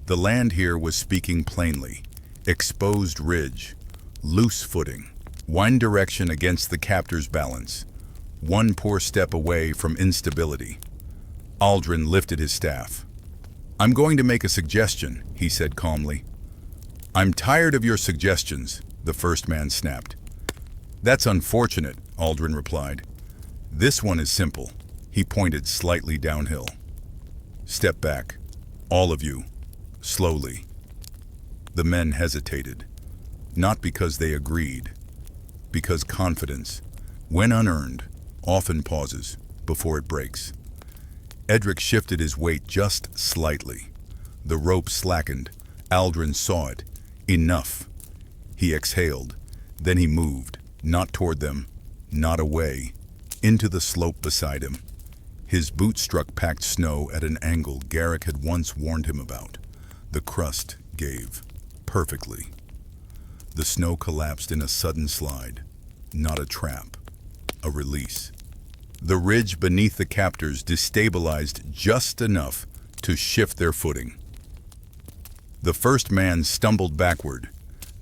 The land here was speaking plainly. Exposed ridge, loose footing, wind direction against the captor's balance, one poor step away from instability. Aldrin lifted his staff. I'm going to make a suggestion, he said calmly. I'm tired of your suggestions, the first man snapped. That's unfortunate, Aldrin replied. This one is simple. He pointed slightly downhill. Step back, all of you, slowly. The men hesitated, not because they agreed, because confidence, when unearned, often pauses before it breaks. Edric shifted his weight just slightly. The rope slackened. Aldrin saw it. Enough. He exhaled. Then he moved, not toward them, not away, into the slope beside him. His boot struck packed snow at an angle Garrick had once warned him about. The crust gave, perfectly. The snow collapsed in a sudden slide, not a trap, a release. The ridge beneath the captors destabilized just enough to shift their footing. The first man stumbled backward.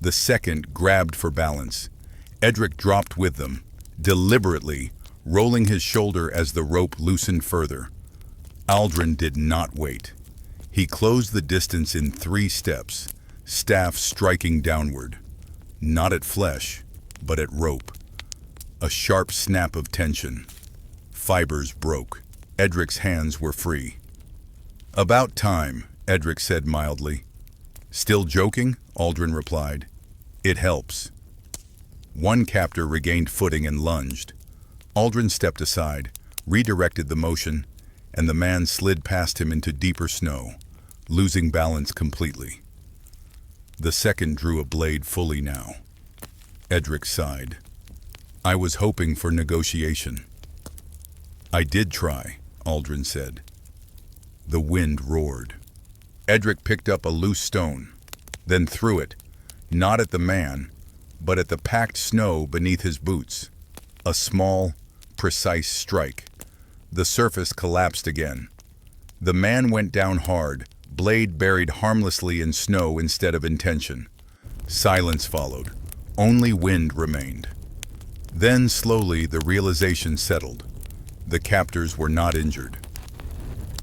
The second grabbed for balance. Edric dropped with them, deliberately, rolling his shoulder as the rope loosened further. Aldrin did not wait. He closed the distance in 3 steps, staff striking downward. Not at flesh, but at rope. A sharp snap of tension. Fibers broke. Edric's hands were free. "About time," Edric said mildly. "Still joking?" Aldrin replied. "It helps." One captor regained footing and lunged. Aldrin stepped aside, redirected the motion, and the man slid past him into deeper snow, losing balance completely. The second drew a blade fully now. Edric sighed. "I was hoping for negotiation." "I did try," Aldrin said. The wind roared. Edric picked up a loose stone, then threw it, not at the man, but at the packed snow beneath his boots. A small, precise strike. The surface collapsed again. The man went down hard, blade buried harmlessly in snow instead of in tension. Silence followed. Only wind remained. Then slowly the realization settled. The captors were not injured.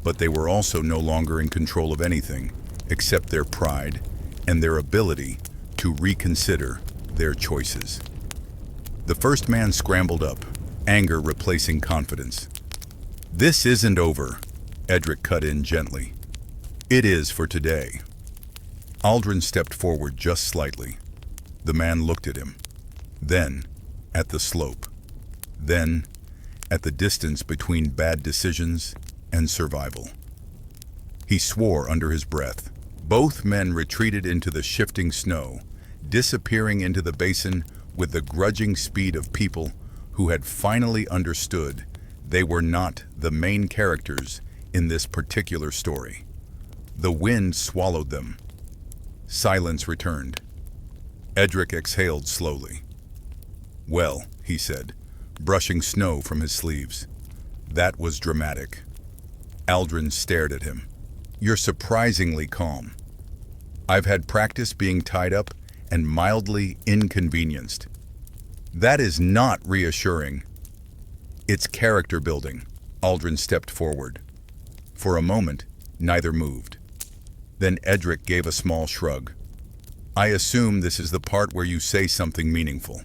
But they were also no longer in control of anything except their pride and their ability to reconsider their choices. The first man scrambled up, anger replacing confidence. "This isn't over," Edric cut in gently. "It is for today." Aldrin stepped forward just slightly. The man looked at him. Then at the slope. Then at the distance between bad decisions and survival. He swore under his breath. Both men retreated into the shifting snow, disappearing into the basin with the grudging speed of people who had finally understood they were not the main characters in this particular story. The wind swallowed them. Silence returned. Edric exhaled slowly. "Well," he said, brushing snow from his sleeves. "That was dramatic." Aldrin stared at him. "You're surprisingly calm." "I've had practice being tied up and mildly inconvenienced." "That is not reassuring." "It's character building." Aldrin stepped forward. For a moment, neither moved. Then Edric gave a small shrug. "I assume this is the part where you say something meaningful."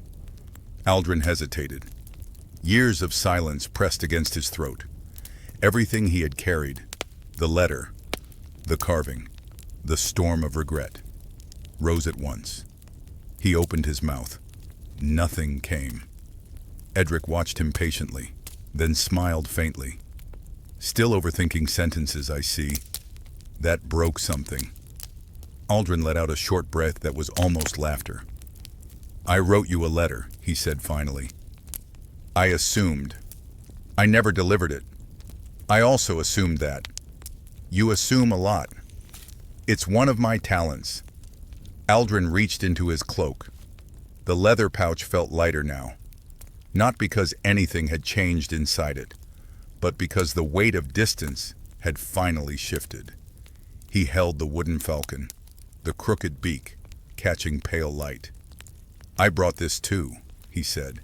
Aldrin hesitated. Years of silence pressed against his throat. Everything he had carried, the letter, the carving, the storm of regret, rose at once. He opened his mouth. Nothing came. Edric watched him patiently, then smiled faintly. "Still overthinking sentences, I see. That broke something." Aldrin let out a short breath that was almost laughter. "I wrote you a letter," he said finally. "I assumed. I never delivered it. I also assumed that. You assume a lot. It's one of my talents." Aldrin reached into his cloak. The leather pouch felt lighter now. Not because anything had changed inside it, but because the weight of distance had finally shifted. He held the wooden falcon, the crooked beak, catching pale light. "I brought this too," he said.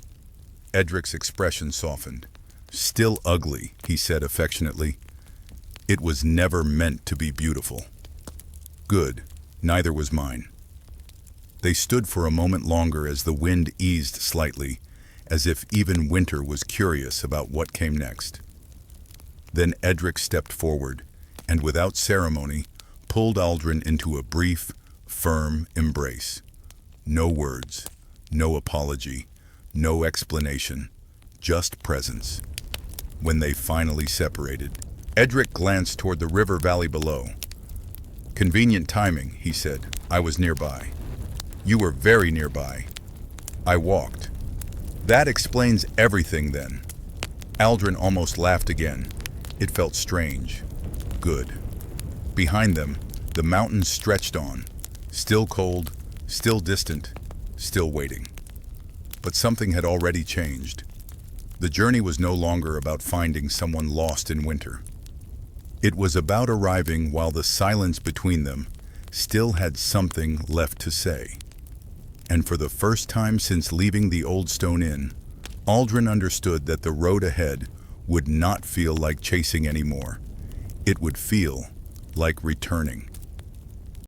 Edric's expression softened. "Still ugly," he said affectionately. "It was never meant to be beautiful." "Good. Neither was mine." They stood for a moment longer as the wind eased slightly, as if even winter was curious about what came next. Then Edric stepped forward, and without ceremony, pulled Aldrin into a brief, firm embrace. No words, no apology, no explanation, just presence. When they finally separated, Edric glanced toward the river valley below. "Convenient timing," he said. "I was nearby." "You were very nearby." "I walked." "That explains everything then." Aldrin almost laughed again. It felt strange. Good. Behind them, the mountains stretched on, still cold, still distant, still waiting. But something had already changed. The journey was no longer about finding someone lost in winter. It was about arriving while the silence between them still had something left to say. And for the first time since leaving the Old Stone Inn, Aldrin understood that the road ahead would not feel like chasing anymore. It would feel like returning.